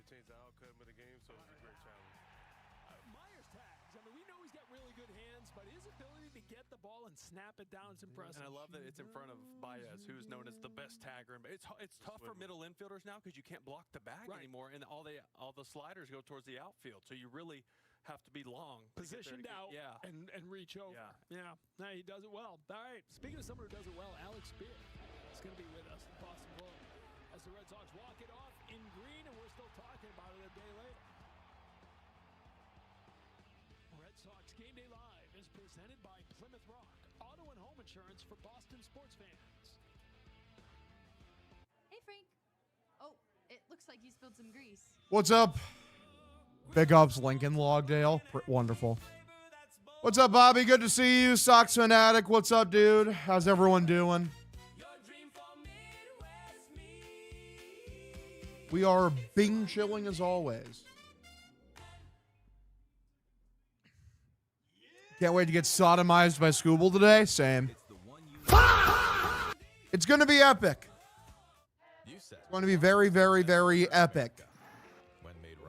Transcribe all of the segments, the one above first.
change the outcome of the game, so it was a great challenge. Myers tags. I mean, we know he's got really good hands, but his ability to get the ball and snap it down is impressive. And I love that it's in front of Baez, who's known as the best tagger. But it's tough for middle infielders now because you can't block the bag anymore, and all the sliders go towards the outfield. So you really have to be long, positioned out, and reach over. Yeah. No, he does it well. All right. Speaking of someone who does it well, Alex Spear is going to be with us in Boston Globe as the Red Sox walk it off in green, and we're still talking about it a day later. Red Sox Game Day Live is presented by Plymouth Rock, auto and home insurance for Boston sports fans. Hey, Frank. Oh, it looks like you spilled some grease. What's up? Big ups, Lincoln Logdale. Wonderful. What's up, Bobby? Good to see you. Sox Fanatic. What's up, dude? How's everyone doing? We are Bing chilling as always. Can't wait to get sodomized by Scooble today. Same. It's going to be epic. It's going to be very, very, very epic.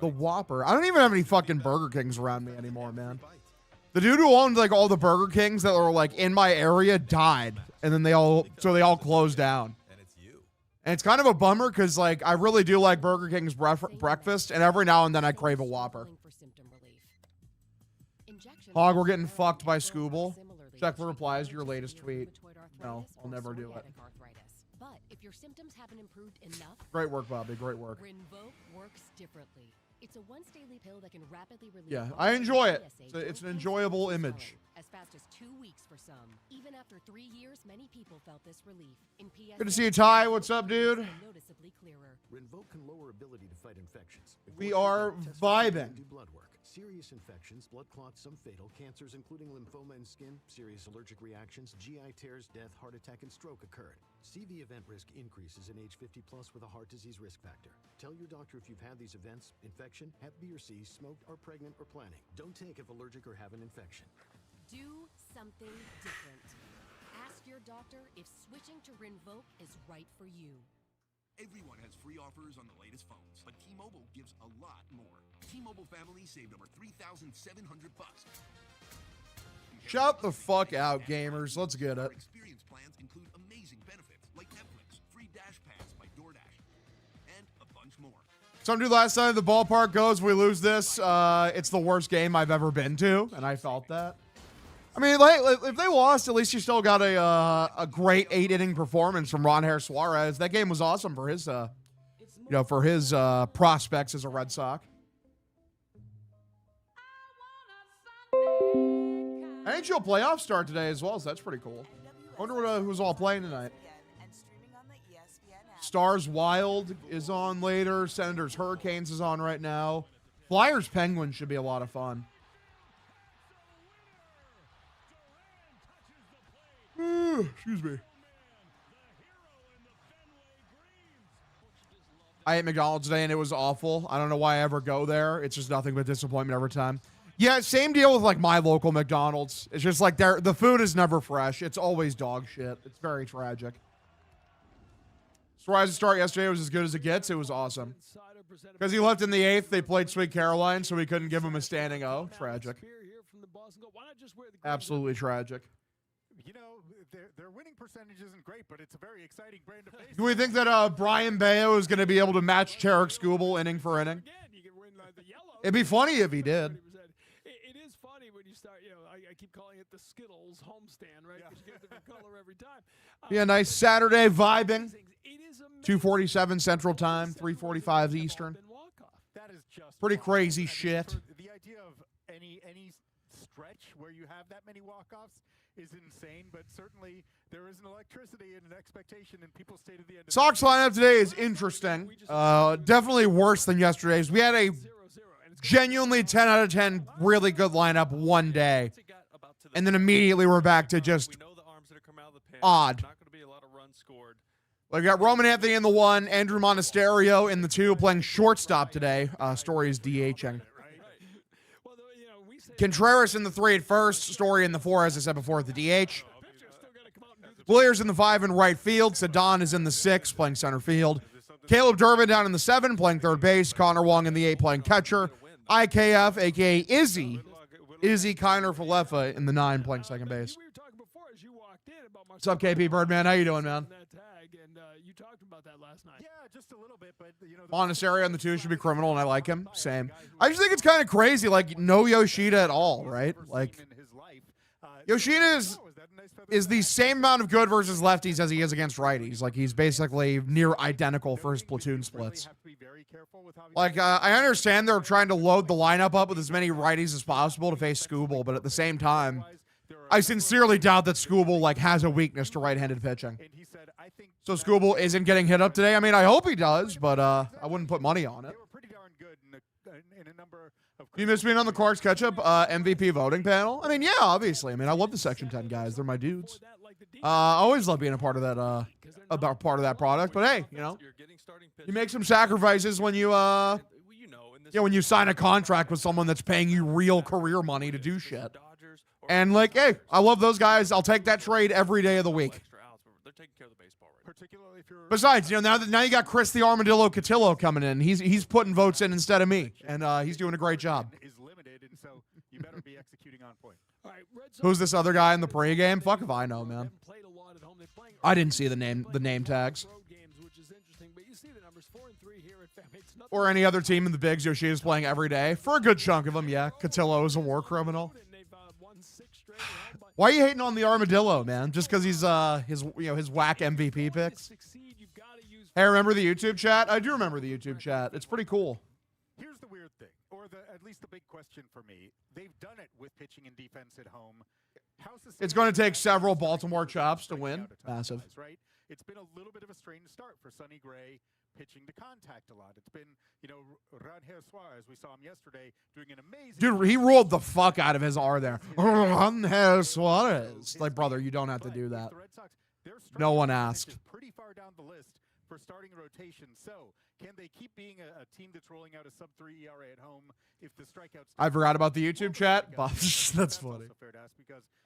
The Whopper. I don't even have any fucking Burger Kings around me anymore, man. The dude who owned like all the Burger Kings that were like in my area died, and then they all closed down. And it's kind of a bummer because like I really do like Burger King's breakfast, and every now and then I crave a Whopper. Hog, we're getting fucked by Scooble. Check for replies to your latest tweet. No, I'll never do it. But if your symptoms haven't improved enough, great work, Bobby. Great work. Rinvoq works differently. It's a once daily pill that can rapidly relieve. Yeah, I enjoy it. It's an enjoyable image. As fast as 2 weeks for some. Even after 3 years, many people felt this relief. In PSA, good to see you, Ty. What's up, dude? Noticeably clearer. Rinvoq can lower ability to fight infections. We are vibing. Do blood work. Serious infections, blood clots, some fatal, cancers including lymphoma and skin, serious allergic reactions, GI tears, death, heart attack, and stroke occurred. CV event risk increases in age 50 plus with a heart disease risk factor. Tell your doctor if you've had these events, infection, Hep B or C, smoked, are pregnant, or planning. Don't take if allergic or have an infection. Do something different. Ask your doctor if switching to Rinvoq is right for you. Everyone has free offers on the latest phones, but T-Mobile gives a lot more. T-Mobile family saved over $3,700. Shout the fuck out, gamers. Let's get it. Experience plans include amazing benefits like Netflix, free Dash Pass by DoorDash, and a bunch more. Some dude last time the ballpark goes, we lose this. It's the worst game I've ever been to, and I felt that. I mean, like, if they lost, at least you still got a great 8-inning performance from Ronher Suarez. That game was awesome for his, prospects as a Red Sox. NHL playoffs start today as well, so that's pretty cool. I wonder who's all playing tonight. Stars Wild is on later. Senators Hurricanes is on right now. Flyers Penguins should be a lot of fun. Excuse me. I ate McDonald's today and it was awful. I don't know why I ever go there. It's just nothing but disappointment every time. Yeah, same deal with like my local McDonald's. It's just like the food is never fresh. It's always dog shit. It's very tragic. Suarez's start yesterday was as good as it gets. It was awesome. Because he left in the 8th, they played Sweet Caroline, so we couldn't give him a standing O. Tragic. Absolutely tragic. You know, their winning percentage isn't great, but it's a very exciting brand of baseball. Do we think that Brian Bayo is going to be able to match Tarek Skubal inning for inning? It'd be funny if he did. It is funny when you start, I keep calling it the Skittles homestand, right? Because you get a different color every time. Yeah, nice Saturday vibing. 2:47 Central Time, 3:45 Eastern. That is just pretty crazy shit. The idea of any stretch where you have that many walk-offs is insane, but certainly there is an electricity and an expectation, and people stay to the end. Sox lineup today is interesting. Definitely worse than yesterday's. We had a genuinely 10 out of 10 really good lineup one day, and then immediately we're back to just odd. We got Roman Anthony in the 1, Andrew Monasterio in the 2, playing shortstop today. Story is DHing. Contreras in the 3 at first. Story in the 4, as I said before, at the DH. Villiers in the 5 in right field. Sedon is in the 6, playing center field. Caleb Durbin down in the 7, playing third base. Connor Wong in the 8, playing catcher. IKF, a.k.a. Izzy Kiner Falefa in the 9, playing second base. We were talking before as you walked in about What's up, KP Birdman? How you doing, man? that tag, and you talked about that last night. Yeah, just a little bit, but Monastery on the 2 should be criminal, and I like him. Same. I just think it's kind of crazy, like, no Yoshida at all, right? Like, Yoshida is the same amount of good versus lefties as he is against righties. Like, he's basically near identical for his platoon splits. Like, I understand they're trying to load the lineup up with as many righties as possible to face Scooble, but at the same time, I sincerely doubt that Scooble, like, has a weakness to right-handed pitching. So Scooble isn't getting hit up today. I mean, I hope he does, but I wouldn't put money on it. You miss being on the Clark's Ketchup MVP voting panel? I mean, yeah, obviously. I mean, I love the Section 10 guys. They're my dudes. I always love being a part of that part of that product. But hey, you know, you make some sacrifices when you when you sign a contract with someone that's paying you real career money to do shit. And like, hey, I love those guys. I'll take that trade every day of the week. Besides, you know, now you got Chris the Armadillo Cotillo coming in. He's putting votes in instead of me, and he's doing a great job. Who's this other guy in the pregame? Fuck if I know, man. I didn't see the name tags. Or any other team in the bigs Yoshida's playing every day. For a good chunk of them, yeah. Cotillo is a war criminal. Why are you hating on the Armadillo, man? Just because he's his whack MVP picks? Hey, remember the YouTube chat? I do remember the YouTube chat. It's pretty cool. Here's the weird thing, or at least the big question for me. They've done it with pitching and defense at home. It's going to take several Baltimore chops to win. Massive. Right? It's been a little bit of a strange start for Sonny Gray pitching to contact a lot. It's been, Rangel Suarez, we saw him yesterday doing an amazing... Dude, he rolled the fuck out of his R there. Rangel Suarez. Like, brother, you don't have to do that. No one asked. Pretty far down the list for starting a rotation. So, can they keep being a team that's rolling out a sub-3 ERA at home if the strikeouts... I forgot about the YouTube chat. That's funny.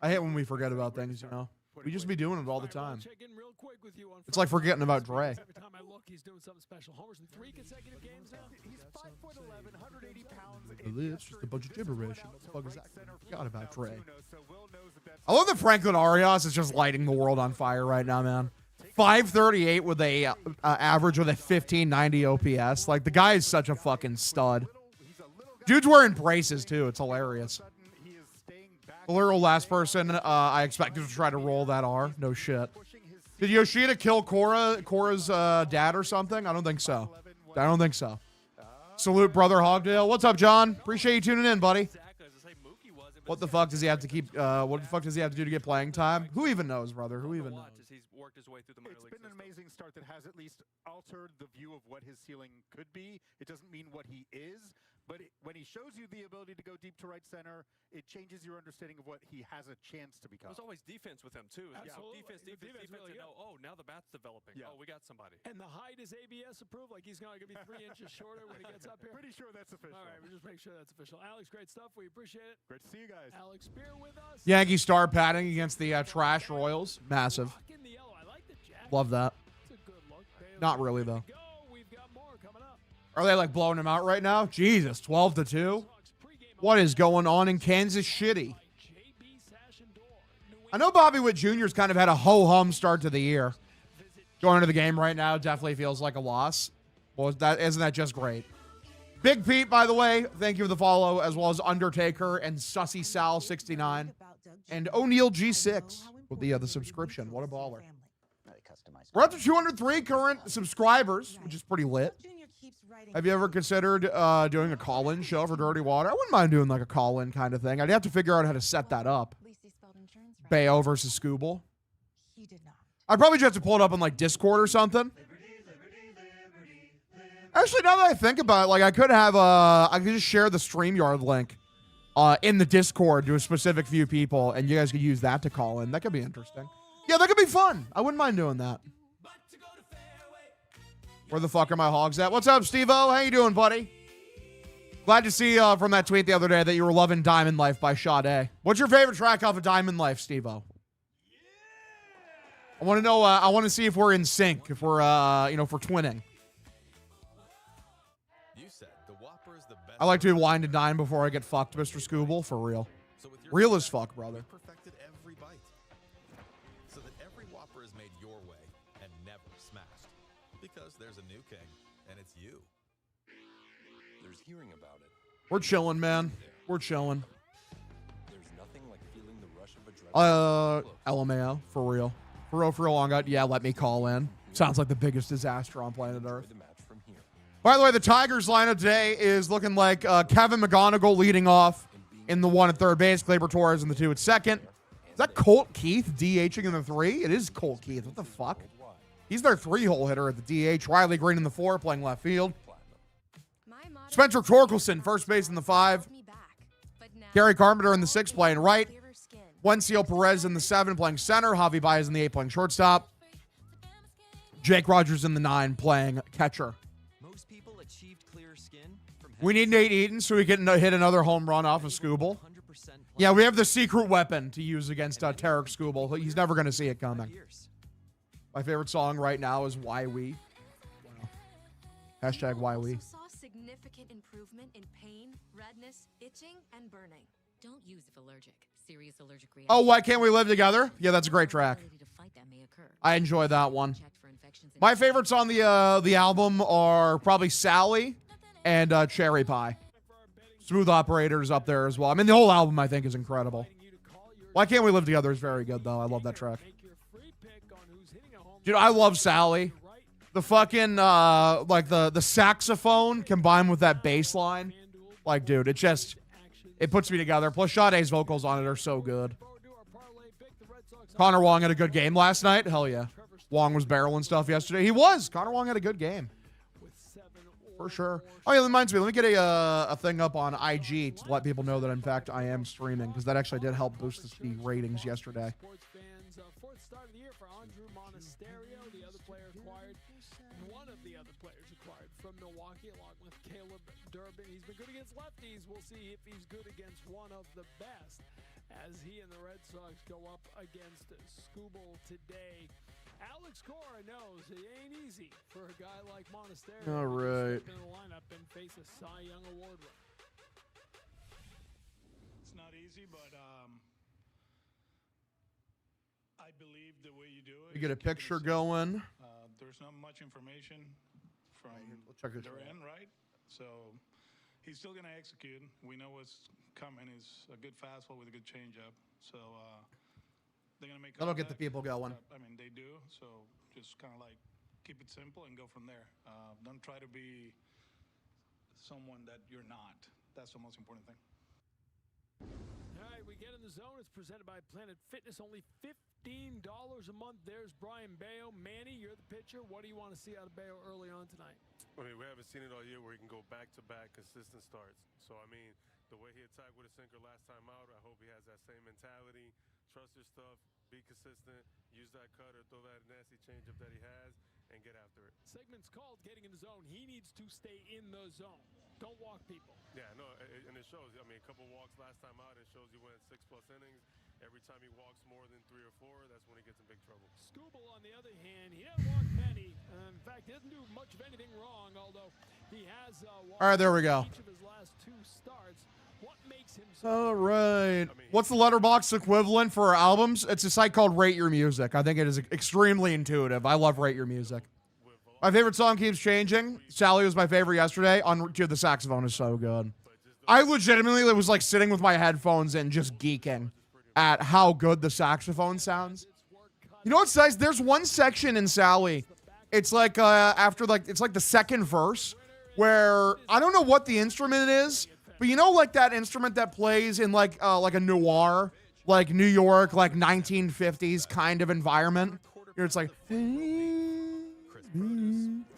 I hate when we forget about things, you know. We just be doing it all the time. It's like forgetting about Dre. Every time I look, he's doing something special. Homers in 3 consecutive games now. He's 5'11", 180 pounds. It's just a bunch of gibberish. What the fuck is that? Forgot about Dre. I love that Franklin Arias is just lighting the world on fire right now, man. 538 with a average with a 1590 OPS. Like, the guy is such a fucking stud. Dude's wearing braces, too. It's hilarious. The literal last person I expected to try to roll that R. No shit. Did Yoshida kill Cora's dad or something? I don't think so. Salute, brother Hogdale. What's up, John? Appreciate you tuning in, buddy. What the fuck does he have to keep? What the fuck does he have to do to get playing time? Who even knows, brother? Who even knows? It's been an amazing start that has at least altered the view of what his ceiling could be. It doesn't mean what he is. But when he shows you the ability to go deep to right center, it changes your understanding of what he has a chance to become. There's always defense with him, too. Absolutely. Defense. Really now the bat's developing. Yeah. Oh, we got somebody. And the height is ABS approved? Like he's going to be 3 inches shorter when he gets up here? Pretty sure that's official. All right, we'll just make sure that's official. Alex, great stuff. We appreciate it. Great to see you guys. Alex Spear with us. Yankee star padding against the trash Royals. Massive. Love that. It's a good look. Not really, though. We've got more coming up. Are they like blowing him out right now? Jesus, 12-2. What is going on in Kansas City? I know Bobby Witt Jr.'s kind of had a ho-hum start to the year. Going into the game right now definitely feels like a loss. Well, isn't that just great? Big Pete, by the way, thank you for the follow, as well as Undertaker and Sussy Sal 69 and O'Neal G6 with the subscription. What a baller. We're up to 203 current subscribers, which is pretty lit. Have you ever considered doing a call-in show for Dirty Water? I wouldn't mind doing like a call-in kind of thing. I'd have to figure out how to set that up. Bayo versus Scooble. I'd probably just have to pull it up on like Discord or something. Actually, now that I think about it, like I could just share the StreamYard link in the Discord to a specific few people, and you guys could use that to call in. That could be interesting. Yeah, that could be fun. I wouldn't mind doing that. Where the fuck are my hogs at? What's up, Steve-O? How you doing, buddy? Glad to see from that tweet the other day that you were loving Diamond Life by Sade. What's your favorite track off of Diamond Life, Steve-O? I want to know, I want to see if we're in sync, if we're, if we're twinning. I like to be wine to dine before I get fucked, Mr. Scooble, for real. Real as fuck, brother. Perfected every bite, so that every Whopper is made your way and never smashed. Because there's a new king, and it's you. There's hearing about it. We're chilling, man. We're chilling. There's nothing like feeling the rush of adrenaline. LMAO, for real. For real, long out. Yeah, let me call in. Sounds like the biggest disaster on planet Earth. By the way, the Tigers lineup today is looking like Kevin McGonigal leading off in the 1 at third base, Gleyber Torres in the 2 at second. Is that Colt Keith DHing in the 3? It is Colt Keith. What the fuck? He's their 3-hole hitter at the DH. Riley Green in the 4, playing left field. Spencer Torkelson, first base in the 5. Gary Carpenter in the 6, playing right. Wencio Perez in the 7, playing center. Javi Baez in the 8, playing shortstop. Jake Rogers in the 9, playing catcher. We need Nate Eaton so we can hit another home run off of Scooble. Yeah, we have the secret weapon to use against Tarek Scooble. He's never going to see it coming. My favorite song right now is Why We. Wow. Hashtag Why We. Saw significant improvement in pain, redness, itching, and burning. Don't use if allergic. Serious allergic reaction. Oh, Why Can't We Live Together? Yeah, that's a great track. I enjoy that one. My favorites on the album are probably Sally and Cherry Pie. Smooth Operator's up there as well. I mean, the whole album, I think, is incredible. Why Can't We Live Together is very good, though. I love that track. Dude, I love Sally. The fucking, like, the saxophone combined with that bass line. Like, dude, it puts me together. Plus, Sade's vocals on it are so good. Connor Wong had a good game last night. Hell yeah. Wong was barreling stuff yesterday. He was. Connor Wong had a good game. For sure. Oh, yeah, that reminds me. Let me get a thing up on IG to let people know that, in fact, I am streaming, because that actually did help boost the ratings yesterday. Fourth start of the year for Andrew Monasterio, the other player acquired, one of the other players acquired from Milwaukee, along with Caleb Durbin. He's been good against lefties. We'll see if he's good against one of the best, as he and the Red Sox go up against Scooble today. Alex Cora knows it ain't easy for a guy like Monasterio All right. to step in the lineup and face a Cy Young Award winner. It's not easy, but I believe the way you do it. We get a picture going. There's not much information from their end, right? So he's still going to execute. We know what's coming. Is a good fastball with a good changeup. So they're going to make. That'll get the people going. I mean, they do. So just kind of like keep it simple and go from there. Don't try to be someone that you're not. That's the most important thing. All right, we get in the zone. It's presented by Planet Fitness. Only $15 a month. There's Brian Bayo. Manny, you're the pitcher. What do you want to see out of Bayo early on tonight? I mean, we haven't seen it all year where he can go back-to-back consistent starts. So, I mean, the way he attacked with a sinker last time out, I hope he has that same mentality. Trust your stuff. Be consistent. Use that cutter. Throw that nasty changeup that he has, and get after it. Segment's called Getting in the Zone. He needs to stay in the zone. Don't walk people. Yeah, no, and it shows. I mean, a couple walks last time out, it shows he went 6+ innings. Every time he walks more than 3 or 4, that's when he gets in big trouble. Scooble, on the other hand, he doesn't walk many. In fact, he doesn't do much of anything wrong, although he has walked all right, there we go. each of his last 2 starts. What makes him so all right. What's the letterbox equivalent for our albums? It's a site called Rate Your Music. I think it is extremely intuitive. I love Rate Your Music. My favorite song keeps changing. Sally was my favorite yesterday. Dude, the saxophone is so good. I legitimately was like sitting with my headphones and just geeking at how good the saxophone sounds. You know what's nice? There's one section in Sally. It's like after it's like the second verse where I don't know what the instrument is, but you know, like that instrument that plays in like a noir, like New York, like 1950s kind of environment. It's like.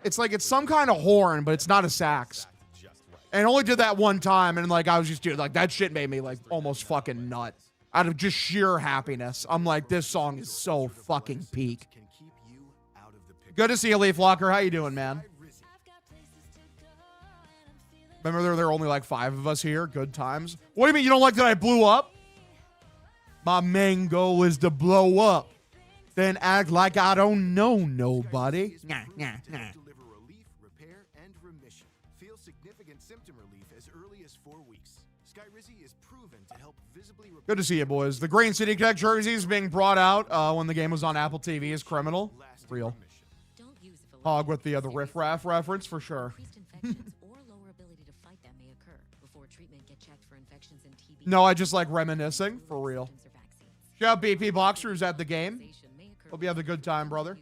It's some kind of horn, but it's not a sax. And only did that one time, and like I was just dude, like that shit made me like almost fucking nut out of just sheer happiness. I'm like, this song is so fucking peak. Good to see you, Leaf Locker. How you doing, man? Remember there were only like 5 of us here. Good times. What do you mean you don't like that I blew up? My main goal is to blow up. Then act like I don't know nobody. Feel significant symptom relief as early as 4 weeks. Skyrizi is proven to help visibly. Good to see you, boys. The Green City Connect jerseys being brought out when the game was on Apple TV is criminal. Real. Hog with the Riff Raff reference for sure. No, I just like reminiscing for real. Shout out BP Boxer who's at the game. Hope you have a good time, brother.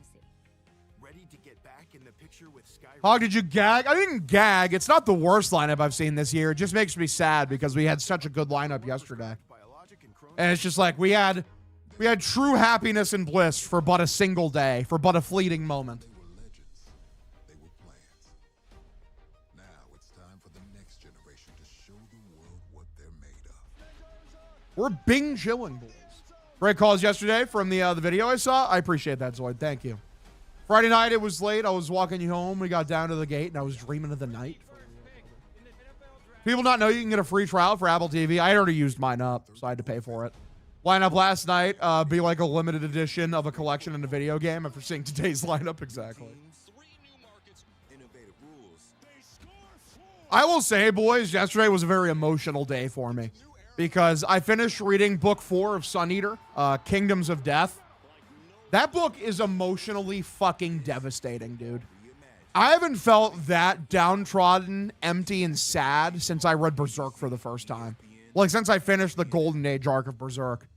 Ready to get back in the picture with Skyrizi. Hog, did you gag? I didn't gag. It's not the worst lineup I've seen this year. It just makes me sad because we had such a good lineup yesterday. And it's just like we had true happiness and bliss for but a single day, for but a fleeting moment. They were plans. Now it's time for the next generation to show the world what they're made of. We're Bing chilling, boys. Great calls yesterday from the video I saw. I appreciate that, Zoid. Thank you. Friday night, it was late. I was walking you home. We got down to the gate, and I was dreaming of the night. People not know you can get a free trial for Apple TV. I had already used mine up, so I had to pay for it. Lineup last night, be like a limited edition of a collection in a video game after seeing today's lineup exactly. I will say, boys, yesterday was a very emotional day for me because I finished reading book 4 of Sun Eater, Kingdoms of Death. That book is emotionally fucking devastating, dude. I haven't felt that downtrodden, empty, and sad since I read Berserk for the first time. Like, since I finished the Golden Age arc of Berserk.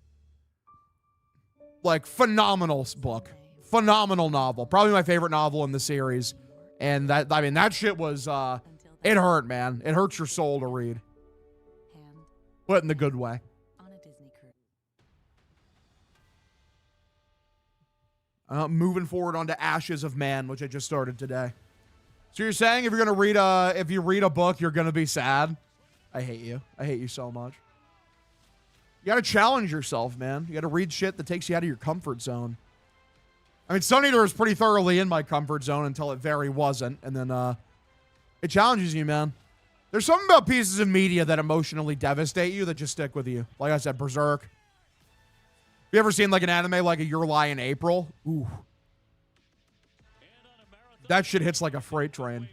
Like, phenomenal book. Phenomenal novel. Probably my favorite novel in the series. And that, I mean, that shit was, it hurt, man. It hurts your soul to read. But in the good way. Moving forward onto Ashes of Man, which I just started today. So you're saying if you're gonna read if you read a book, you're gonna be sad? I hate you. I hate you so much. You gotta challenge yourself, man. You gotta read shit that takes you out of your comfort zone. I mean, Sun Eater was pretty thoroughly in my comfort zone until it very wasn't, and then it challenges you, man. There's something about pieces of media that emotionally devastate you that just stick with you. Like I said, Berserk. You ever seen like an anime like a Your Lie in April? Ooh. That shit hits like a freight train.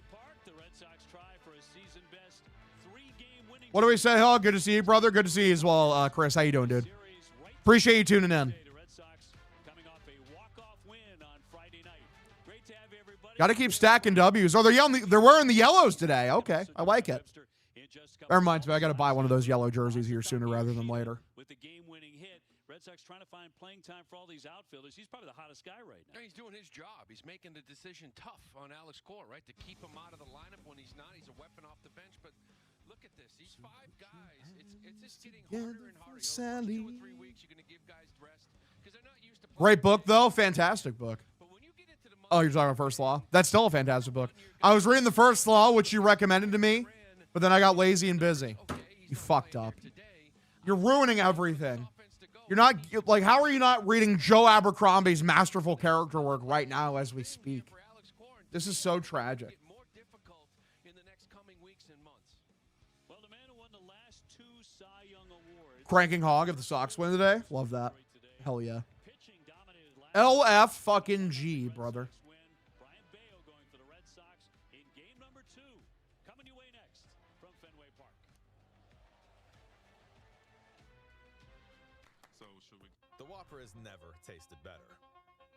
What do we say, Hog? Good to see you, brother. Good to see you as well, Chris. How you doing, dude? Appreciate you tuning in. Got to keep stacking W's. Oh, they're wearing the yellows today. Okay, I like it. That reminds me, I got to buy one of those yellow jerseys here sooner rather than later. With the game-winning hit, Red Sox trying to find playing time for all these outfielders. He's probably the hottest guy right now. He's doing his job. He's making the decision tough on Alex Cora, right? To keep him out of the lineup when he's not. He's a weapon off the bench. But look at this. These 5 guys, it's just getting harder and harder. You know, 2 or 3 weeks, you're going to give guys rest because they're not used to. Great book, though. Fantastic book. Oh, you're talking about First Law? That's still a fantastic book. I was reading the First Law, which you recommended to me, but then I got lazy and busy. You fucked up. You're ruining everything. You're not, like, how are you not reading Joe Abercrombie's masterful character work right now as we speak? This is so tragic. Cranking Hog if the Sox win today. Love that. Hell yeah. LF fucking G, brother. The Whopper has never tasted better.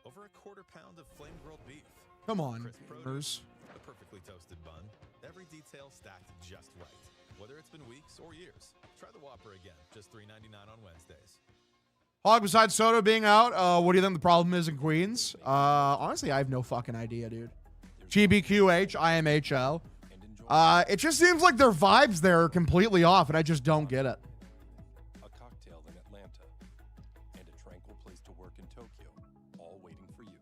Over a quarter pound of flame-grilled beef. Come on, crisp produce, a perfectly toasted bun. Every detail stacked just right. Whether it's been weeks or years, try the Whopper again. Just $3.99 on Wednesdays. Hog, besides Soto being out, what do you think the problem is in Queens? Honestly, I have no fucking idea, dude. GBQH, IMHO. It just seems like their vibes there are completely off, and I just don't get it. A cocktail in Atlanta, and a tranquil place to work in Tokyo, all waiting for you.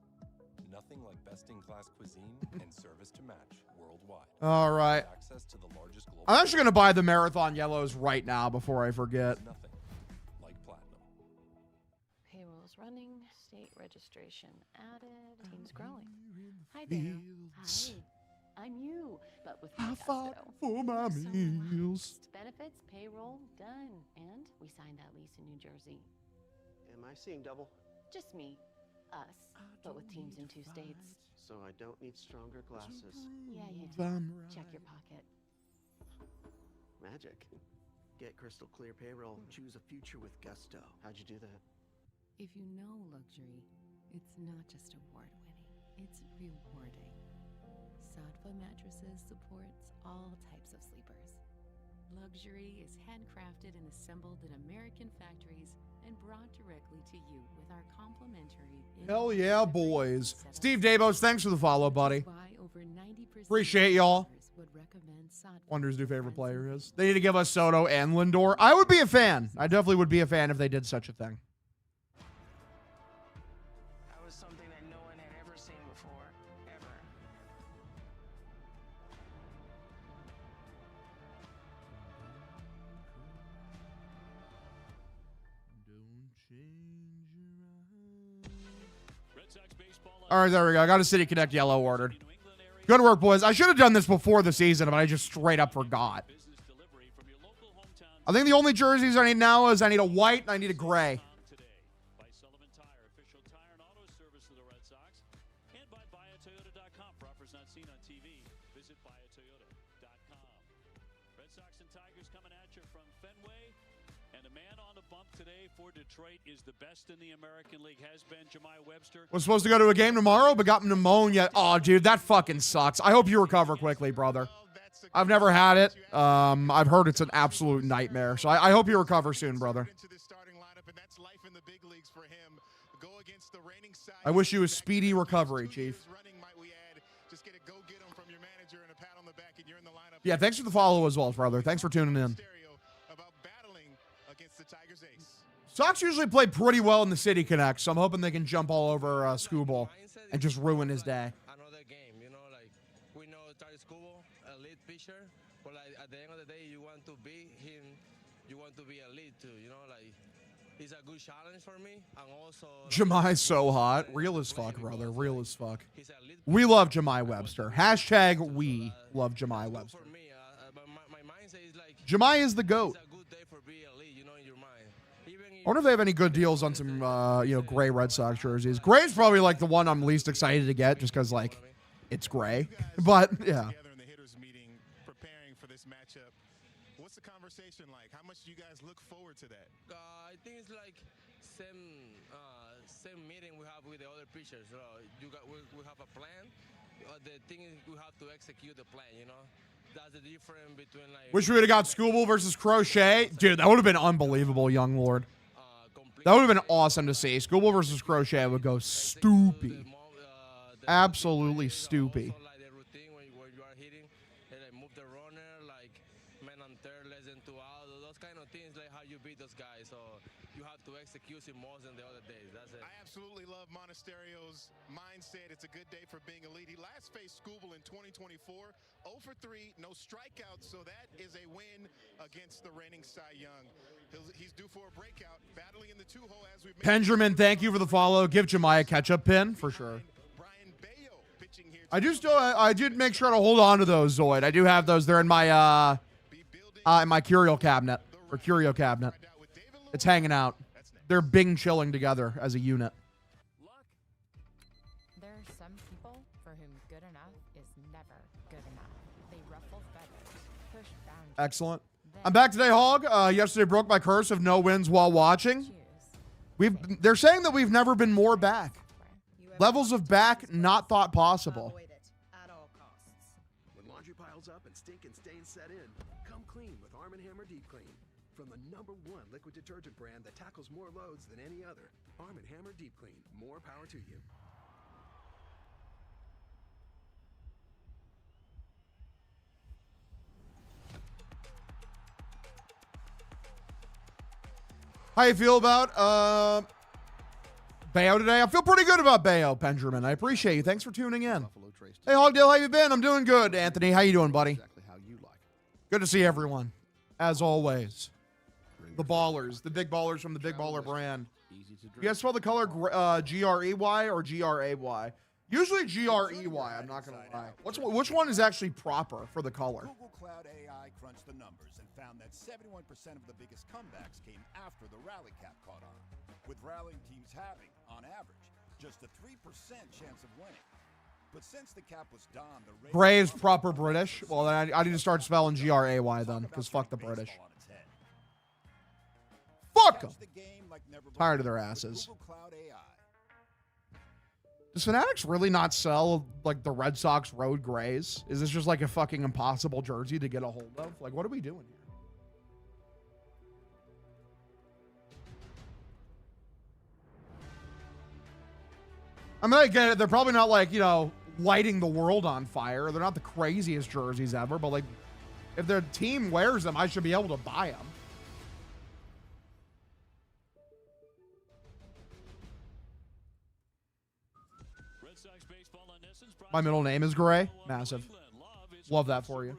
Nothing like best-in-class cuisine and service to match worldwide. All right. Access to the largest global. I'm actually going to buy the Marathon Yellows right now before I forget. Running, state registration added, team's growing. Hi there. Hi. I'm you, but with I fought for my meals. Benefits, payroll, done. And we signed that lease in New Jersey. Am I seeing double? Just me. Us. But with teams in 2 states. So I don't need stronger glasses. Yeah, you do. Check your pocket. Magic. Get crystal clear payroll, choose a future with gusto. How'd you do that? If you know luxury, it's not just award-winning, it's rewarding. Sattva Mattresses supports all types of sleepers. Luxury is handcrafted and assembled in American factories and brought directly to you with our complimentary. Hell yeah, boys. Steve Davos, thanks for the follow, buddy. Appreciate y'all. Wonders who favorite player is. They need to give us Soto and Lindor. I would be a fan. I definitely would be a fan if they did such a thing. That was something that no one had ever seen before, ever. All right, there we go. I got a City Connect yellow ordered. Good work, boys. I should have done this before the season, but I just straight up forgot. I think the only jerseys I need now is I need a white and I need a gray. Detroit is the best in the American League, has been Jemai Webster. Was supposed to go to a game tomorrow, but got pneumonia. Oh, dude, that fucking sucks. I hope you recover quickly, brother. I've never had it. I've heard it's an absolute nightmare. So I hope you recover soon, brother. I wish you a speedy recovery, Chief. Yeah, thanks for the follow as well, brother. Thanks for tuning in. Sox usually play pretty well in the City Connect, so I'm hoping they can jump all over Skubal and just ruin his day. Another game, you know, like we know Tari Skubal, elite pitcher, but like at the end of the day, you want to be him, you want to be elite too, you know, like it's a good challenge for me, and also. Jemai's so hot, real as fuck, brother, real as fuck. We love Jemai Webster. Hashtag we love Jemai Webster. Jemai is the GOAT. I wonder if they have any good deals on some, gray Red Sox jerseys. Gray's probably like the one I'm least excited to get, just because like it's gray. But yeah. Preparing for this matchup. What's the conversation like? How much do you guys look forward to that? I think it's like same meeting we have with the other pitchers. We have a plan. The thing is we have to execute the plan. You know, that's the difference between like. Wish we would have got Skubal versus Crochet, dude. That would have been unbelievable, young lord. That would have been awesome to see. Skubal versus Crochet would go stoopy. Absolutely stoopy. Move the runner, like man on third, less than 2 out. Those kind of things, like how you beat those guys. So you have to execute it more than the other days. That's it. I absolutely love Monasterio's mindset. It's a good day for being elite. He last faced Skubal in 2024. 0 for 3, no strikeouts. So that is a win against the reigning Cy Young. He's due for a breakout, battling in the 2-hole as we've. Benjamin, thank you for the follow. Give Jemai a catch-up pin for sure. I did make sure to hold on to those, Zoid. I do have those. They're in my curio cabinet or curio cabinet. It's hanging out. They're Bing chilling together as a unit. There are some people for whom good enough is never good enough. They ruffle feathers, push boundaries. Excellent. I'm back today, Hog. Yesterday broke my curse of no wins while watching. They're saying that we've never been more back. Levels of back not thought possible. When laundry piles up and stink and stains set in, come clean with Arm & Hammer Deep Clean. From the #1 liquid detergent brand that tackles more loads than any other, Arm & Hammer Deep Clean. More power to you. How you feel about Bayo today? I feel pretty good about Bayo, Benjamin. I appreciate you. Thanks for tuning in. Hey, Hogdale, how you been? I'm doing good. Anthony, how you doing, buddy? Good to see everyone, as always. The ballers, the big ballers from the Big Baller brand. You guys spell the color G-R-E-Y or G-R-A-Y? Usually G-R-E-Y, I'm not going to lie. Which one is actually proper for the color? Google Cloud AI crunched the numbers and found that 71% of the biggest comebacks came after the rally cap caught on, with rallying teams having, on average, just a 3% chance of winning. But since the cap was donned, the Gray is proper British. Well, then I need to start spelling Gray then, because fuck the British. Fuck them. Tired of their asses. Does Fanatics really not sell, like, the Red Sox road grays? Is this just, like, a fucking impossible jersey to get a hold of? Like, what are we doing here? I mean, I get it. They're probably not, like, you know, lighting the world on fire. They're not the craziest jerseys ever, but, like, if their team wears them, I should be able to buy them. My middle name is Gray. Massive. Love that for you.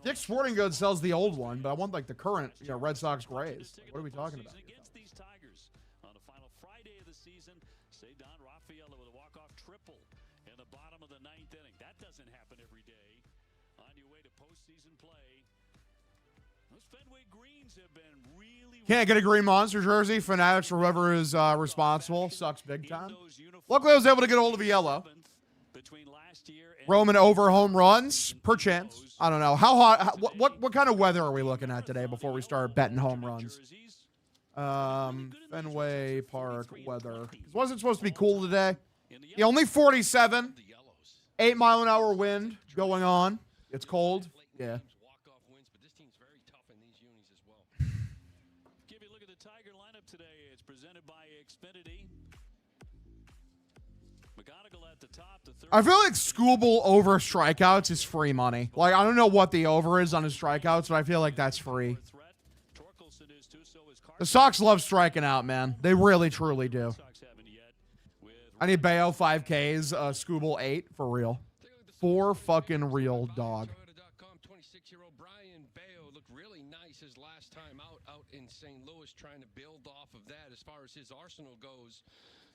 Dick's Sporting Goods sells the old one, but I want, like, the current, you know, Red Sox grays. Like, what are we talking about? Against these Tigers on the final Friday of the season, say Don Rafaela with a walk-off triple in the bottom of the ninth inning. That doesn't happen every day. On your way to postseason play, those Fenway Greens have been really... Can't get a green Monster jersey. Fanatics or whoever is responsible. Sucks big time. Luckily, I was able to get a hold of a yellow. Roman over home runs, per chance. I don't know. How hot? What kind of weather are we looking at today before we start betting home runs? Fenway Park weather. Was it supposed to be cool today? Yeah, only 47. 8-mile-an-hour wind going on. It's cold. Yeah. Give you a look at the Tiger lineup today. It's presented by Xfinity. McGonigal at the top. I feel like Skubal over strikeouts is free money. Like, I don't know what the over is on his strikeouts, but I feel like that's free. The Sox love striking out, man. They really, truly do. I need Bayo 5Ks, Skubal 8 for real. For fucking real, dog. 26-year-old Brian Bayo looked really nice his last time out in St. Louis, trying to build off of that as far as his arsenal goes.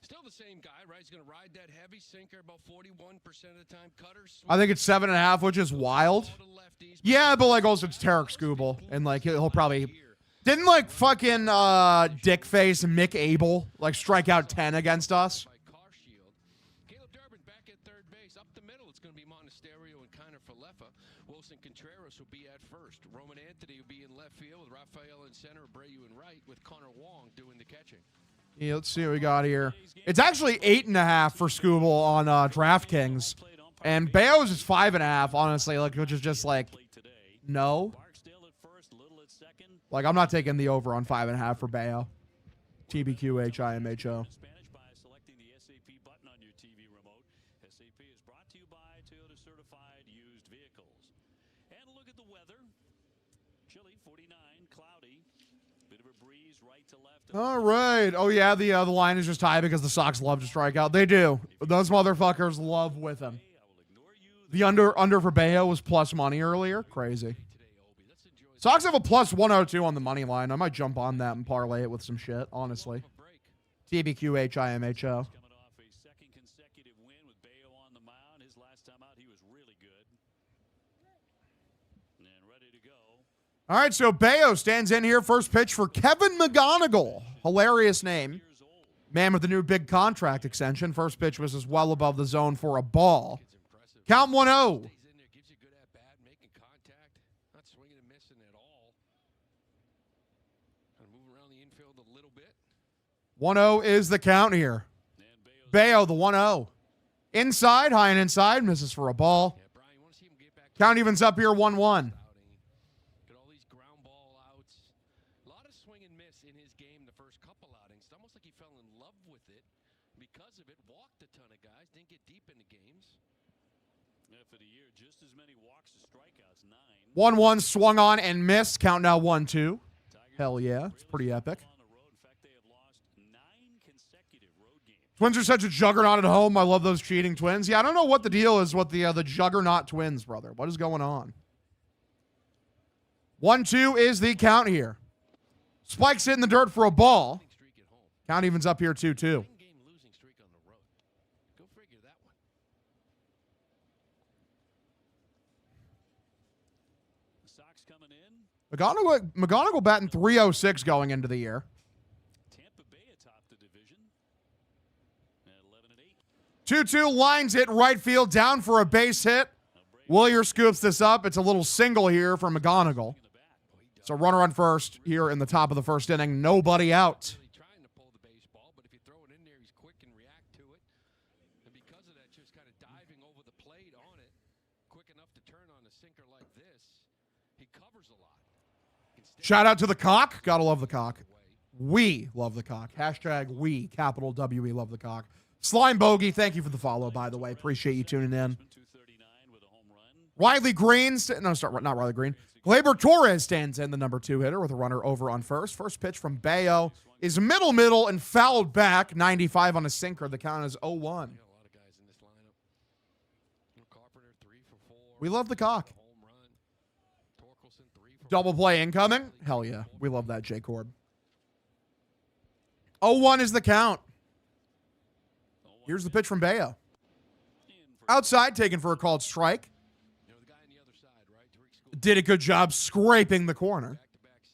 Still the same guy, right? He's going to ride that heavy sinker about 41% of the time. Cutters. I think it's 7.5, which is wild. Yeah, but like also it's Tarek Skubal, and like he'll probably didn't like fucking dickface Mick Abel like strike out 10 against us. Caleb Durbin back at third base. Up the middle, it's going to be Monasterio and Connor Falefa. Wilson Contreras will be at first. Roman Anthony will be in left field with Rafael in center, Abreu in right, with Connor Wong doing the catching. Yeah, let's see what we got here. It's actually 8.5 for Skubal on DraftKings, and Bayo's is 5.5. Honestly, like which is just like no. Like I'm not taking the over on 5.5 for Bayo. TBQ HIMHO. All right. Oh, yeah, the line is just high because the Sox love to strike out. They do. Those motherfuckers love with him. The under for Bayo was plus money earlier. Crazy. Sox have a plus 102 on the money line. I might jump on that and parlay it with some shit, honestly. TBQ HIMHO. All right, so Bayo stands in here. First pitch for Kevin McGonigal. Hilarious name. Man with the new big contract extension. First pitch was as well above the zone for a ball. Count 1-0. Not swinging and missing at all. Kind of moving around the infield a little bit. 1-0 is the count here. Bayo, the 1-0. Inside, high and inside, misses for a ball. Count evens up here 1-1. For the year, just as many walks as strikeouts, 1-1 9. swung on and missed. Count now 1-2. Hell yeah. It's pretty epic. Twins are such a juggernaut at home. I love those cheating Twins. Yeah, I don't know what the deal is with the juggernaut Twins, brother. What is going on? 1-2 is the count here. Spikes it in the dirt for a ball. Count evens up here 2-2. McGonigal batting .306 going into the year. Tampa Bay atop the division at 11-8. 2-2 lines it right field down for a base hit. Willier scoops this up. It's a little single here for McGonigal. So runner on first here in the top of the first inning. Nobody out. Shout out to the cock. Gotta love the cock. We love the cock. Hashtag we, capital W-E, love the cock. Slime Bogey, thank you for the follow, by the way. Appreciate you tuning in. Riley Green, not Riley Green. Gleyber Torres stands in, the number 2 hitter, with a runner over on first. First pitch from Bayo is middle, and fouled back. 95 on a sinker. The count is 0-1. We love the cock. Double play incoming. Hell yeah. We love that, J. Corb. 0-1 is the count. Here's the pitch from Bayo. Outside, taken for a called strike. Did a good job scraping the corner.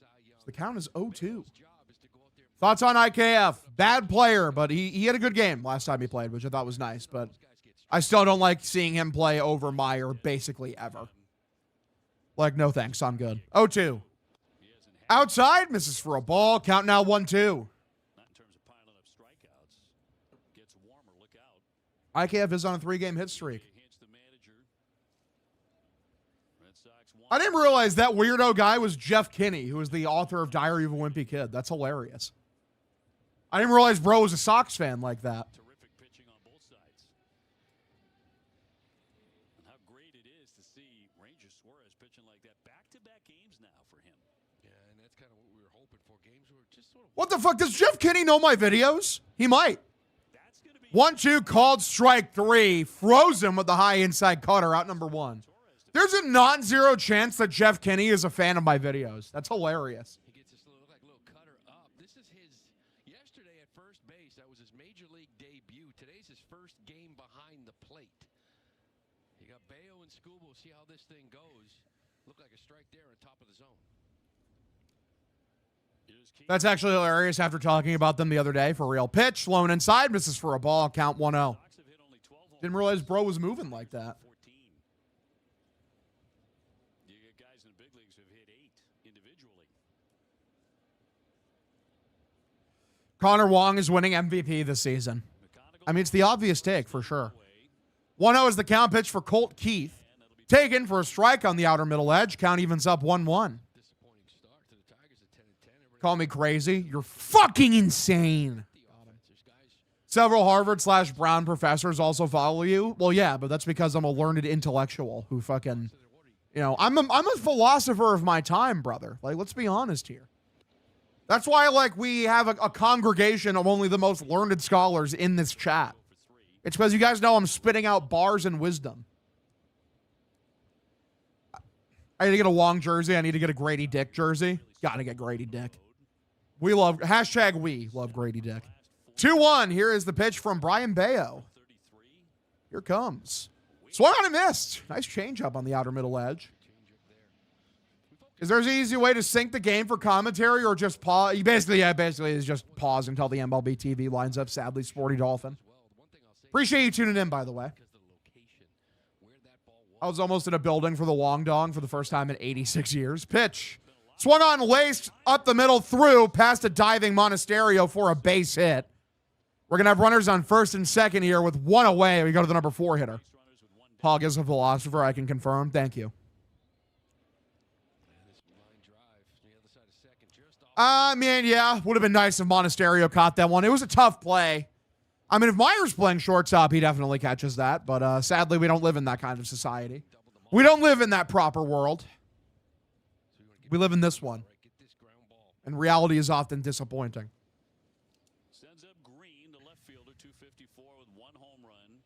So the count is 0-2. Thoughts on IKF? Bad player, but he had a good game last time he played, which I thought was nice. But I still don't like seeing him play over Meyer basically ever. Like, no thanks, I'm good. 0-2. Outside, misses for a ball. Count now 1-2. IKF is on a 3-game hit streak. I didn't realize that weirdo guy was Jeff Kinney, who is the author of Diary of a Wimpy Kid. That's hilarious. I didn't realize bro was a Sox fan like that. What the fuck? Does Jeff Kinney know my videos? He might. 1-2 called strike 3. Froze him with the high inside cutter out number 1. There's a non-zero chance that Jeff Kinney is a fan of my videos. That's hilarious. He gets this little cutter up. This is his yesterday at first base. That was his major league debut. Today's his first game behind the plate. You got Bayo and Scuba. See how this thing goes. Look like a strike there on top of the zone. That's actually hilarious after talking about them the other day. For real. Pitch, lone inside, misses for a ball. Count 1-0. Didn't realize bro was moving like that. Connor Wong is winning MVP this season. I mean, it's the obvious take for sure. 1-0 is the count. Pitch for Colt Keith. Taken for a strike on the outer middle edge. Count evens up 1-1. Call me crazy. You're fucking insane. Several Harvard/Brown professors also follow you. Well, yeah, but that's because I'm a learned intellectual who fucking, you know, I'm a philosopher of my time, brother. Like, let's be honest here. That's why, like, we have a congregation of only the most learned scholars in this chat. It's because you guys know I'm spitting out bars and wisdom. I need to get a Wong jersey. I need to get a Grady Dick jersey. Gotta get Grady Dick. We love Grady Dick. 2-1. Here is the pitch from Brian Bayo. Here comes. Swung on and missed. Nice changeup on the outer middle edge. Is there an easy way to sync the game for commentary or just pause? Basically is just pause until the MLB TV lines up. Sadly, Sporty Dolphin. Appreciate you tuning in, by the way. I was almost in a building for the Wong Dong for the first time in 86 years. Pitch. Swung on, laced up the middle, through, past a diving Monasterio for a base hit. We're going to have runners on first and second here with 1 away. We go to the number 4 hitter. Hog is a philosopher, I can confirm. Thank you. I mean, yeah, would have been nice if Monasterio caught that one. It was a tough play. I mean, if Meyer's playing shortstop, he definitely catches that. But sadly, we don't live in that kind of society. We don't live in that proper world. We live in this one. And reality is often disappointing. Sends up Green, the left fielder, 254 with 1 home run.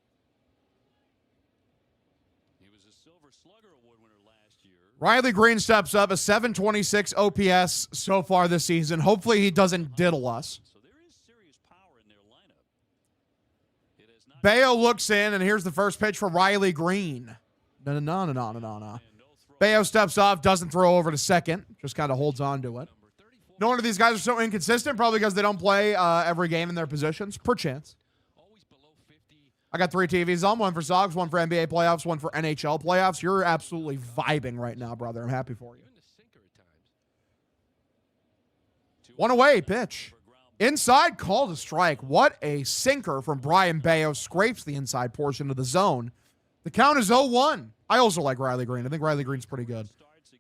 He was a Silver Slugger Award winner last year. Riley Green steps up, a 726 OPS so far this season. Hopefully he doesn't diddle us. So there is serious power in their lineup. Bayo looks in, and here's the first pitch for Riley Green. No. Bayo steps off, doesn't throw over to second, just kind of holds on to it. No wonder these guys are so inconsistent, probably because they don't play every game in their positions, per chance. I got 3 TVs on, one for Sox, one for NBA playoffs, one for NHL playoffs. You're absolutely vibing right now, brother. I'm happy for you. One away, pitch. Inside, called a strike. What a sinker from Brian Bayo. Scrapes the inside portion of the zone. The count is 0-1. I also like Riley Green. I think Riley Green's pretty good.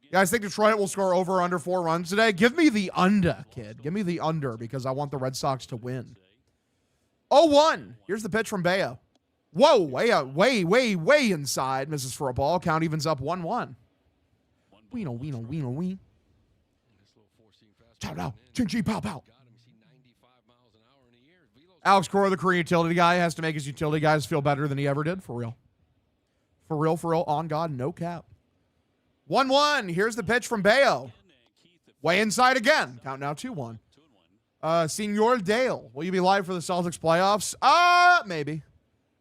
You guys think Detroit will score over or under 4 runs today? Give me the under, kid. Give me the under because I want the Red Sox to win. 0-1. Here's the pitch from Bayo. Whoa, way inside. Misses for a ball. Count evens up 1-1. Weeno. Chow now. Ching pow pow. Alex Cora, the Korean utility guy, has to make his utility guys feel better than he ever did. For real. For real. On God, no cap. 1-1. Here's the pitch from Bayo. Way inside again. Count now 2-1. Senor Dale, will you be live for the Celtics playoffs? Maybe.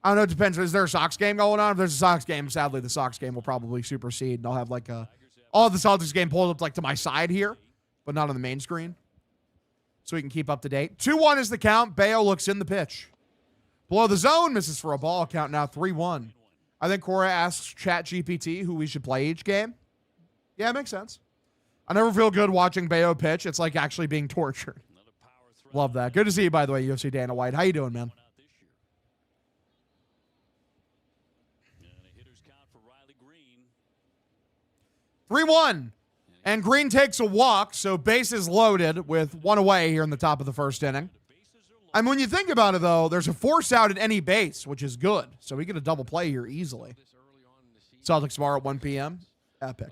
I don't know. It depends. Is there a Sox game going on? If there's a Sox game, sadly, the Sox game will probably supersede. And I'll have like all of the Celtics game pulled up like to my side here, but not on the main screen. So we can keep up to date. 2-1 is the count. Bayo looks in the pitch. Below the zone, misses for a ball. Count now 3-1. I think Cora asks ChatGPT who we should play each game. Yeah, it makes sense. I never feel good watching Bayo pitch. It's like actually being tortured. Love that. Good to see you, by the way, UFC Dana White. How you doing, man? Green. 3-1. And Green takes a walk, so bases loaded with 1 away here in the top of the first inning. And when you think about it, though, there's a force out at any base, which is good. So we get a double play here easily. Celtics tomorrow at 1 p.m. Epic.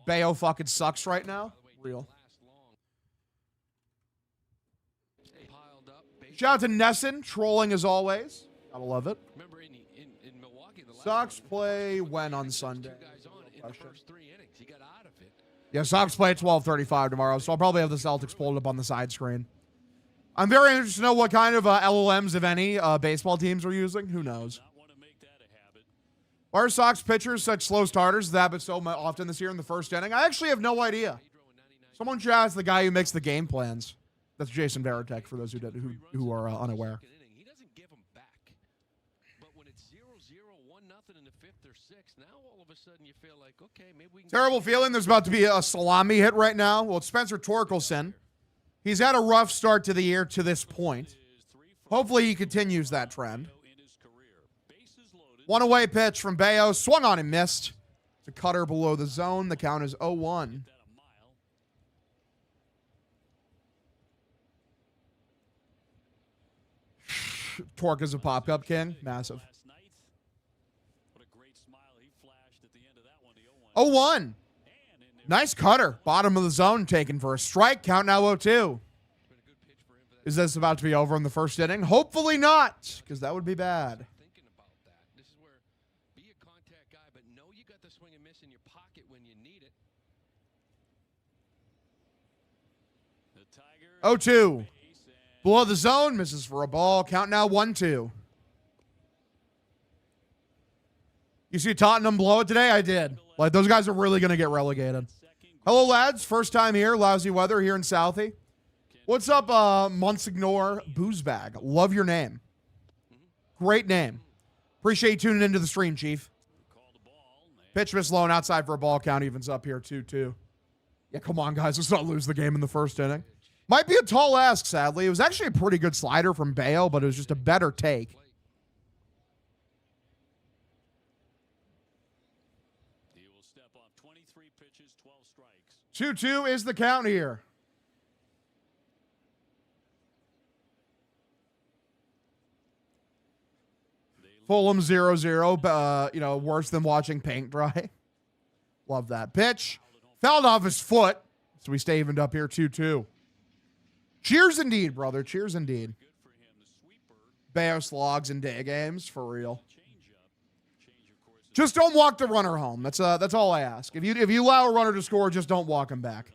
Bayo fucking sucks right now. Real. Shout out to Nesson, trolling as always. Gotta love it. Sox play when on Sunday? Yeah, Sox play at 12:35 tomorrow, so I'll probably have the Celtics pulled up on the side screen. I'm very interested to know what kind of LLMs, if any, baseball teams are using. Who knows? Why are Sox pitchers such slow starters that happen so often this year in the first inning? I actually have no idea. Someone should ask the guy who makes the game plans. That's Jason Varitek, for those who are unaware. He doesn't give them back. But when it's 0-0, 1-0 in the 5th or 6th, now all of a sudden you feel like, okay, maybe we can... Terrible feeling. There's about to be a salami hit right now. Well, it's Spencer Torkelson. He's had a rough start to the year to this point. Hopefully he continues that trend. 1 away pitch from Bayo. Swung on and missed. It's a cutter below the zone. The count is 0-1. Torque is a pop-up king. Massive. 0-1. Nice cutter. Bottom of the zone taken for a strike. Count now 0-2. Is this about to be over in the first inning? Hopefully not, because that would be bad. Thinking about that. This is where be a contact guy, but know you got the swing and miss in your pocket when you need it. 0-2. Below the zone, misses for a ball. Count now 1-2. You see Tottenham blow it today? I did. Like, those guys are really going to get relegated. Hello, lads. First time here. Lousy weather here in Southie. What's up, Monsignor Boozebag? Love your name. Great name. Appreciate you tuning into the stream, Chief. Pitch miss low outside for a ball. Count evens up here, 2-2. Yeah, come on, guys. Let's not lose the game in the first inning. Might be a tall ask, sadly. It was actually a pretty good slider from Bayo, but it was just a better take. He will step off 23 pitches, 12 strikes. 2-2 is the count here. Fulham 0-0, worse than watching paint dry. Love that. Pitch. Fouled off his foot, so we stay evened up here 2-2. Cheers indeed, brother. Cheers indeed. Bayo slogs in day games, for real. Just don't walk the runner home. That's all I ask. If you allow a runner to score, just don't walk him back.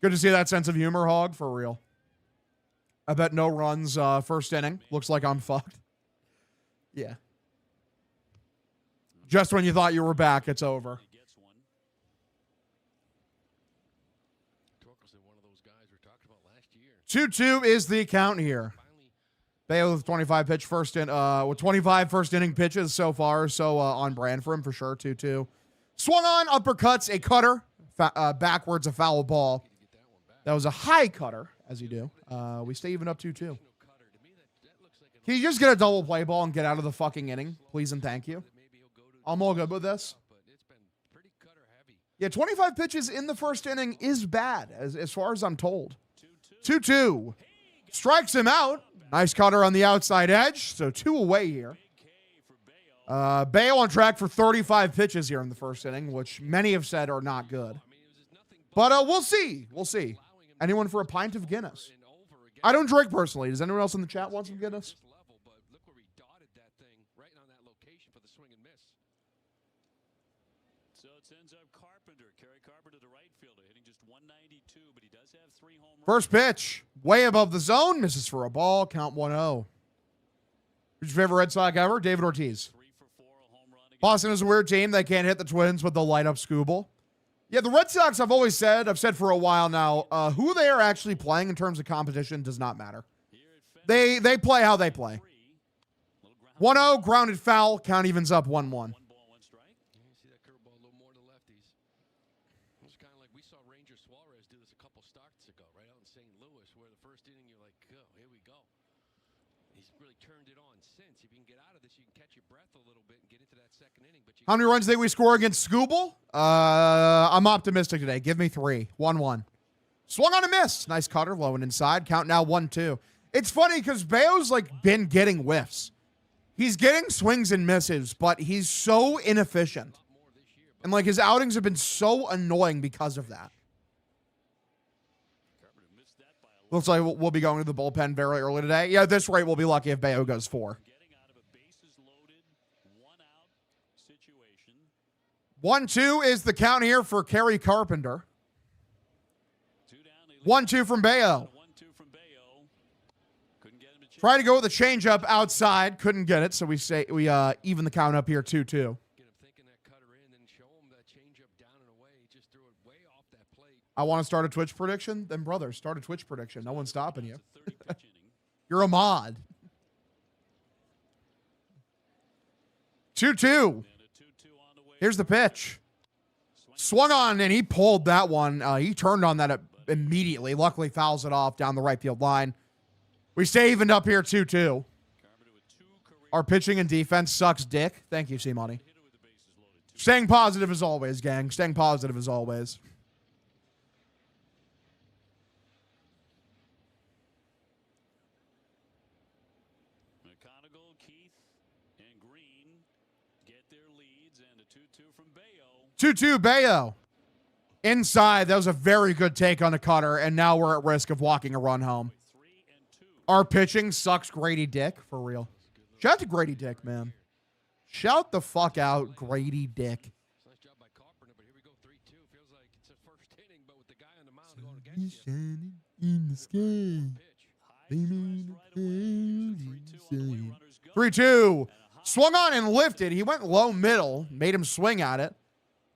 Good to see that sense of humor, Hog, for real. I bet no runs first inning. Looks like I'm fucked. Yeah. Just when you thought you were back, it's over. 2-2 is the count here. Bayo with 25 pitch with 25 first inning pitches so far, so on brand for him for sure. 2-2. Swung on, uppercuts, a cutter, backwards, a foul ball. That was a high cutter, as you do. We stay even up 2-2. Can you just get a double play ball and get out of the fucking inning, please and thank you? I'm all good with this. Yeah, 25 pitches in the first inning is bad, as far as I'm told. 2-2. Strikes him out. Nice cutter on the outside edge. So 2 away here. Bayo on track for 35 pitches here in the first inning, which many have said are not good. But we'll see. We'll see. Anyone for a pint of Guinness? I don't drink personally. Does anyone else in the chat want some Guinness? So it ends up Carpenter. Kerry Carpenter, the right fielder, hitting just 192, but he does have 3 home runs. First pitch. Way above the zone. Misses for a ball. Count 1-0. Who's your favorite Red Sox ever? David Ortiz. Boston is a weird team. They can't hit the Twins, but they'll light up Scooble. Yeah, the Red Sox, I've said for a while now, who they are actually playing in terms of competition does not matter. They play how they play. 1-0, grounded foul. Count evens up 1-1. How many runs did we score against Scooble? I'm optimistic today. Give me 3. 1-1. Swung on a miss. Nice cutter, low and inside. Count now 1-2. It's funny because Bayo's been getting whiffs. He's getting swings and misses, but he's so inefficient. And his outings have been so annoying because of that. Looks like we'll be going to the bullpen very early today. Yeah, at this rate, we'll be lucky if Bayo goes 4. 1-2 is the count here for Kerry Carpenter. 1-2 from Bayo. Try to go with a changeup outside. Couldn't get it, so we even the count up here 2-2. I want to start a Twitch prediction? Then, brother, start a Twitch prediction. No one's stopping you. You're a mod. 2-2. Here's the pitch. Swung on, and he pulled that one. He turned on that immediately. Luckily, fouls it off down the right field line. We stay evened up here 2-2. Our pitching and defense sucks dick. Thank you, C-Money. Staying positive as always, gang. Staying positive as always. McConaughey, Keith, and Green get their leads, and a 2-2 from Bayo. 2-2 Bayo. Inside. That was a very good take on the cutter, and now we're at risk of walking a run home. Our pitching sucks Grady Dick, for real. Shout out to Grady Dick, man. Shout the fuck out, Grady Dick. In the sky. 3-2. Swung on and lifted. He went low middle. Made him swing at it.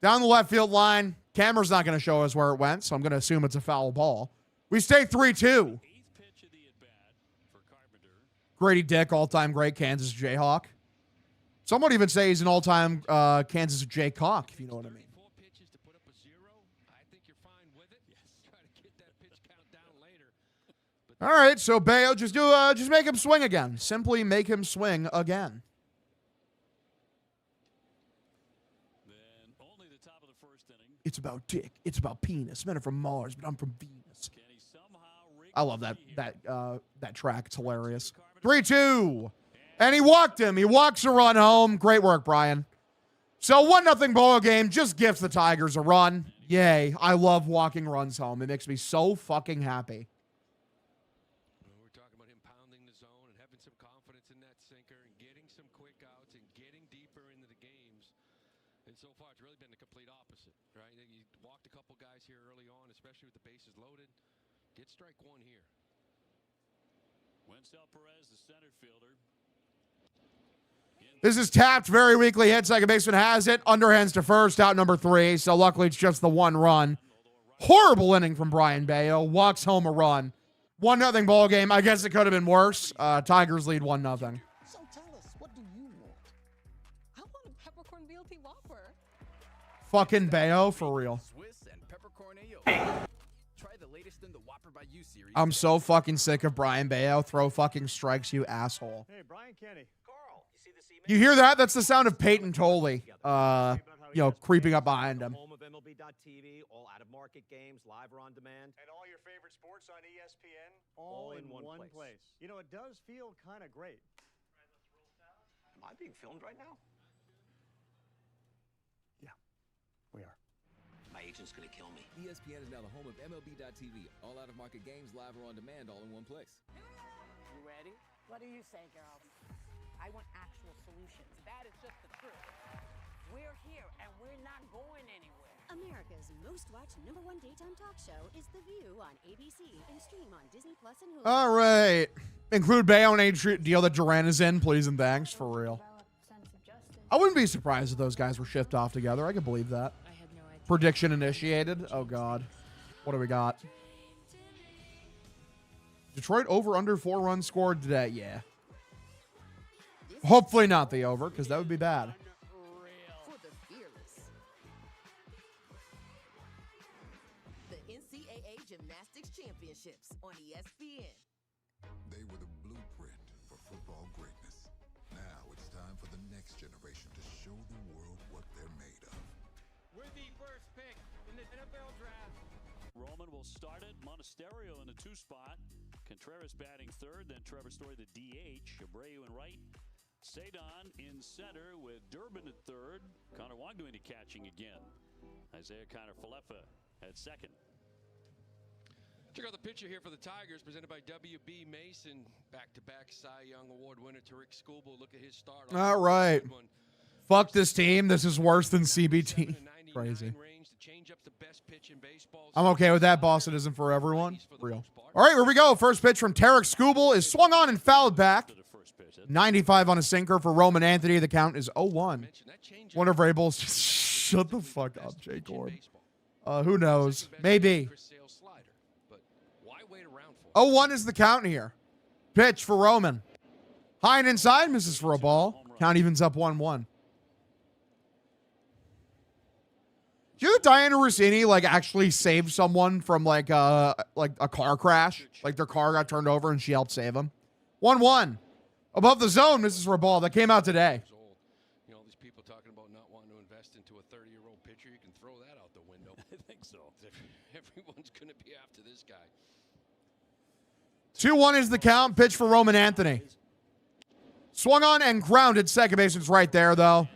Down the left field line. Camera's not going to show us where it went, so I'm going to assume it's a foul ball. We stay 3-2. Grady Dick, all-time great Kansas Jayhawk. Some would even say he's an all-time Kansas Jaycock, if you know what I mean. All right, so Bayo, just make him swing again. Simply make him swing again. It's about dick. It's about penis. Men are from Mars, but I'm from Venus. I love that track. It's hilarious. 3-2. And he walked him. He walks a run home. Great work, Brian. So 1-0 ball game. Just gifts the Tigers a run. Yay. I love walking runs home. It makes me so fucking happy. We're talking about him pounding the zone and having some confidence in that sinker and getting some quick outs and getting deeper into the games. And so far, it's really been the complete opposite, right? He walked a couple guys here early on, especially with the bases loaded. Get strike 1 here. Wencel Perez, the center fielder. This is tapped, very weakly hit. Second baseman has it. Underhands to first, out number 3. So luckily it's just the 1 run. Horrible inning from Brian Bayo. Walks home a run. 1-0 ball game. I guess it could have been worse. Tigers lead 1-0. So tell us, what do you want? I want a peppercorn BLT Whopper. Fucking Bayo for real. Swiss and peppercorn ayo. Try the latest in the Whopper by You series. I'm so fucking sick of Brian Bayo. Throw fucking strikes, you asshole. Hey, Brian Kenny. Carl, you see this email? You hear that? That's the sound of Peyton Tolley, creeping up behind him. Home of MLB.TV, all out-of-market games, live or on demand. And all your favorite sports on ESPN? All in one place. You know, it does feel kind of great. Am I being filmed right now? Yeah, we are. My agent's gonna kill me. ESPN is now the home of MLB.TV, all out-of-market games, live or on demand, all in one place. You ready? What do you say, girls? I want actual solutions. That is just the truth. We're here, and we're not going anywhere. America's most watched #1 daytime talk show is The View on ABC and stream on Disney Plus and Hulu. All right. Include Bayo in a deal that Duran is in, please and thanks, for real. I wouldn't be surprised if those guys were shipped off together. I could believe that. Prediction initiated. Oh, God. What do we got? Detroit over under 4 runs scored today. Yeah. Hopefully not the over, because that would be bad. For the fearless. The NCAA Gymnastics Championships on ESPN. They were the blueprint for football greatness. Now it's time for the next generation to show the world what they're made of. We're the first pick in the NFL draft. Roman will start it. Monasterio in the 2 spot. Contreras batting 3rd. Then Trevor Story, the DH. Abreu in right. Sadon in center with Durbin at 3rd. Connor Wong doing the catching again. Isaiah Connor-Falefa at 2nd. Check out the picture here for the Tigers, presented by W.B. Mason. Back-to-back Cy Young Award winner Tariq Skubal. Look at his start. All right. Fuck this team. This is worse than CBT. Crazy. I'm okay with that. Boston isn't for everyone. Real. All right, here we go. First pitch from Tariq Skubal is swung on and fouled back. 95 on a sinker for Roman Anthony. The count is 0-1. One of Rabel's. Shut the fuck up, Jay Cord. Who knows? Maybe. 0-1 is the count here. Pitch for Roman. High and inside, misses for a ball. Count evens up 1-1. Do you know Diana Rossini actually saved someone from a car crash? Like their car got turned over and she helped save them. 1-1. Above the zone, misses for a ball. That came out today. You know, these people talking about not wanting to invest into a 30-year-old pitcher, you can throw that out the window. I think so. Everyone's going to be after this guy. 2-1 is the count. Pitch for Roman Anthony. Swung on and grounded. Second baseman's right there, though.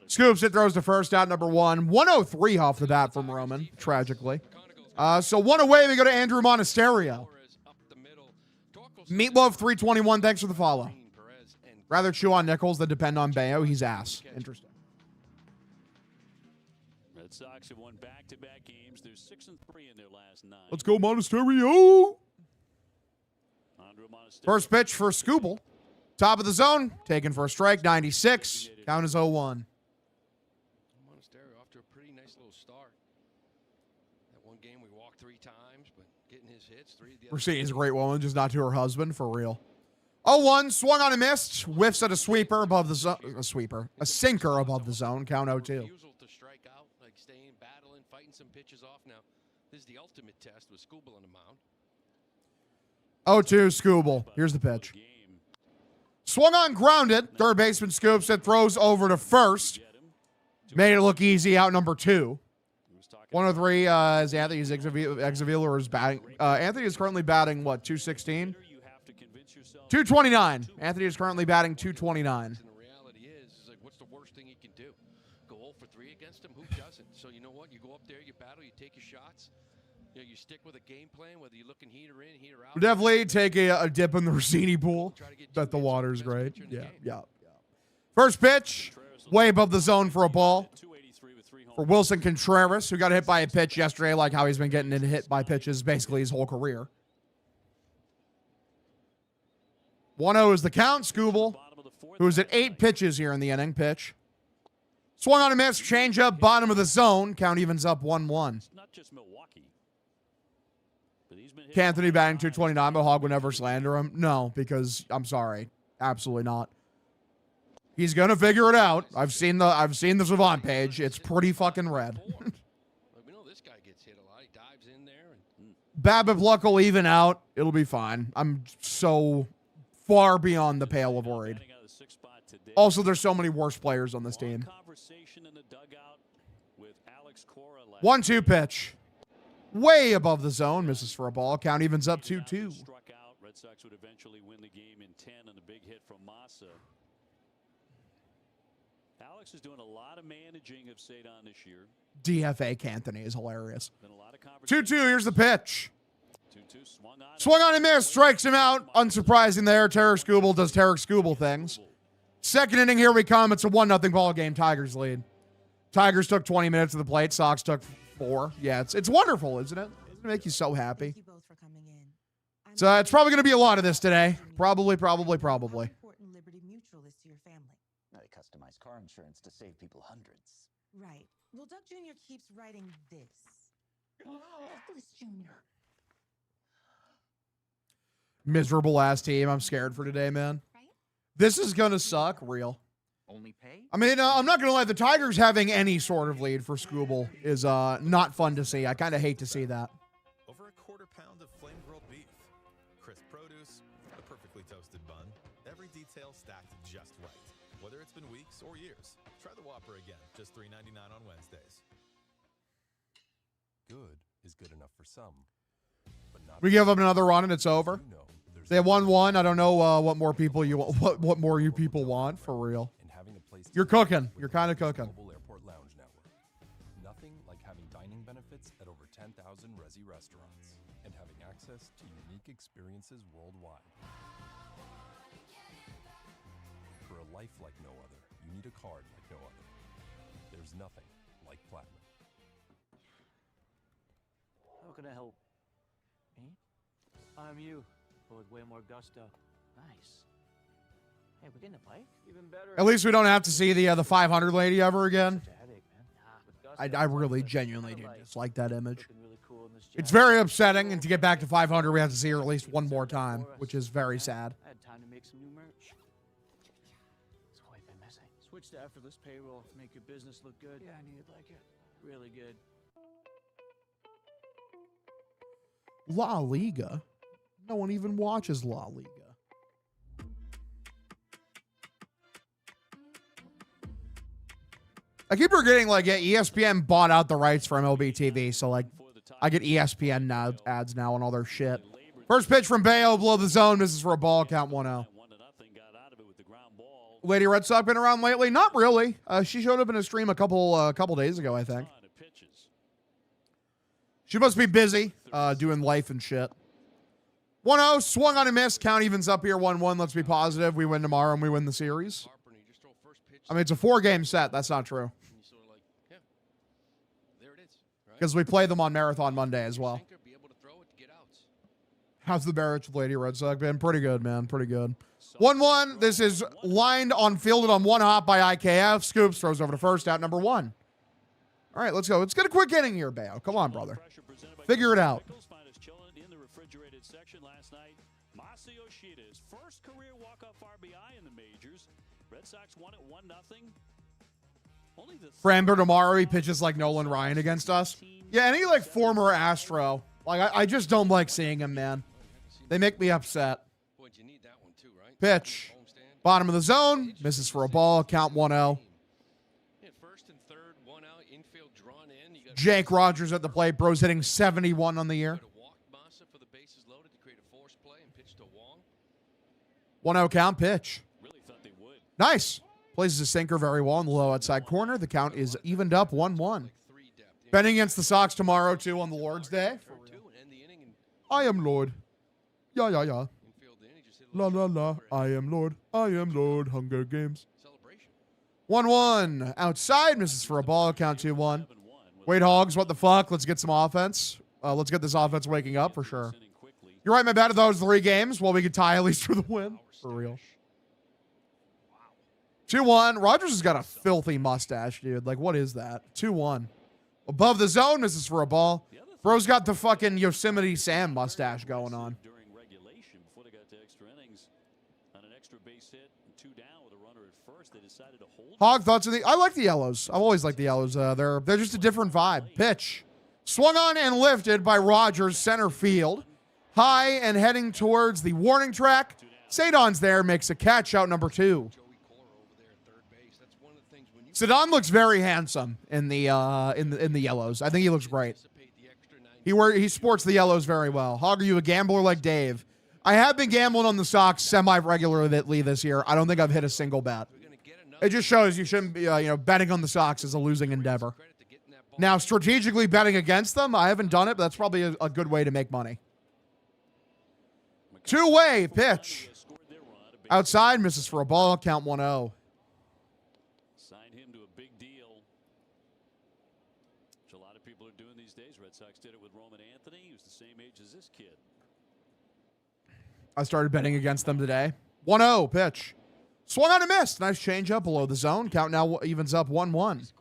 Scoops it, throws to first, out number 1. 103 off the bat from Roman, tragically. So 1 away, we go to Andrew Monasterio. Meatloaf 321, thanks for the follow. Rather chew on Nichols than depend on Bayo. He's ass. Interesting. Red Sox have won back-to-back games. They're 6-3 in their last 9. Let's go, Monasterio. First pitch for Skubal. Top of the zone. Taken for a strike. 96. Count is 0-1. Monasterio off to a pretty nice little start. That one game we walked 3 times, but getting his hits. 3 of the other. Rossini's a great woman, just not to her husband, for real. 0-1, swung on and missed. Whiffs at a sweeper above the zone. A sinker above the zone. Count 0-2. Refusal to strike out, staying, battling, fighting some pitches off. Now, this is the ultimate test with Skubal on the mound. 0-2, Skubal. Here's the pitch. Swung on, grounded. Third baseman scoops it, throws over to first. Made it look easy, out number 2. 103 is Anthony Exavila is batting. Anthony is currently batting, what, 216? 229. Anthony is currently batting 229. And the reality is what's the worst thing he can do? Go 0 for 3 against him? Who doesn't? So you know what? You go up there, you battle, you take your shots. You stick with a game plan, whether you're looking heater in, heater out. Definitely take a dip in the Rossini pool. Bet the water's great. Yeah. First pitch, way above the zone for a ball. For Wilson Contreras, who got hit by a pitch yesterday, like how he's been getting hit by pitches basically his whole career. 1-0 is the count. Skubal, who is at 8 pitches here in the inning. Pitch. Swung on a miss. Changeup, bottom of the zone. Count evens up 1-1. Not just Milwaukee. Anthony batting 229, but Hog would never slander him. No, because I'm sorry. Absolutely not. He's gonna figure it out. I've seen the Savant page. It's pretty fucking red. BABIP luck will even out. It'll be fine. I'm so far beyond the pale of worried. Also, there's so many worse players on this team. 1-2 pitch. Way above the zone. Misses for a ball. Count evens up 2-2. Red Sox would eventually win the game in 10 on the big hit from Massa. Alex is doing a lot of managing of Cedon this year. DFA Canthony is hilarious. 2-2. Here's the pitch. 2-2 Swung on and missed. Strikes him out. Unsurprising there. Tarek Skubal does Tarek Skubal things. Second inning, here we come. It's a 1-0 ball game. Tigers lead. Tigers took 20 minutes of the plate. Sox took 4. Yeah, it's wonderful, isn't it? Doesn't it make you so happy? So it's probably going to be a lot of this today. Probably. Important Liberty Mutual is to your family. They customize car insurance to save people hundreds. Right. Well, Doug Jr. keeps writing this. Oh, Bliss Jr. Miserable ass team. I'm scared for today, man. This is going to suck real. Only pay? I mean, I'm not going to lie. The Tigers having any sort of lead for Skubal is not fun to see. I kind of hate to see that. Over a quarter pound of flame-grilled beef. Crisp produce, a perfectly toasted bun. Every detail stacked just right. Whether it's been weeks or years. Try the Whopper again. Just $3.99 on Wednesdays. Good is good enough for some. But not We give them another run and it's over. They have 1-1. I don't know what more people you want. What more you people want for real? You're cooking. You're kind of cooking. Airport Lounge Network. Nothing like having dining benefits at over 10,000 Resi restaurants and having access to unique experiences worldwide. For a life like no other, you need a card like no other. There's nothing like Platinum. How can I help? Me? I'm you, but with way more gusto. Nice. Hey, we're getting a bike? Even better. At least we don't have to see the 500 lady ever again. I really genuinely do dislike that image. It's very upsetting, and to get back to 500, we have to see her at least one more time, which is very sad. I had time to make some new merch. It's quite been missing. Switch to effortless payroll to make your business look good. Yeah, I need it like it. Really good. La Liga? No one even watches La Liga. I keep forgetting, like, ESPN bought out the rights for MLB TV, so, like, I get ESPN ads now and all their shit. First pitch from Bayo, below the zone, misses for a ball, count 1-0. Lady Red Sox been around lately? Not really. She showed up in a stream a couple days ago, I think. She must be busy doing life and shit. 1-0, swung on and missed. Count evens up here, 1-1. Let's be positive. We win tomorrow and we win the series. I mean, it's a 4-game set. That's not true. Because we play them on Marathon Monday as well. How's the marriage with Lady Red Sox been? Pretty good, man. Pretty good. 1-1. This is lined on, fielded on one hop by IKF. Scoops throws over to first, out number 1. All right, let's go. Let's get a quick inning here, Bayo. Come on, brother. Figure it out. In the refrigerated section last night, Masa Yoshida's first career walk-off RBI in the majors. Red Sox won it 1-0. Only the Framber tomorrow, he pitches like Nolan Ryan against us. Yeah, any like former Astro. Like I just don't like seeing him, man. They make me upset. Pitch. Bottom of the zone. Misses for a ball. Count 1-0. Jake Rogers at the plate. Bro's hitting 71 on the year. 1-0 count. Pitch. Nice. Places a sinker very well in the low outside corner. The count is evened up 1-1. Betting against the Sox tomorrow, too, on the Lord's Day. I am Lord. Yeah, yeah, yeah. La, la, la. I am Lord. I am Lord. Hunger Games. 1-1. Outside. Misses for a ball. Count 2-1. Wait, Hogs. What the fuck? Let's get some offense. Let's get this offense waking up for sure. You're right, my bad. If that was 3 games, well, we could tie at least for the win. For real. 2-1. Rogers has got a filthy mustache, dude. Like, what is that? 2-1. Above the zone. Misses for a ball. Bro's got the fucking Yosemite Sam mustache going on. During regulation, before they got to extra innings, on an extra base hit and 2 down with a runner at first, they decided to hold. Hog, thoughts on the... I like the yellows. I've always liked the yellows. They're just a different vibe. Pitch. Swung on and lifted by Rogers, center field. High and heading towards the warning track. Sadon's there, makes a catch, out number 2. Sadon looks very handsome in the yellows. I think he looks great. He sports the yellows very well. Hog, are you a gambler like Dave? I have been gambling on the Sox semi-regularly this year. I don't think I've hit a single bet. It just shows you shouldn't be, betting on the Sox is a losing endeavor. Now, strategically betting against them, I haven't done it, but that's probably a good way to make money. Two-way pitch. Outside, misses for a ball, count 1-0. Signed him to a big deal, which a lot of people are doing these days. Red Sox did it with Roman Anthony. He was the same age as this kid. I started betting against them today. 1-0 pitch. Swung on and missed. Nice change up below the zone. Count now evens up 1-1.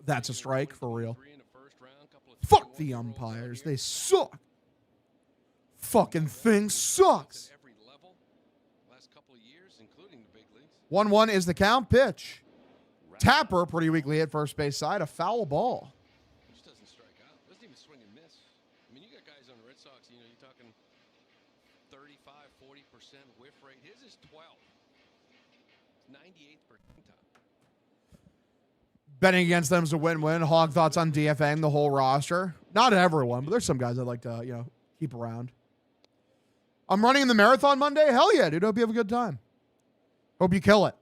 That's a strike for real. Fuck the umpires. They suck. Fucking thing sucks. 1-1 is the count. Pitch. Tapper, pretty weakly hit first base side. A foul ball. Just doesn't strike out. Doesn't even swing and miss. I mean, you got guys on the Red Sox, you're talking 35, 40% whiff rate. His is 12. 98th percentile. Betting against them is a win-win. Hog, thoughts on DFAing the whole roster? Not everyone, but there's some guys I'd like to, keep around. I'm running in the marathon Monday. Hell yeah, dude. Hope you have a good time. Hope you kill it.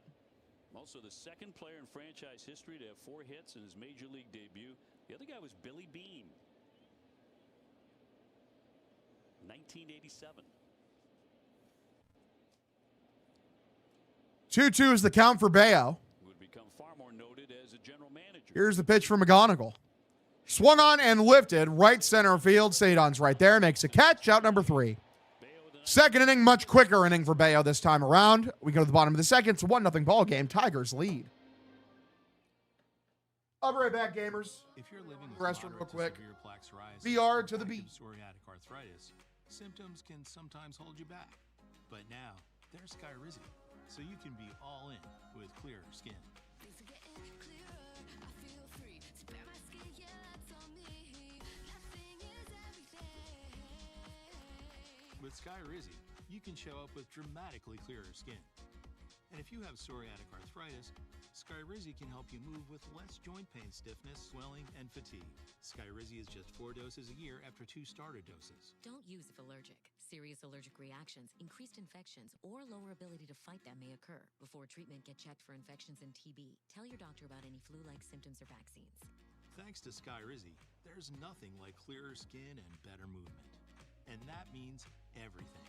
Also the second player in franchise history to have 4 hits in his major league debut. The other guy was Billy Beane. 1987. 2-2 is the count for Bayo. Would become far more noted as a general manager. Here's the pitch for McGonigal. Swung on and lifted. Right center field. Sadon's right there. Makes a catch. Out number 3. Second inning, much quicker inning for Bayo this time around. We go to the bottom of the second. It's a 1-0 ball game. Tigers lead. I'll be right back, gamers. If you're living with Restroom real quick. severe plaque psoriasis VR or to the beat. psoriatic arthritis, symptoms can sometimes hold you back. But now, there's Skyrizi, so you can be all in with clearer skin. With Skyrizi, you can show up with dramatically clearer skin. And if you have psoriatic arthritis, Skyrizi can help you move with less joint pain, stiffness, swelling, and fatigue. Skyrizi is just 4 doses a year after 2 starter doses. Don't use if allergic. Serious allergic reactions, increased infections, or lower ability to fight them may occur. Before treatment, get checked for infections and TB. Tell your doctor about any flu-like symptoms or vaccines. Thanks to Skyrizi, there's nothing like clearer skin and better movement. And that means everything.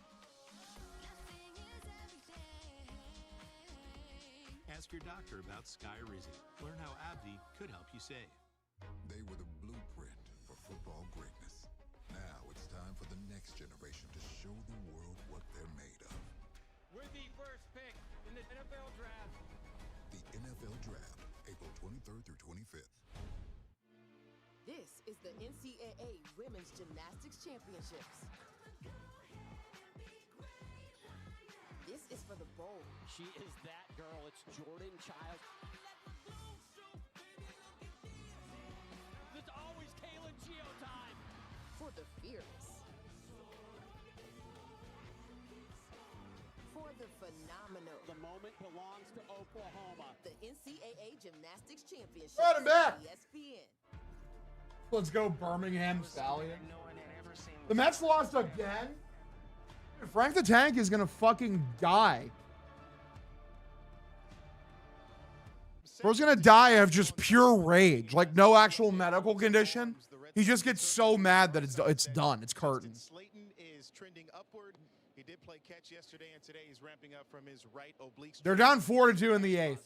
Ask your doctor about Skyrizi. Learn how AbbVie could help you save. They were the blueprint for football greatness. Now it's time for the next generation to show the world what they're made of. We're the first pick in the NFL Draft. The NFL Draft, April 23rd through 25th. This is the NCAA Women's Gymnastics Championships. This is for the bold. She is that girl. It's Jordan Chiles. It's always Kaylin Geo time. For the fearless. For the phenomenal. The moment belongs to Oklahoma. The NCAA Gymnastics Championships. Right him back. ESPN. Let's go, Birmingham Stallion. The Mets lost again? Frank the Tank is going to fucking die. Bro's going to die of just pure rage. Like, no actual medical condition. He just gets so mad that it's done. It's curtain. Slayton is trending upward. He did play catch yesterday, and today he's ramping up from his right oblique. They're down 4-2 in the 8th.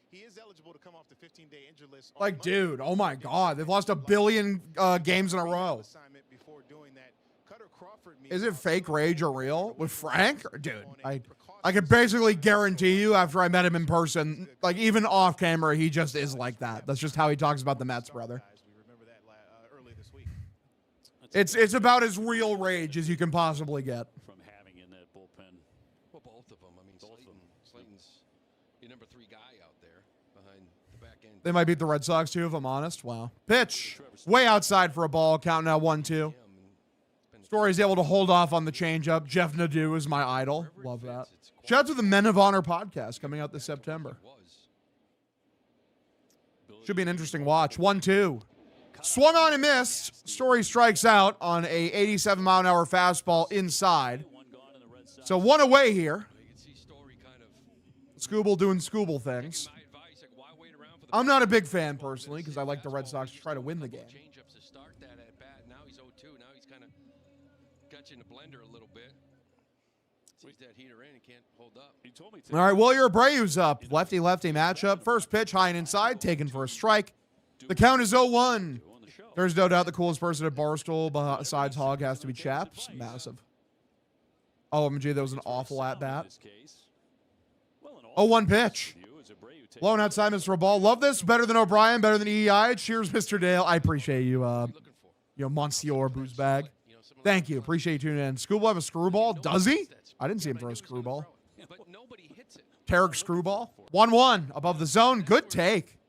He is eligible to come off the 15-day injury list. Like, dude, oh my God. They've lost 1 billion games in a row. Is it fake rage or real? With Frank? Dude, I can basically guarantee you after I met him in person, like even off camera, he just is like that. That's just how he talks about the Mets, brother. It's about as real rage as you can possibly get. From having in that bullpen. Well, both of them. I mean, Slayton's your number 3 guy out there behind the back end. They might beat the Red Sox too, if I'm honest. Wow. Pitch. Way outside for a ball. Count now 1-2. Story's able to hold off on the changeup. Jeff Nadeau is my idol. Love that. Shout out to the Men of Honor podcast coming out this September. Should be an interesting watch. 1-2. Swung on and missed. Story strikes out on a 87-mile-an-hour fastball inside. So one away here. Scooble doing Scooble things. I'm not a big fan personally because I like the Red Sox to try to win the game. Changeups to start that at bat. Now he's 0-2. Now he's kind of got you in the blender a little bit. Sees that heater in and can't hold up. All right, Wilyer Abreu's up. Lefty-lefty matchup. First pitch, high and inside, taken for a strike. The count is 0-1. There's no doubt the coolest person at Barstool besides Hog has to be Chaps. Massive. OMG, that was an awful at-bat. 0-1 pitch. Blown outside, Mr. Ball. Love this. Better than O'Brien. Better than EI. Cheers, Mr. Dale. I appreciate you, Monsieur Boozbag. Thank you. Appreciate you tuning in. Scooble have a screwball? Does he? I didn't see him throw a screwball. Tarek screwball. 1-1 above the zone. Good take.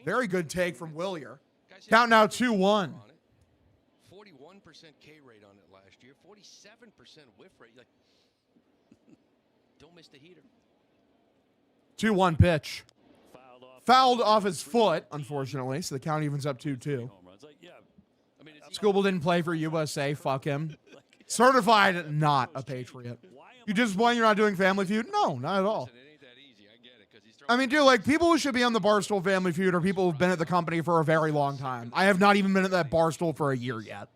Very good take from Wilyer. Count now 2-1. 41% K rate on it last year. 47% whiff rate. Like, don't miss the heater. 2-1 pitch. Fouled off his foot, unfortunately, so the count evens up 2-2. Scooble didn't play for USA. Fuck him. Certified not a Patriot. You disappointed you're not doing Family Feud? No, not at all. I mean, dude, like, people who should be on the Barstool Family Feud are people who've been at the company for a very long time. I have not even been at that Barstool for a year yet.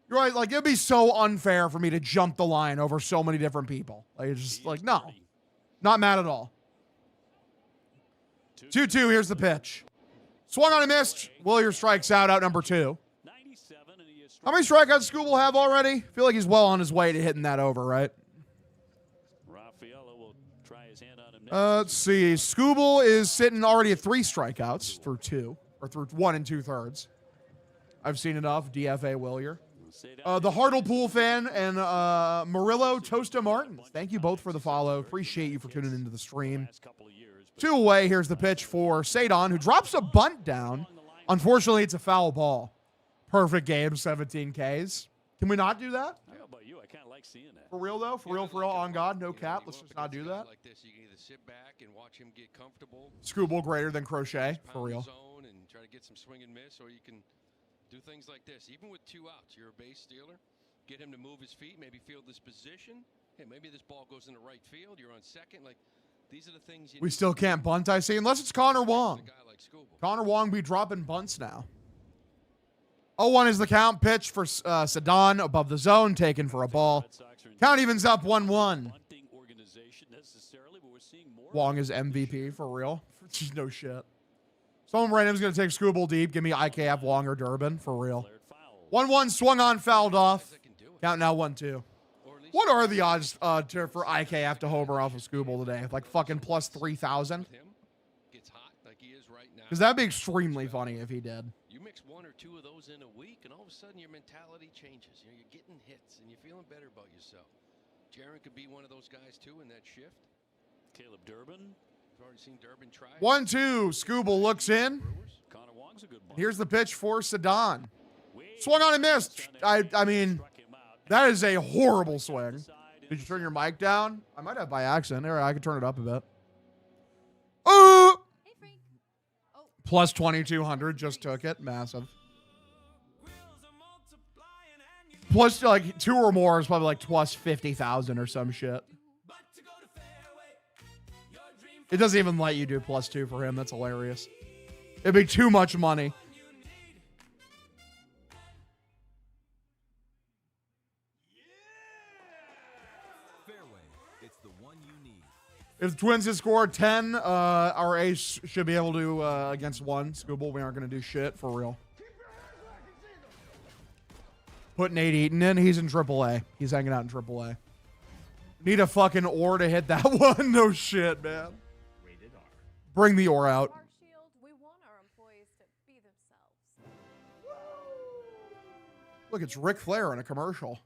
You're right, like, it'd be so unfair for me to jump the line over so many different people. Like, it's just, like, no. Not mad at all. 2-2, here's the pitch. Swung on and missed. Wilyer strikes out number 2. How many strikeouts Scooble have already? I feel like he's well on his way to hitting that over, right? Let's see. Scooble is sitting already at 3 strikeouts through 2, or through 1 2/3. I've seen enough. DFA Wilyer. The Hartlepool fan and Murillo Tosta Martins. Thank you both for the follow. Appreciate you for tuning into the stream. 2 away. Here's the pitch for Sadon, who drops a bunt down. Unfortunately, it's a foul ball. Perfect game, 17 Ks. Can we not do that? I don't know about you. I kind of like seeing that. For real, though? For real, on God, no cap. Let's just not do that. Like this, you can either sit back and watch him get comfortable. Scooble greater than Crochet, for real. Zone and try to get some swing and miss, or you can do things like this. Even with 2 outs, you're a base stealer. Get him to move his feet, maybe field this position. Hey, maybe this ball goes into right field. You're on second. Like, these are the things you We still can't bunt, I see, unless it's Connor Wong. Connor Wong be dropping bunts now. 0-1 is the count. Pitch for Sadon above the zone, taken for a ball. Count evens up 1-1. Wong is MVP for real. No shit. Someone random's going to take Scooble deep. Give me IKF, Wong, or Durbin for real. 1-1 swung on, fouled off. Count now 1-2. What are the odds for IKF to homer off of Scooble today? Like fucking plus 3,000? Because that'd be extremely funny if he did. You mix 1 or 2 of those in a week, and all of a sudden your mentality changes. You're getting hits, and you're feeling better about yourself. Jaron could be one of those guys, too, in that shift. Caleb Durbin. We've already seen Durbin try. 1-2. Scooble looks in. Connor Wong's a good one. Here's the pitch for Sadon. Swung on and missed. I mean, that is a horrible swing. Did you turn your mic down? I might have by accident. There, I could turn it up a bit. Oh! Plus 2,200, just took it. Massive. Plus, like, 2 or more is probably like plus 50,000 or some shit. It doesn't even let you do plus 2 for him. That's hilarious. It'd be too much money. If the Twins had scored 10, our ace should be able to, against 1. Scooble, we aren't going to do shit, for real. Put Nate Eaton in. He's in AAA. He's hanging out in AAA. Need a fucking ore to hit that one. No shit, man. Bring the ore out. Look, it's Ric Flair in a commercial.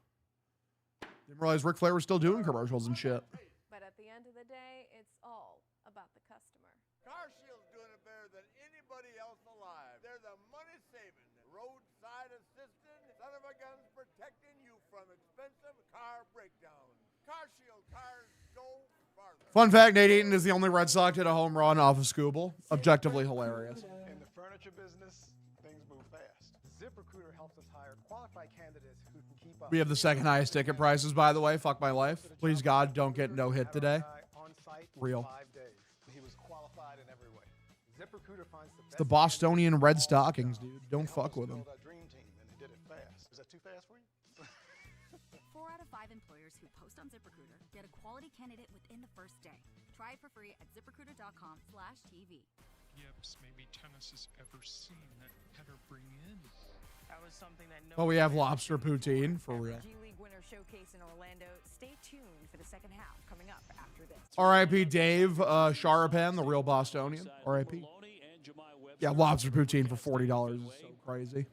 Didn't realize Ric Flair was still doing commercials and shit. But at the end of the day, it's all about the customer. CarShield's doing it better than anybody else alive. They're the money-saving, roadside assistant, son of a guns protecting you from expensive car breakdowns. CarShield cars go farther. Fun fact, Nate Eaton is the only Red Sox to hit a home run off of Scooble. Objectively hilarious. In the furniture business, things move fast. ZipRecruiter helps us hire qualified candidates who can keep up. We have the second highest ticket prices, by the way. Fuck my life. Please, God, don't get no hit today. Real. 5 days. He was qualified in every way. ZipRecruiter finds the It's the Bostonian Red Stockings, dude. Don't fuck with them. dream team, and he did it fast. Is that too fast for you? 4 out of 5 employers who post on ZipRecruiter get a quality candidate within the first day. Try it for free at ZipRecruiter.com/TV. Yips, maybe tennis has ever seen that header bring in. That was something that no Oh, we have lobster poutine for real. G League winner showcase in Orlando. Stay tuned for the second half coming up after this. R.I.P. Dave Sharapan, the real Bostonian. R.I.P. Yeah, lobster poutine for $40 is so crazy.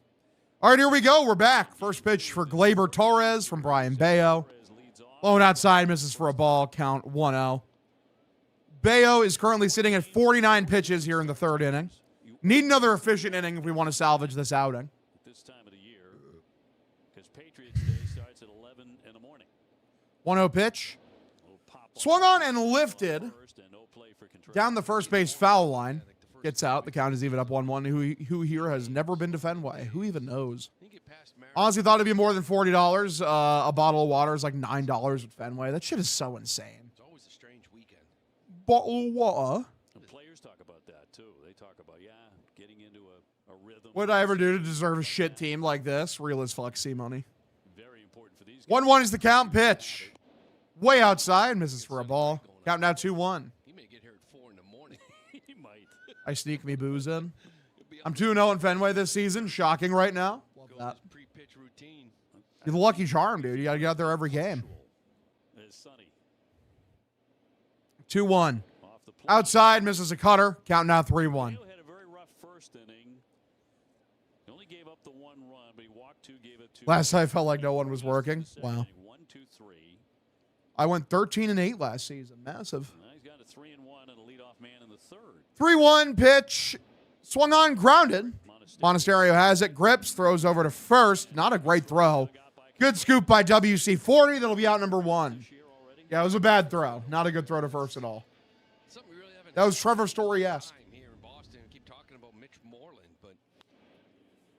All right, here we go. We're back. First pitch for Gleyber Torres from Brian Bayo. Blown outside, misses for a ball. Count 1-0. Bayo is currently sitting at 49 pitches here in the third inning. Need another efficient inning if we want to salvage this outing. This time of the year, because Patriots Day starts at 11 in the morning. 1-0 pitch. Swung on and lifted down the first base foul line. Gets out. The count is even up 1-1. Who here has never been to Fenway? Who even knows? Honestly, thought it'd be more than $40. A bottle of water is like $9 at Fenway. That shit is so insane. It's always a strange weekend. Bottle of water. And players talk about that too. They talk about getting into a rhythm. What did I ever do to deserve a shit team like this? Real as fuck, C-Money. Very important for these guys. 1-1 is the count. Pitch. Way outside. Misses for a ball. Count now 2-1. He may get here at 4 in the morning. He might. I sneak me booze in. I'm 2-0 in Fenway this season. Shocking right now. Love that. Pre-pitch routine. You're the lucky charm, dude. You got to get out there every game. 2-1. Outside, misses a cutter. Count now 3-1. Had a very rough first inning. He only gave up the 1 run, but he walked 2, gave up 2. Last I felt like no one was working. Wow. 1, 2, 3. I went 13-8 last season. Massive. Now he's got a 3-1 and a leadoff man in the third. 3-1 pitch. Swung on, grounded. Monasterio has it. Grips, throws over to first. Not a great throw. Good scoop by WC-40. That'll be out number 1. Yeah, it was a bad throw. Not a good throw to first at all. That was Trevor Story-esque. Here in Boston, keep talking about Mitch Moreland, but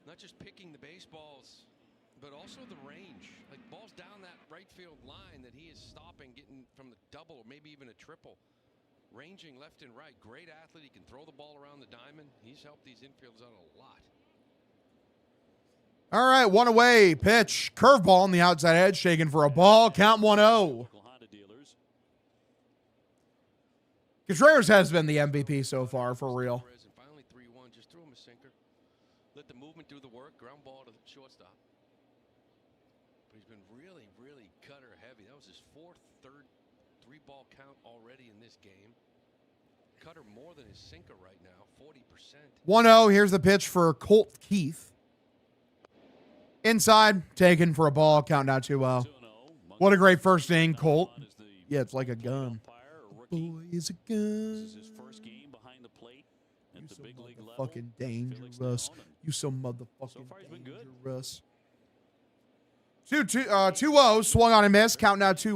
not just picking the baseballs, but also the range. Like balls down that right field line that he is stopping, getting from the double or maybe even a triple. Ranging left and right. Great athlete. He can throw the ball around the diamond. He's helped these infielders out a lot. All right, 1 away. Pitch. Curveball on the outside edge. Shaken for a ball. Count 1-0. Contreras has been the MVP so far, for real. And finally 3-1. Just threw him a sinker. Let the movement do the work. Ground ball to the shortstop. But he's been really, really cutter heavy. That was his 4th, 3rd, 3-ball count already in this game. Cutter more than his sinker right now, 40%. 1-0. Here's the pitch for Colt Keith. Inside, taken for a ball. Count now 2-0. What a great first inning, Colt. Yeah, it's like a gun. Boy is a gun. This is his first game behind the plate at the big league level. Fucking dangerous. You so motherfucking dangerous. 2-0. Swung on and missed. Count now 2-1. It's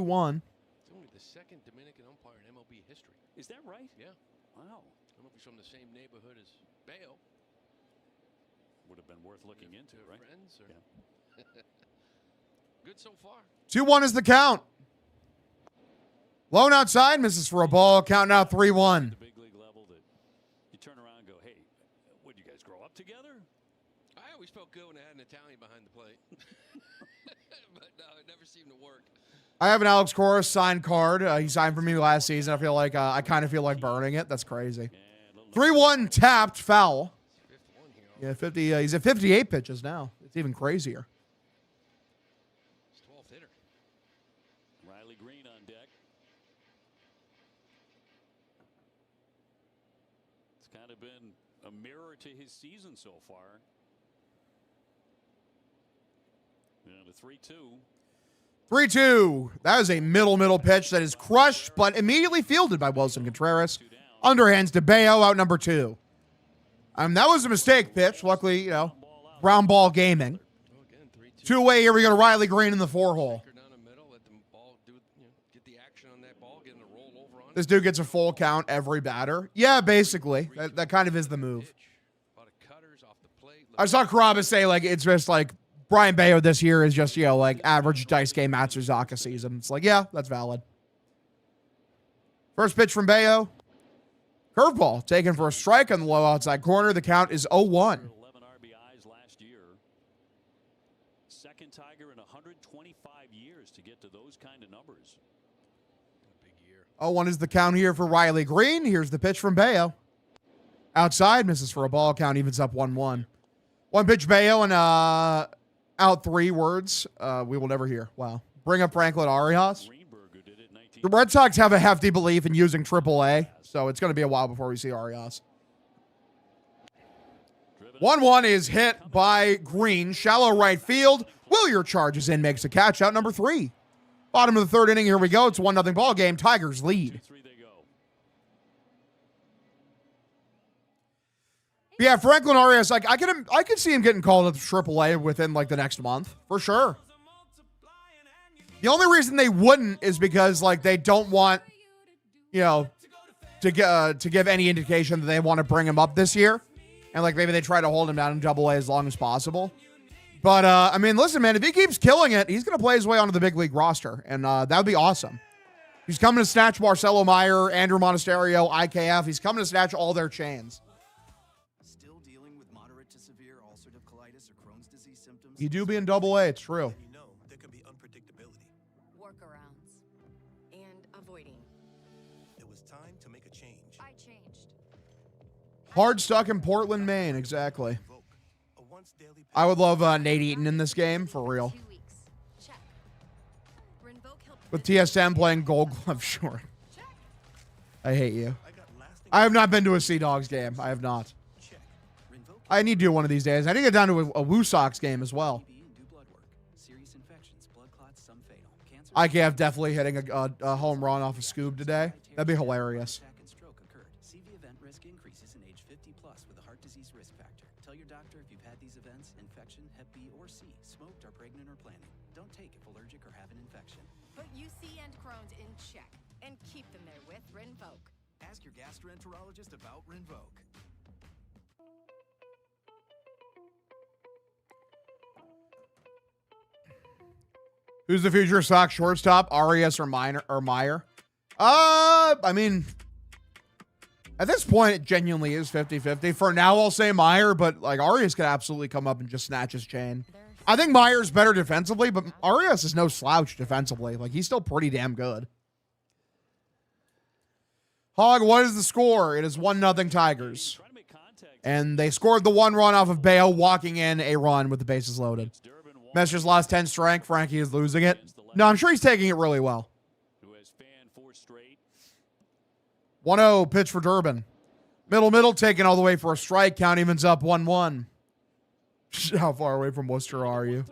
only the 2nd Dominican umpire in MLB history. Is that right? Yeah. Wow. I don't know if he's from the same neighborhood as Bayo. Would have been worth looking into, right? Friends or... yeah. Good so far. 2-1 is the count. Lone outside, misses for a ball. Count now 3-1. The big league level that you turn around and go, hey, would you guys grow up together? I always felt good when I had an Italian behind the plate. But no, it never seemed to work. I have an Alex Cora signed card. He signed for me last season. I feel like I kind of feel like burning it. That's crazy. 3-1 tapped foul. Yeah, 50. He's at 58 pitches now. It's even crazier. 12th hitter. Riley Green on deck. It's kind of been a mirror to his season so far. And a 3-2. 3-2. That is a middle pitch that is crushed, but immediately fielded by Wilson Contreras. Underhands to Bayo, out number 2. That was a mistake pitch. Luckily, ground ball gaming. 2-away, here we go to Riley Green in the 4-hole. This dude gets a full count every batter. Yeah, basically. That kind of is the move. I saw Carabas say, it's just Brian Bayo this year is just, average Daisuke Matsuzaka season. It's yeah, that's valid. First pitch from Bayo. Curveball taken for a strike on the low outside corner. The count is 0-1. 11 RBIs last year. Second Tiger in 125 years to get to those kind of numbers. 0-1 is the count here for Riley Green. Here's the pitch from Bayo. Outside, misses for a ball. Count evens up 1-1. One pitch Bayo and out 3 words we will never hear. Wow. Bring up Franklin Arias. The Red Sox have a hefty belief in using AAA, so it's going to be a while before we see Arias. 1-1 is hit by Green. Shallow right field. Willier charges in, makes a catch, out number 3. Bottom of the 3rd inning, here we go. It's a 1-0 ball game. Tigers lead. Yeah, Franklin Arias, I could see him getting called up to AAA within the next month for sure. The only reason they wouldn't is because they don't want to give any indication that they want to bring him up this year, and maybe they try to hold him down in AA as long as possible. But listen, man, if he keeps killing it, he's gonna play his way onto the big league roster, and that would be awesome. He's coming to snatch Marcelo Meyer, Andrew Monasterio, IKF. He's coming to snatch all their chains. You do be in AA, it's true. There can be unpredictability. Workarounds. And avoiding. It was time to make a change. I changed. Hard stuck in Portland, Maine, exactly. I would love Nate Eaton in this game, for real. With TSM playing Gold Glove, sure. I hate you. I have not been to a Sea Dogs game. I have not. I need to do one of these days. I need to get down to a Woo Sox game as well. IKF definitely hitting a home run off a Scoob today. That'd be hilarious. CV event risk increases in age 50 plus with a heart disease risk factor. Tell your doctor if you've had these events, infection, Hep B or C, smoked, are pregnant or planning. Don't take if allergic or have an infection. Put UC and Crohn's in check and keep them there with Rinvoq. Ask your gastroenterologist about Rinvoq. Who's the future Sox shortstop? Arias or Meyer? At this point, it genuinely is 50-50. For now, I'll say Meyer, but Arias could absolutely come up and just snatch his chain. I think Meyer's better defensively, but Arias is no slouch defensively. He's still pretty damn good. Hog, what is the score? It is 1-0 Tigers. And they scored the 1 run off of Bayo walking in a run with the bases loaded. Mester's lost 10 strength. Frankie is losing it. No, I'm sure he's taking it really well. 1-0 pitch for Durbin. Middle, taken all the way for a strike. Count evens up 1-1. How far away from Worcester are you?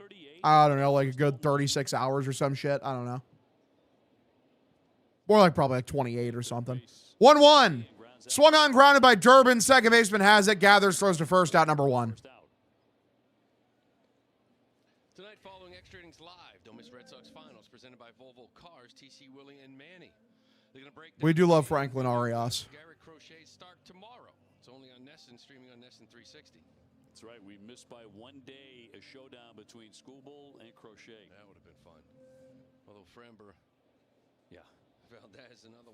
I don't know, a good 36 hours or some shit. I don't know. More probably 28 or something. 1-1. Swung on, grounded by Durbin. Second baseman has it. Gathers, throws to first, out number 1. Tonight, following Extra Innings Live, don't miss Red Sox Finals, presented by Volvo Cars, TC Willie and Manny. They're gonna break We do love Franklin Arias. Garrett Crochet start tomorrow. It's only on Nesson, streaming on Nesson 360. That's right. We missed by 1 day a showdown between Skubal and Crochet. That would have been fun. Although Framber, yeah, Valdez, another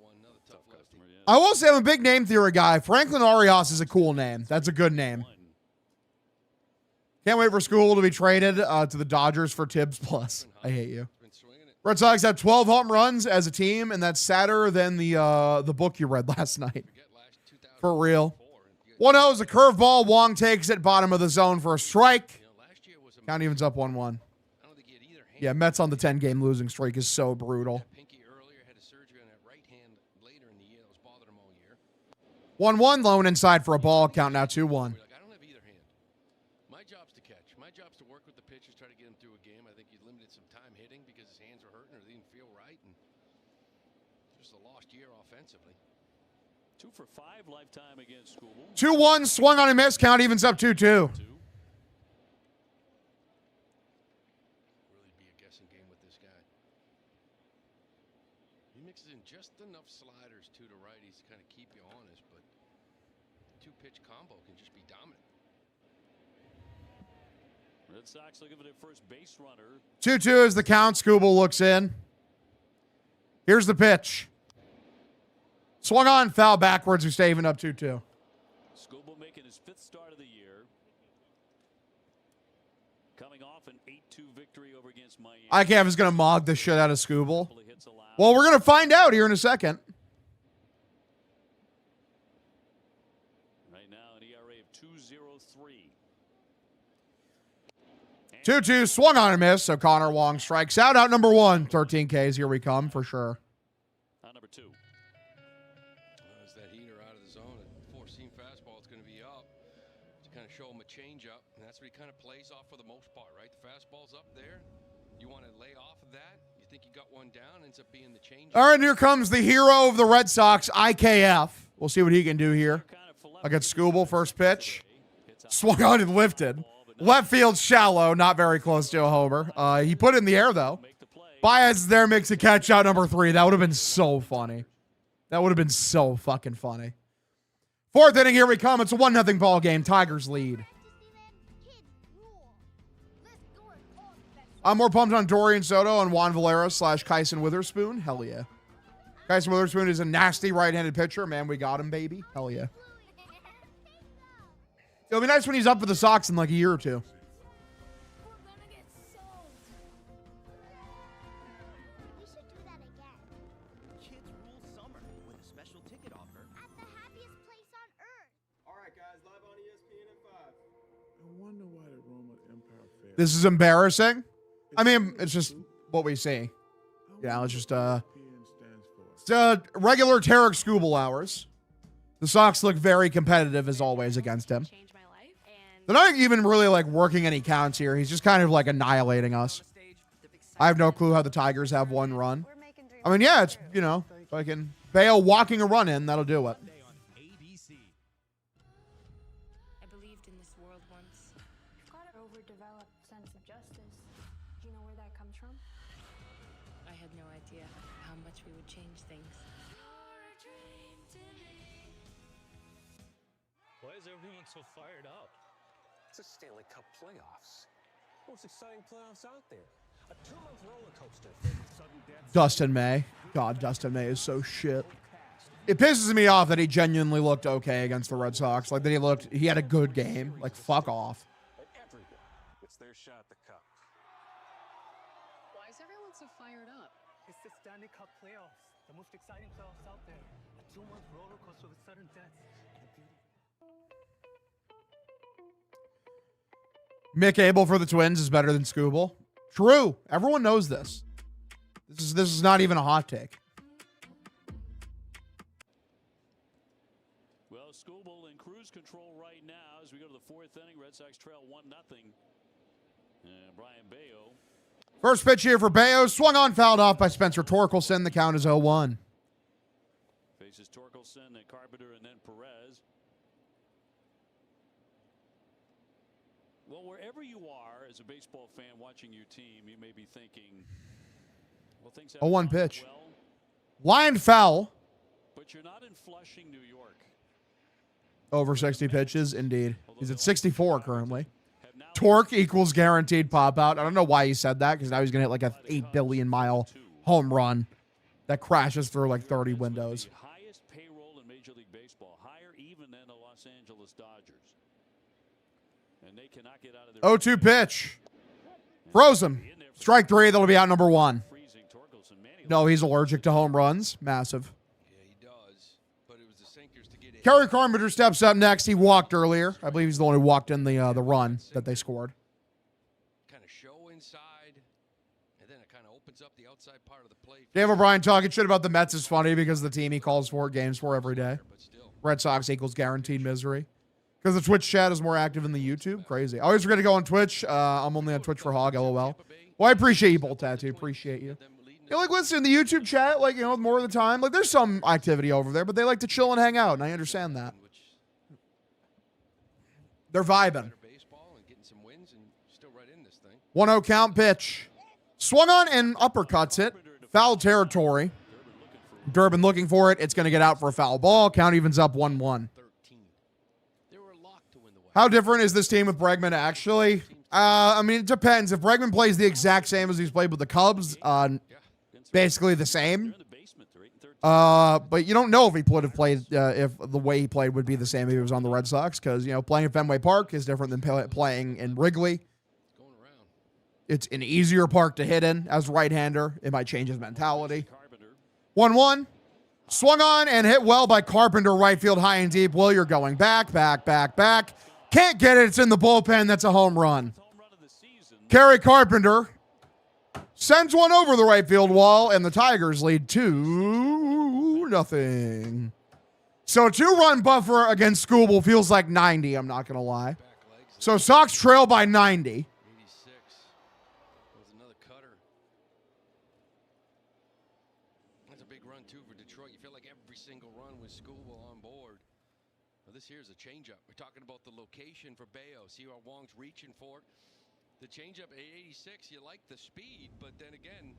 tough customer. Yeah. I will say I'm a big name theory guy. Franklin Arias is a cool name. That's a good name. Can't wait for Skubal to be traded to the Dodgers for Tibbs Plus. I hate you. Red Sox have 12 home runs as a team, and that's sadder than the book you read last night. For real. 1-0 is a curveball. Wong takes it, bottom of the zone for a strike. Count evens up 1-1. Yeah, Mets on the 10-game losing streak is so brutal. 1-1, lone inside for a ball. Count now 2-1. 1-1 My job's to catch. My job's to work with the pitchers, try to get him through a game. I think he limited some time hitting because his hands were hurting or they didn't feel right. And just a lost year offensively. 2 for 5 lifetime against Skubal. 2-1, swung on a miss. Count evens up 2-2. Really be a guessing game with this guy. He mixes in just enough sliders to righties to kind of keep you honest, but two-pitch combo can just be dominant. Red Sox looking for their first base runner. 2-2 is the count. Skubal looks in. Here's the pitch. Swung on, foul backwards. We stay even up 2-2. Skubal making his 5th start of the year. Coming off an 8-2 victory over against Miami. IKF is going to mog the shit out of Skubal. Well, we're going to find out here in a second. Right now, an ERA of 2.03. 2-2, swung on a miss, so Connor Wong strikes out. Out number 1, 13 Ks. Here we come for sure. On number 2. As that heater out of the zone, a four-seam fastball, it's going to be up to kind of show him a change-up, and that's what he kind of plays off for the most part, right? The fastball's up there. You want to lay off of that. You think you got one down, ends up being the change. All right, here comes the hero of the Red Sox, IKF. We'll see what he can do here against Skubal. First pitch. Swung on and lifted. Left field shallow, not very close to a homer. He put it in the air, though. Baez there makes a catch out number 3. That would have been so funny. That would have been so fucking funny. 4th inning, here we come. It's a 1-0 ball game. Tigers lead. I'm more pumped on Dorian Soto and Juan Valera / Kyson Witherspoon. Hell yeah. Kyson Witherspoon is a nasty right-handed pitcher. Man, we got him, baby. Hell yeah. It'll be nice when he's up for the Sox in like a year or 2. Kids rule summer with a special ticket offer at the happiest place on earth. All right, guys, live on ESPN at 5. I wonder why the Roman Empire failed. This is embarrassing. I mean, it's just what we see. Yeah, it's just regular Tarek Skubal hours. The Sox look very competitive as always against him. They're not even really like working any counts here. He's just kind of like annihilating us. I have no clue how the Tigers have 1 run. I mean, yeah, it's, you know, fucking Bayo walking a run in, that'll do it. I believed in this world once. You've got an overdeveloped sense of justice. Do you know where that comes from? I had no idea how much we would change things. Why is everyone so fired up? It's the Stanley Cup playoffs. Most exciting playoffs out there. A 2-month roller coaster. Sudden death. Dustin May. God, Dustin May is so shit. It pisses me off that he genuinely looked okay against the Red Sox. Like, that he had a good game. Like, fuck off. And everyone gets their shot at the cup. Why is everyone so fired up? It's the Stanley Cup playoffs. The most exciting playoffs out there. A 2-month roller coaster with sudden death. Mick Abel for the Twins is better than Skubal. True. Everyone knows this. This is not even a hot take. Well, Skubal in cruise control right now as we go to the 4th inning. Red Sox trail 1-0. And Brian Bayo. First pitch here for Bayo. Swung on, fouled off by Spencer Torkelson. The count is 0-1. Faces Torkelson and Carpenter and then Perez. Well, wherever you are as a baseball fan watching your team, you may be thinking, well, things have 0-1 pitch. well, Line foul. but you're not in Flushing, New York. Over 60 pitches, indeed. He's at 64 currently. Torque equals guaranteed pop out. I don't know why he said that, because now he's going to hit like a 8 billion mile home run that crashes through like 30 windows. Highest payroll in Major League Baseball, higher even than the Los Angeles Dodgers. And they cannot get out of their 0-2 pitch. Froze him. Strike 3. That'll be out number 1. No, he's allergic to home runs. Massive. Yeah, he does. But it was the sinkers to get in. Kerry Carpenter steps up next. He walked earlier. I believe he's the one who walked in the run that they scored. Kind of show inside, and then it kind of opens up the outside part of the plate. Dave O'Brien talking shit about the Mets is funny because the team he calls 4 games for every day. Red Sox equals guaranteed misery. Because the Twitch chat is more active than the YouTube. Crazy. I always forget to go on Twitch. I'm only on Twitch for Hog, LOL. Well, I appreciate you, Bolt Tattoo. Appreciate you. Like, listen, the YouTube chat, like, more of the time, like, there's some activity over there, but they like to chill and hang out, and I understand that. They're vibing. 1-0 count pitch. Swung on and uppercuts it. Foul territory. Durbin looking for it. It's going to get out for a foul ball. Count evens up 1-1. How different is this team with Bregman, actually? I mean, it depends. If Bregman plays the exact same as he's played with the Cubs, basically the same. But you don't know if he would have played, if the way he played would be the same if he was on the Red Sox, because, playing at Fenway Park is different than playing in Wrigley. It's an easier park to hit in as a right-hander. It might change his mentality. 1-1. Swung on and hit well by Carpenter, right field, high and deep. Will, you're going back. Can't get it. It's in the bullpen. That's a home run. Kerry Carpenter sends one over the right field wall, and the Tigers lead 2-0. So a 2-run buffer against Skubal feels like 90, I'm not going to lie. So Sox trail by 90. Here's a changeup. We're talking about the location for Bayo. See how Wong's reaching for it. The changeup at 86, you like the speed, but then again,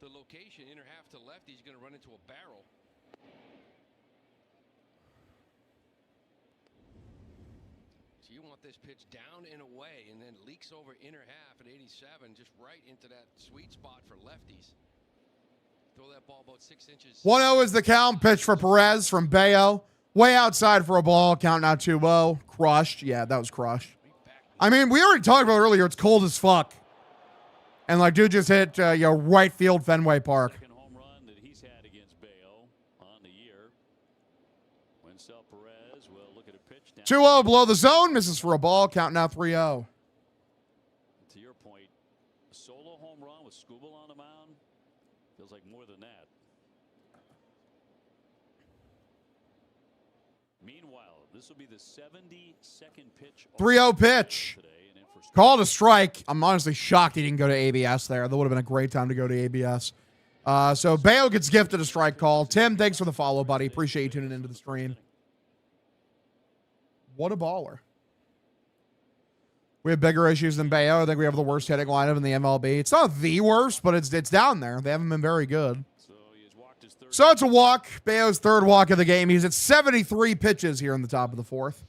the location, inner half to left, he's going to run into a barrel. So you want this pitch down and away, and then leaks over inner half at 87, just right into that sweet spot for lefties. Throw that ball about 6 inches. 1-0 is the count. Pitch for Perez from Bayo. Way outside for a ball. Count now 2-0. Crushed. Yeah, that was crushed. I mean, we already talked about it earlier. It's cold as fuck. And, like, dude just hit, right field Fenway Park. Second home run that he's had against Bayo on the year. Wencel Perez will look at a pitch. 2-0 below the zone. Misses for a ball. Count now 3-0. To your point, a solo home run with Skubal on the mound feels like more than that. Meanwhile, this will be the 72nd pitch. 3-0 pitch. Called a strike. I'm honestly shocked he didn't go to ABS there. That would have been a great time to go to ABS. So Bayo gets gifted a strike call. Tim, thanks for the follow, buddy. Appreciate you tuning into the stream. What a baller. We have bigger issues than Bayo. I think we have the worst hitting lineup in the MLB. It's not the worst, but it's down there. They haven't been very good. So it's a walk. Bayo's third walk of the game. He's at 73 pitches here in the top of the fourth.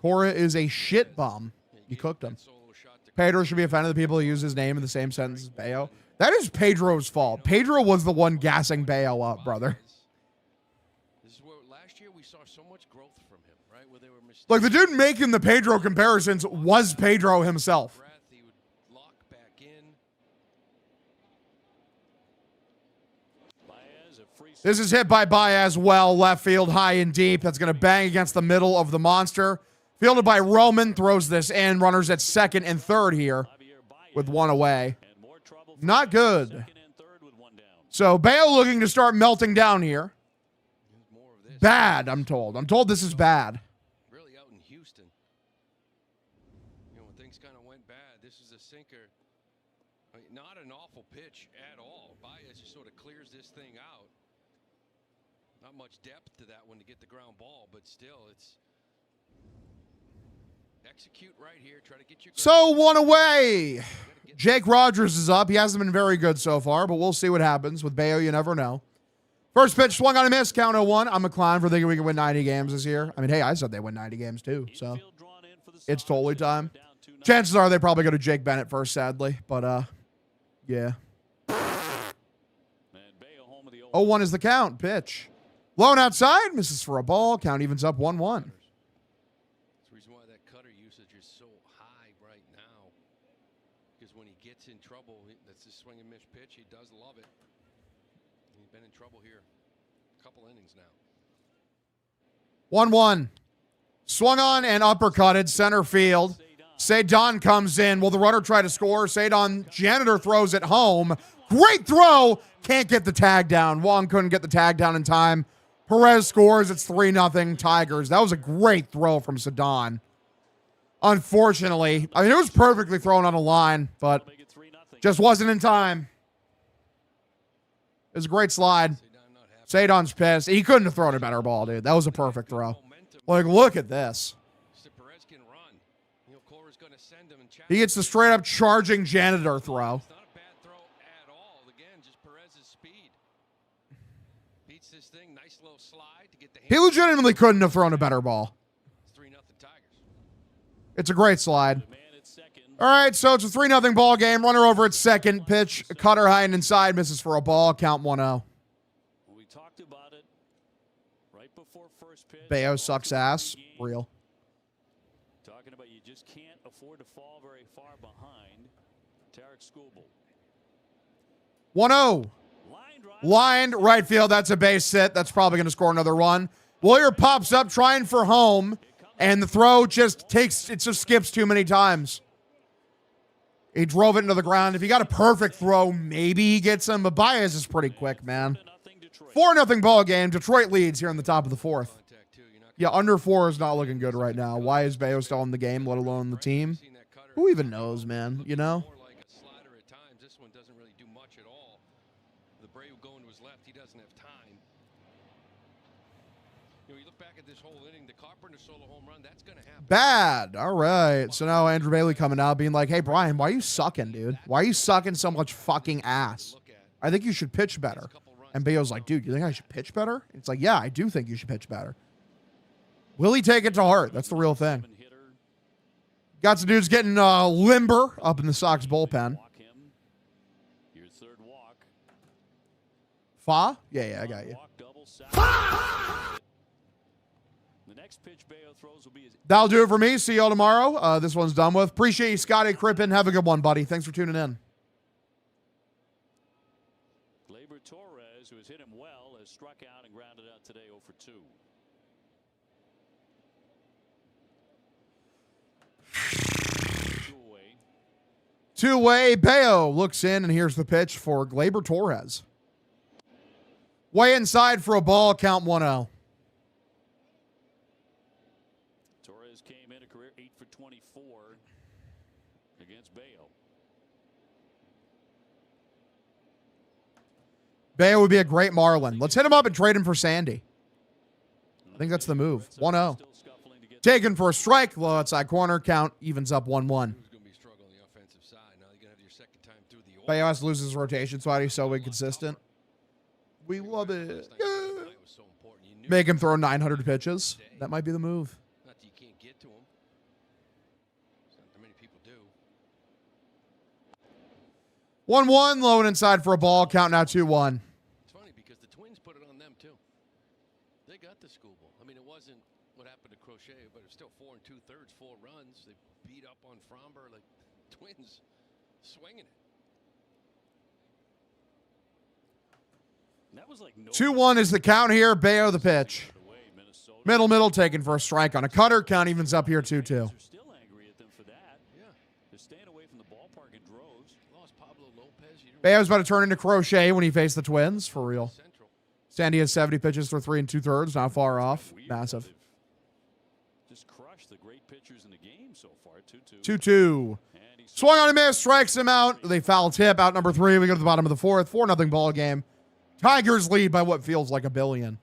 Cora is a shit bum. You cooked him. Pedro should be offended that people who use his name in the same sentence as Bayo. That is Pedro's fault. Pedro was the one gassing Bayo up, brother. This is where last year we saw so much growth from him, right? Where they were like, the dude making the Pedro comparisons was Pedro himself. He would lock back in. This is hit by Baez well, left field, high and deep. That's going to bang against the middle of the monster. Fielded by Roman, throws this in. Runners at second and third here with one away. Not good. So Bayo looking to start melting down here. Bad, I'm told. I'm told this is bad. Really out in Houston. When things kind of went bad, this is a sinker. I mean, not an awful pitch at all. Baez just sort of clears this thing out. Not much depth to that one to get the ground ball, but still, it's execute right here. Try to get your. So one away. Jake Rogers is up. He hasn't been very good so far, but we'll see what happens with Bayo. You never know. First pitch swung on a miss. Count 0-1. I'm a clown for thinking we can win 90 games this year. I mean, hey, I said they win 90 games too, so it's totally time. Chances are they probably go to Jake Bennett first, sadly, but yeah. 0-1 is the count. Pitch. Blown outside, misses for a ball. Count evens up 1-1. That's the reason why that cutter usage is so high right now. Because when he gets in trouble, that's a swing and miss pitch. He does love it. He's been in trouble here a couple innings now. 1-1. Swung on and uppercutted center field. Cedon comes in. Will the runner try to score? Cedon, janitor throws it home. Great throw. Can't get the tag down. Wong couldn't get the tag down in time. Perez scores. It's 3-0 Tigers. That was a great throw from Cedon. Unfortunately. I mean, it was perfectly thrown on a line, but just wasn't in time. It was a great slide. Sadon's pissed. He couldn't have thrown a better ball, dude. That was a perfect throw. Like, look at this. He gets the straight-up charging janitor throw. He legitimately couldn't have thrown a better ball. It's a great slide. All right, so it's a 3-0 ball game. Runner over at second. Pitch, cutter high and inside. Misses for a ball. Count 1-0. We talked about it right before first pitch. Bayo sucks ass. Real. Talking about you just can't afford to fall very far behind. Tarek Skubal. 1-0. Lined right field. That's a base hit. That's probably going to score another run. Warrior pops up trying for home, and the throw just skips too many times. He drove it into the ground. If he got a perfect throw, maybe he gets him, but Baez is pretty quick, man. 4-0 ball game. Detroit leads here in the top of the fourth. Yeah, under 4 is not looking good right now. Why is Bayo still in the game, let alone the team? Who even knows, man, you know? Bad. All right. So now Andrew Bailey coming out being like, hey, Brian, why are you sucking, dude? Why are you sucking so much fucking ass? I think you should pitch better. And Bayo's like, dude, you think I should pitch better? It's like, yeah, I do think you should pitch better. Will he take it to heart? That's the real thing. Got some dudes getting limber up in the Sox bullpen. Fa? Yeah, I got you. That'll do it for me. See y'all tomorrow. This one's done with. Appreciate you, Scotty Crippen. Have a good one, buddy. Thanks for tuning in. Gleyber Torres, who has hit him well, has struck out and grounded out today 0 for 2. Two-way. Bayo looks in, and here's the pitch for Gleyber Torres. Way inside for a ball. Count 1-0. Torres came in a career 8 for 24 against Bayo. Bayo would be a great Marlin. Let's hit him up and trade him for Sandy. I think that's the move. 1-0. Taken for a strike. Low outside corner. Count evens up 1-1. Bayo has to lose his rotation spot. He's so inconsistent. We love it. Yeah. Make him throw 900 pitches. That might be the move. Not that you can't get to him. Not that many people do. 1-1. Low and inside for a ball. Count now 2-1. It's funny because the Twins put it on them too. They got the Skubal. I mean, it wasn't what happened to Crochet, but it's still 4 2/3, 4 runs. They beat up on Fromber. Like Twins swinging it. That was like 2-1 is the count here. Bayo the pitch. Middle taken for a strike on a cutter. Count evens up here 2-2. Still angry at them for that. Yeah. They're staying away from the ballpark in droves. Lost Pablo Lopez. Bayo's about to turn into Crochet when he faced the Twins, for real. Sandy has 70 pitches for 3 2/3, not far off. Massive. Just crushed the great pitchers in the game so far. 2-2. 2-2. Swung on a miss, strikes him out. They foul tip out number 3. We go to the bottom of the fourth. 4-0 ball game. Tigers lead by what feels like $1 billion.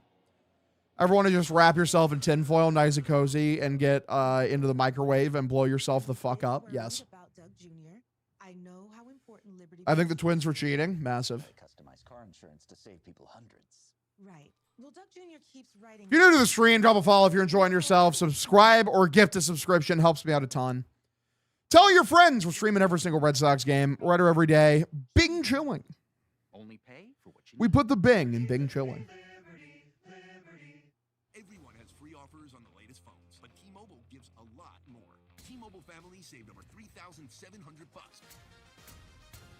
Everyone to just wrap yourself in tinfoil, nice and cozy, and get into the microwave and blow yourself the fuck up. Yes. I think the Twins were cheating. Massive. Customized car insurance to save people hundreds. Right. Well, Doug Jr. keeps writing. If you're new to the stream, drop a follow if you're enjoying yourself. Subscribe or gift a subscription. Helps me out a ton. Tell your friends we're streaming every single Red Sox game. We're at her every day. Bing chilling. Only pay for what you We put the Bing in Bing chilling. Everyone has free offers on the latest phones, but T-Mobile gives a lot more. T-Mobile family saved over $3,700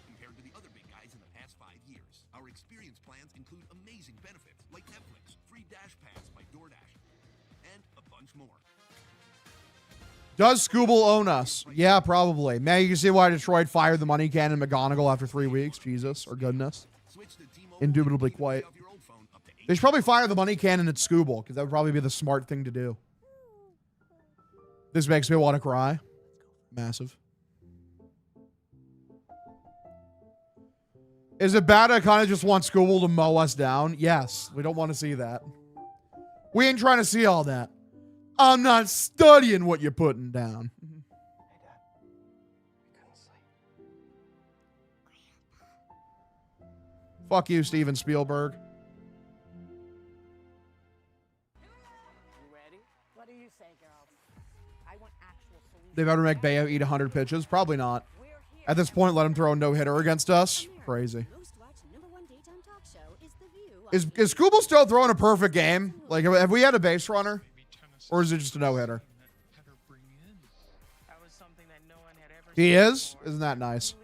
compared to the other big guys in the past 5 years. Our experience plans include amazing benefits like Netflix, free Dash Pass by DoorDash, and a bunch more. Does Skubal own us? Yeah, probably. Man, you can see why Detroit fired the money cannon McGonigal after 3 weeks. Jesus, or goodness. Indubitably quite. They should probably fire the money cannon at Skubal, because that would probably be the smart thing to do. This makes me want to cry. Massive. Is it bad I kind of just want Scooble to mow us down? Yes. We don't want to see that. We ain't trying to see all that. I'm not studying what you're putting down. Fuck you, Steven Spielberg. You ready? What do you say, girls? I want actual solutions. They better make Bayo eat 100 pitches? Probably not. At this point, let him throw a no-hitter against us? Crazy. Is Scooble still throwing a perfect game? Like, have we had a base runner? Or is it just a no-hitter? He is? Isn't that nice?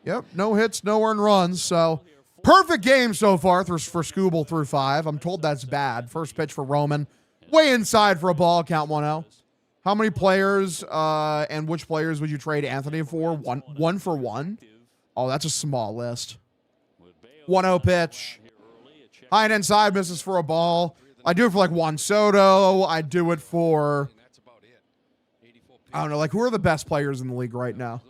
Yep, no hits, no earned runs. So, perfect game so far for Scooble through 5. I'm told that's bad. First pitch for Roman. Way inside for a ball, count 1-0. How many players and which players would you trade Anthony for? One for one? Oh, that's a small list. 1-0 pitch. High and inside, misses for a ball. I do it for like Juan Soto. I do it for, I don't know, like who are the best players in the league right now?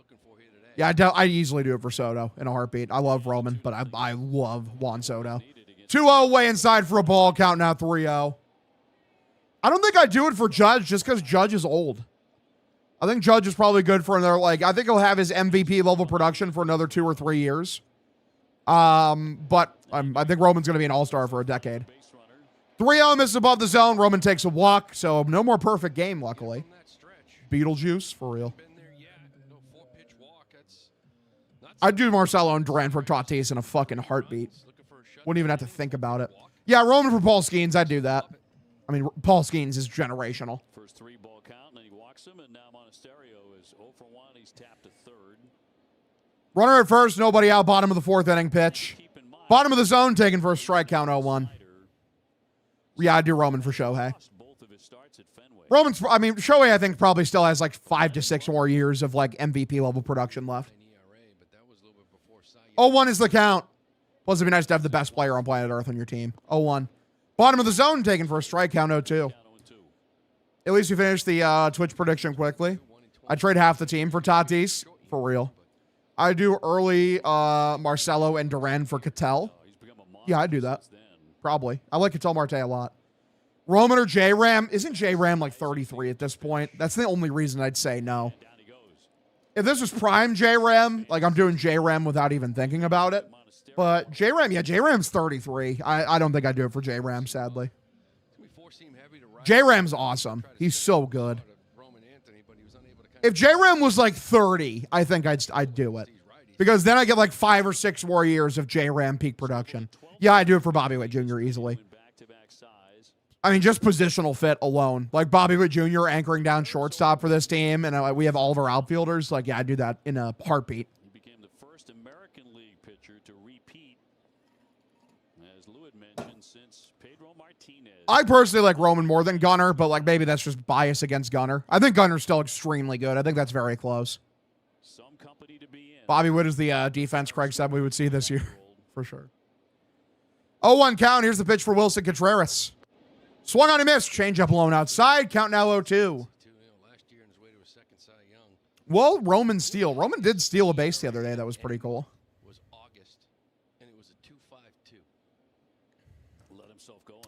Yeah, I easily do it for Soto in a heartbeat. I love Roman, but I love Juan Soto. 2-0 way inside for a ball, count now 3-0. I don't think I'd do it for Judge just because Judge is old. I think Judge is probably good for another, like, I think he'll have his MVP level production for another 2 or 3 years. But I think Roman's going to be an all-star for a decade. 3-0 misses above the zone. Roman takes a walk, so no more perfect game, luckily. Beetlejuice, for real. I'd do Marcelo and Duran for Tatis in a fucking heartbeat. Wouldn't even have to think about it. Yeah, Roman for Paul Skeens, I'd do that. I mean, Paul Skeens is generational. First 3-ball count, and then he walks him, and now Monasterio is 0 for 1. He's tapped to third. Runner at first, nobody out. Bottom of the 4th inning pitch. Bottom of the zone, taken for a strike count 0-1. Yeah, I'd do Roman for Shohei. Roman's, I mean, Shohei, I think, probably still has like 5 to 6 more years of like MVP level production left. 0-1 is the count. Plus, it'd be nice to have the best player on planet Earth on your team. 0-1. Bottom of the zone, taken for a strike count 0-2. At least we finished the Twitch prediction quickly. I trade half the team for Tatis, for real. I do early Marcelo and Duran for Cattell. Yeah, I'd do that. Probably. I like Cattell Marte a lot. Roman or J-Ram? Isn't J-Ram like 33 at this point? That's the only reason I'd say no. If this was prime J-Ram, like I'm doing J-Ram without even thinking about it. But J-Ram, yeah, J-Ram's 33. I don't think I'd do it for J-Ram, sadly. J-Ram's awesome. He's so good. If J-Ram was like 30, I think I'd do it. Because then I get like 5 or 6 more years of J-Ram peak production. Yeah, I'd do it for Bobby Witt Jr. easily. I mean, just positional fit alone. Like Bobby Witt Jr. anchoring down shortstop for this team, and we have all of our outfielders. Like, yeah, I'd do that in a heartbeat. He became the first American League pitcher to repeat, as Lou had mentioned, since Pedro Martinez. I personally like Roman more than Gunnar, but like maybe that's just bias against Gunnar. I think Gunnar's still extremely good. I think that's very close. Some company to be in. Bobby Witt is the defense Craig said we would see this year, for sure. 0-1 count. Here's the pitch for Wilson Contreras. Swung on a miss. Changeup blown outside. Count now 0-2. Well, Roman steal. Roman did steal a base the other day. That was pretty cool.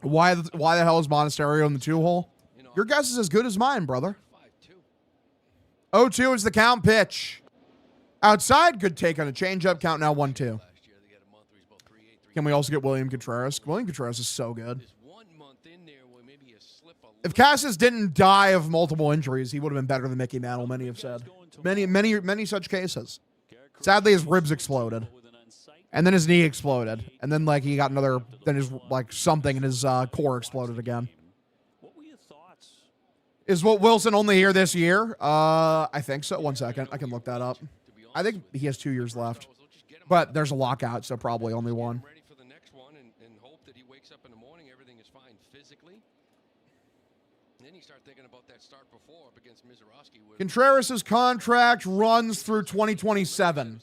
Why the hell is Monasterio in the 2-hole? Your guess is as good as mine, brother. 0-2 is the count pitch. Outside. Good take on a changeup. Count now 1-2. Can we also get William Contreras? William Contreras is so good. If Cassis didn't die of multiple injuries, he would have been better than Mickey Mantle, many have said. Many such cases. Sadly, his ribs exploded. And then his knee exploded. And then, like, he got another, then his, like, something in his core exploded again. What were your thoughts? Is what Wilson only here this year? I think so. 1 second. I can look that up. I think he has 2 years left. But there's a lockout, so probably only 1. Contreras' contract runs through 2027.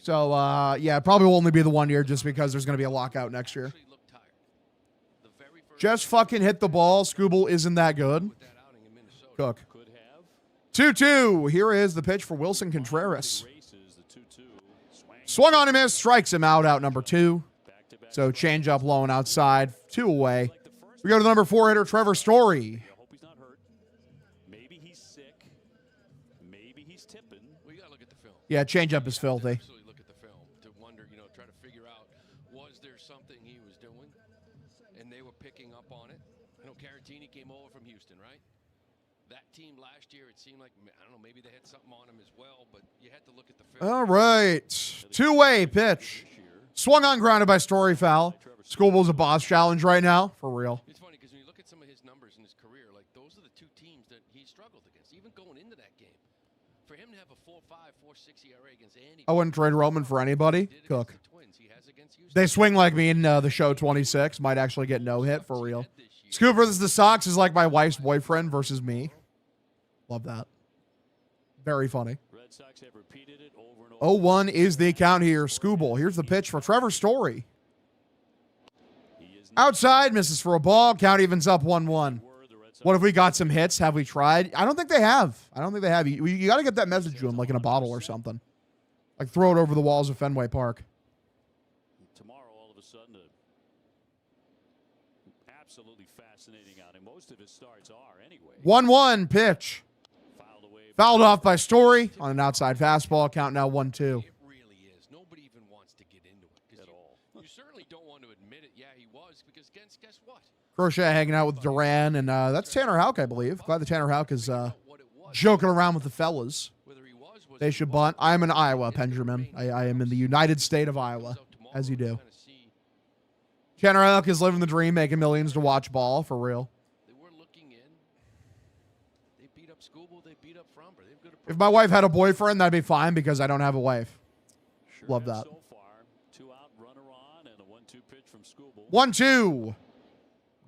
So, yeah, it probably will only be the 1 year just because there's going to be a lockout next year. Just fucking hit the ball. Scooble isn't that good. Cook. 2-2. Here is the pitch for Wilson Contreras. Swung on and missed. Strikes him out number 2. So change up low and outside. 2 away. We go to the number 4 hitter, Trevor Story. Hope he's not hurt. Maybe he's sick. Maybe he's tipping. We gotta look at the film. Yeah, change up is filthy. Absolutely look at the film to wonder, try to figure out, was there something he was doing, and they were picking up on it. I know Caratini came over from Houston, right? That team last year, it seemed like, I don't know, maybe they had something on him as well, but you had to look at the film. All right. 2-way pitch. Swung on, grounded by Story, foul. Schoolball's a boss challenge right now, for real. It's funny because when you look at some of his numbers in his career, like those are the 2 teams that he struggled against, even going into that game. For him to have a 4.5, 4.6 ERA against anybody. I wouldn't trade Roman for anybody. Cook. They swing like me in the show 26. Might actually get no hit, for real. Scoop versus the Sox is like my wife's boyfriend versus me. Love that. Very funny. 0-1 is the count here. Scooble. Here's the pitch for Trevor Story. Outside, misses for a ball. Count evens up 1-1. What if we got some hits? Have we tried? I don't think they have. You got to get that message to them, like in a bottle or something. Like throw it over the walls of Fenway Park. Tomorrow, all of a sudden, absolutely fascinating outing. Most of his starts are anyway. 1-1 pitch. Fouled off by Story on an outside fastball. Count now 1-2. It really is. Nobody even wants to get into it. At all. You certainly don't want to admit it. Yeah, he was. Because guess what? Crochet hanging out with Duran. And that's Tanner Houck, I believe. Glad that Tanner Houck is joking around with the fellas. They should bunt. I'm in Iowa, Benjamin. I am in the United State of Iowa, as you do. Tanner Houck is living the dream, making millions to watch ball, for real. If my wife had a boyfriend, that'd be fine because I don't have a wife. Love that. 1-2.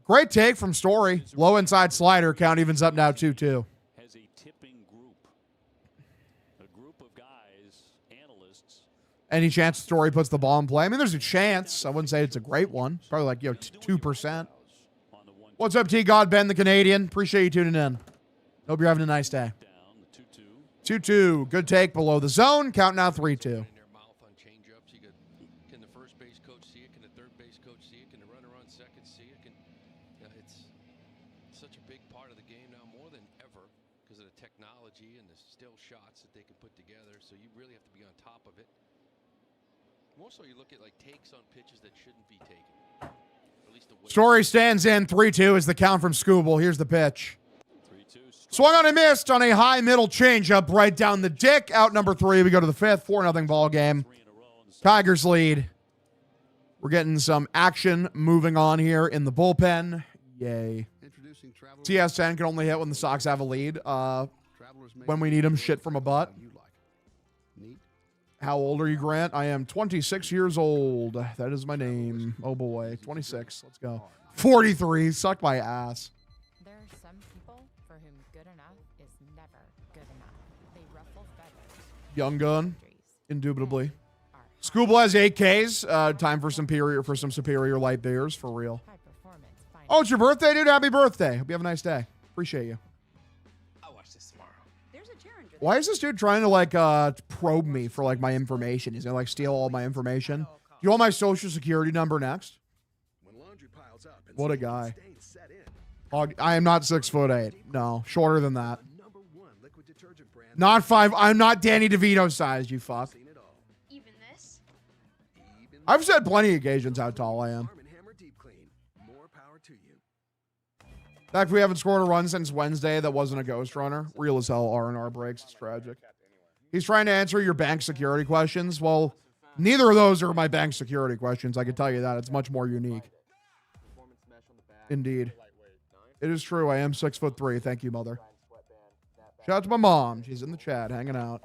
Great take from Story. Low inside slider. Count evens up now 2-2. Has a tipping group. A group of guys, analysts. Any chance Story puts the ball in play? I mean, there's a chance. I wouldn't say it's a great one. Probably like, 2%. What's up, T-God, Ben the Canadian? Appreciate you tuning in. Hope you're having a nice day. 2-2. Good take below the zone. Count now 3-2. Can the first base coach see it? Can the third base coach see it? Can the runner on second see it? It's such a big part of the game now, more than ever, because of the technology and the still shots that they can put together. So you really have to be on top of it. More so, you look at like takes on pitches that shouldn't be taken. At least the Story stands in 3-2 is the count from Scooble. Here's the pitch. Swung on and missed on a high middle changeup right down the dick. Out number 3. We go to the 5th. 4-0 ball game. Tigers lead. We're getting some action moving on here in the bullpen. Yay. TS10 can only hit when the Sox have a lead. When we need them, shit from a butt. How old are you, Grant? I am 26 years old. That is my name. Oh, boy. 26. Let's go. 43. Suck my ass. There are some people for whom good enough is never good enough. They ruffle feathers. Young gun. Indubitably. Scooble has 8Ks. Time for some superior light beers, for real. Oh, it's your birthday, dude? Happy birthday. Hope you have a nice day. Appreciate you. I'll watch this tomorrow. There's a challenger. Why is this dude trying to, like, probe me for, like, my information? He's gonna, like, steal all my information. Do you want my social security number next? What a guy. I am not 6'8". No, shorter than that. Not 5. I'm not Danny DeVito sized, you fuck. Even this? I've said plenty of occasions how tall I am. In fact, we haven't scored a run since Wednesday that wasn't a ghost runner. Real as hell R&R breaks. It's tragic. He's trying to answer your bank security questions. Well, neither of those are my bank security questions. I can tell you that. It's much more unique. Indeed. It is true. I am 6'3". Thank you, mother. Shout out to my mom. She's in the chat hanging out.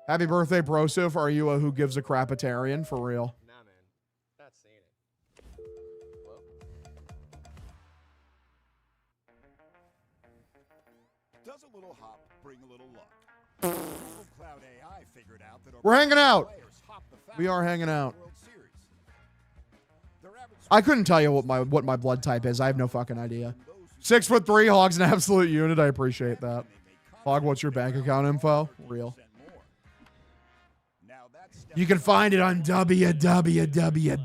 Happy birthday, Brosif. Are you a who gives a crapitarian? For real. Nah, man. Not seeing it. Hello? Does a little hop bring a little luck? Cloud AI figured out that We're hanging out. We are hanging out. I couldn't tell you what my blood type is. I have no fucking idea. 6'3", Hog's an absolute unit. I appreciate that. Hog, what's your bank account info? Real. You can find it on www.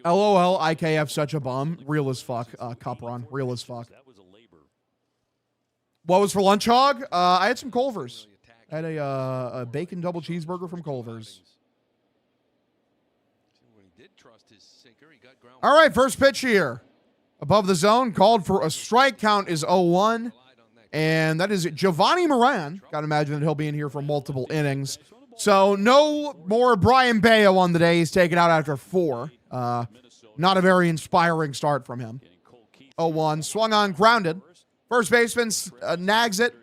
LOL, IKF such a bum. Real as fuck. Cup run. Real as fuck. What was for lunch, Hog? I had some Culver's. I had a bacon double cheeseburger from Culver's. All right, first pitch here. Above the zone, called for a strike. Count is 0-1. And that is Giovanni Moran. Got to imagine that he'll be in here for multiple innings. So no more Brian Bayo on the day. He's taken out after 4. Not a very inspiring start from him. 0-1. Swung on, grounded. First baseman nags it.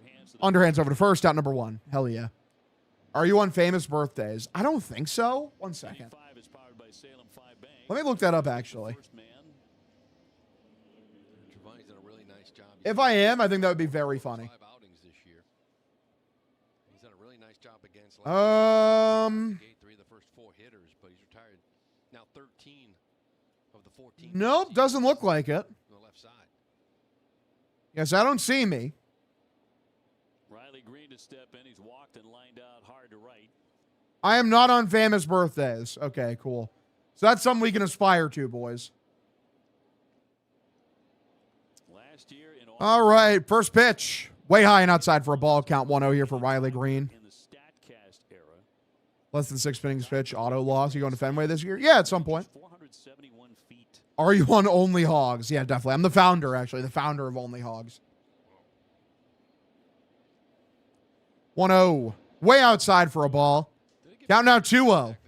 Underhands over to first, out number 1. Hell yeah. Are you on famous birthdays? I don't think so. 1 second. Let me look that up, actually. If I am, I think that would be very funny. Nope, doesn't look like it. Yes, I don't see me. Riley Green to step in. He's walked and lined out hard to right. I am not on famous birthdays. Okay, cool. So that's something we can aspire to, boys. All right, first pitch. Way high and outside for a ball. Count 1-0 here for Riley Green. Less than 6 innings pitch. Auto loss. You going to Fenway this year? Yeah, at some point. Are you on Only Hogs? Yeah, definitely. I'm the founder, actually. The founder of Only Hogs. 1-0. Way outside for a ball. Count now 2-0.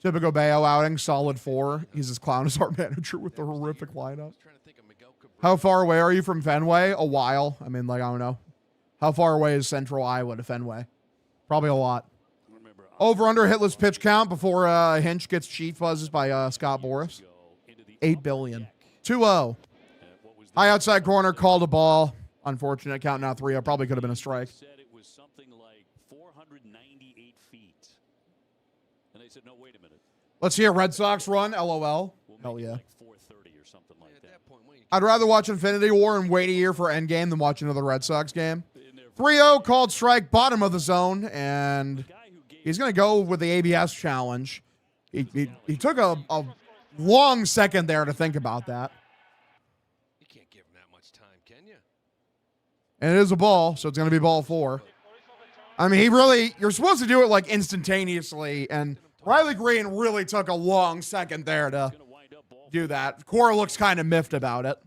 Typical Bayo outing. Solid 4. He's as clown as our manager with the horrific lineup. How far away are you from Fenway? A while. I mean, like, I don't know. How far away is Central Iowa to Fenway? Probably a lot. Over under hitless pitch count before Hinch gets cheat buzzes by Scott Boras. 8 billion. 2-0. High outside corner, called a ball. Unfortunate. Count now 3-0. Probably could have been a strike. Said it was something like 498 feet. And they said, no, wait a minute. Let's hear Red Sox run. LOL. Hell yeah. I'd rather watch Infinity War and wait a year for Endgame than watch another Red Sox game. 3-0, called strike, bottom of the zone, and he's going to go with the ABS challenge. He took a long second there to think about that. You can't give him that much time, can you? And it is a ball, so it's going to be ball 4. I mean, you're supposed to do it like instantaneously, and Riley Green really took a long second there to do that. Cora looks kind of miffed about it.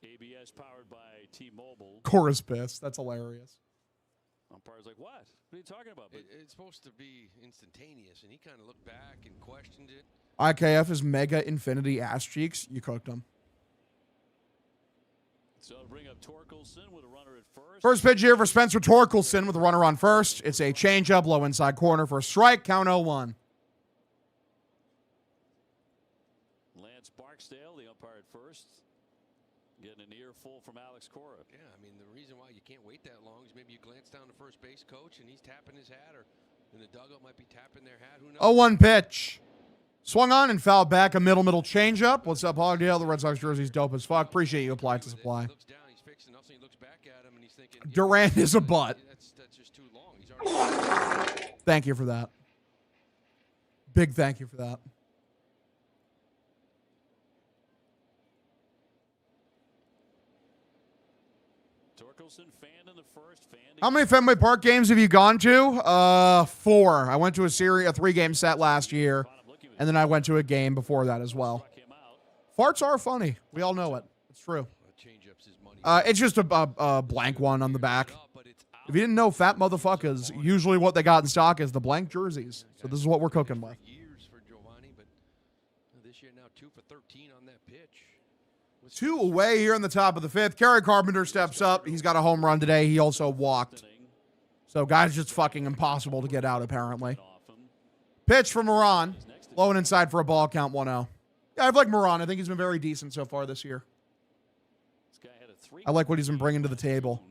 ABS powered by T-Mobile. Cora's pissed. That's hilarious. Umpire's like, what? What are you talking about? It's supposed to be instantaneous, and he kind of looked back and questioned it. IKF is mega infinity ass cheeks. You cooked them. So bring up Torkelson with a runner at first. First pitch here for Spencer Torkelson with a runner on first. It's a changeup, low inside corner for a strike. Count 0-1. Lance Barksdale, the umpire at first, getting an earful from Alex Cora. Yeah, I mean, the reason why you can't wait that long is maybe you glance down to first base coach and he's tapping his hat, or in the dugout might be tapping their hat. Who knows? 0-1 pitch. Swung on and fouled back a middle changeup. What's up, Hogdale? The Red Sox jersey's dope as fuck. Appreciate you applied to supply. Durant is a butt. That's just too long. Thank you for that. Big thank you for that. Torkelson fanned in the first. How many Fenway Park games have you gone to? 4. I went to a 3-game set last year, and then I went to a game before that as well. Farts are funny. We all know it. It's true. It's just a blank one on the back. If you didn't know, fat motherfuckers, usually what they got in stock is the blank jerseys. So this is what we're cooking with. 2 away here in the top of the 5th. Kerry Carpenter steps up. He's got a home run today. He also walked. So, guys, just fucking impossible to get out, apparently. Pitch from Moran. Low and inside for a ball, count 1-0. Yeah, I've liked Moran. I think he's been very decent so far this year. I like what he's been bringing to the table.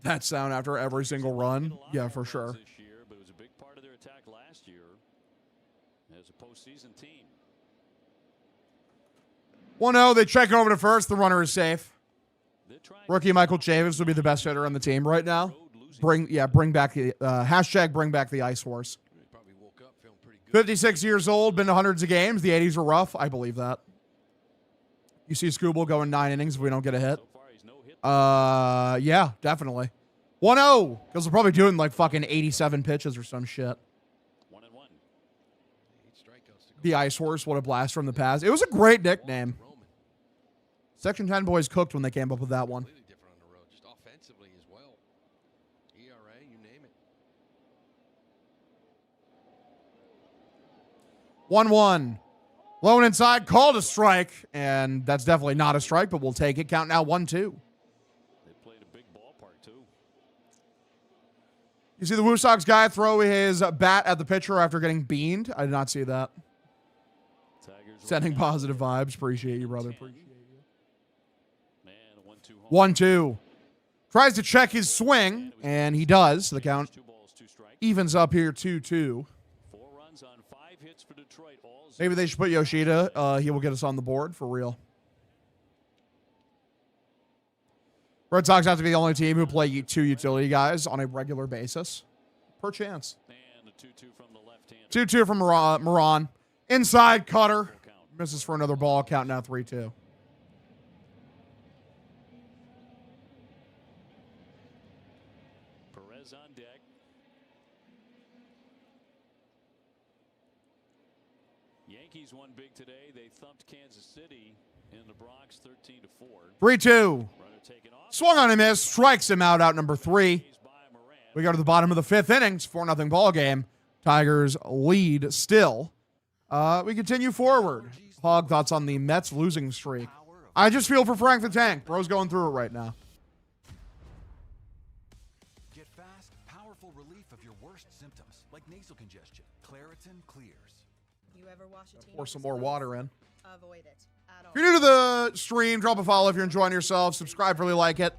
that sound after every single run. Yeah, for sure. This year, but it was a big part of their attack last year as a postseason team. 1-0. They check over to first. The runner is safe. Rookie Michael Chavis will be the best hitter on the team right now. Bring back the hashtag bring back the Ice Horse. 56 years old, been to hundreds of games. The 80s were rough. I believe that. You see Scooble going 9 innings if we don't get a hit. Yeah, definitely. 1-0. Because we're probably doing like fucking 87 pitches or some shit. 1-1. The Ice Horse, what a blast from the past. It was a great nickname. Section 10 boys cooked when they came up with that one. Different on the road, just offensively as well. ERA, you name it. 1-1. Low and inside, called a strike, and that's definitely not a strike, but we'll take it. Count now 1-2. They played a big ballpark too. You see the Woo Sox guy throw his bat at the pitcher after getting beamed? I did not see that. Sending positive vibes. Appreciate you, brother. Appreciate you. 1-2. Tries to check his swing, and he does. The count evens up here 2-2. 4 runs on 5 hits for Detroit. Maybe they should put Yoshida. He will get us on the board for real. Red Sox have to be the only team who play 2 utility guys on a regular basis. Per chance. And a 2-2 from the left-hander. 2-2 from Moran. Inside cutter. Misses for another ball. Count now 3-2. Perez on deck. Yankees won big today. They thumped Kansas City in the Bronx 13-4. 3-2. Swung on a miss. Strikes him out number 3. We go to the bottom of the 5th inning. It's 4-0 ball game. Tigers lead still. We continue forward. Hog, thoughts on the Mets losing streak? I just feel for Frank the Tank. Bro's going through it right now. Get fast, powerful relief of your worst symptoms, like nasal congestion. Claritin clears. You ever wash a team? Pour some more water in. Avoid it at all. If you're new to the stream, drop a follow if you're enjoying yourself. Subscribe if you really like it.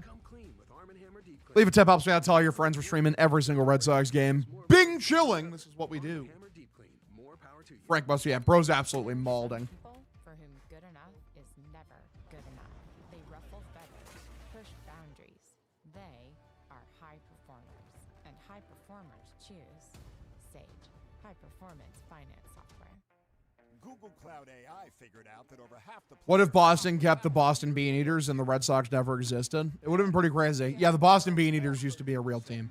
Leave a tip, helps me out. Tell all your friends we're streaming every single Red Sox game. Bing chilling. This is what we do. Frank must be, yeah, bro's absolutely mauling. People for whom good enough is never good enough. They ruffle feathers, push boundaries. They are high performers, and high performers choose Sage, high performance finance software. Google Cloud AI figured out that over half the. What if Boston kept the Boston Bean Eaters and the Red Sox never existed? It would have been pretty crazy. Yeah, the Boston Bean Eaters used to be a real team.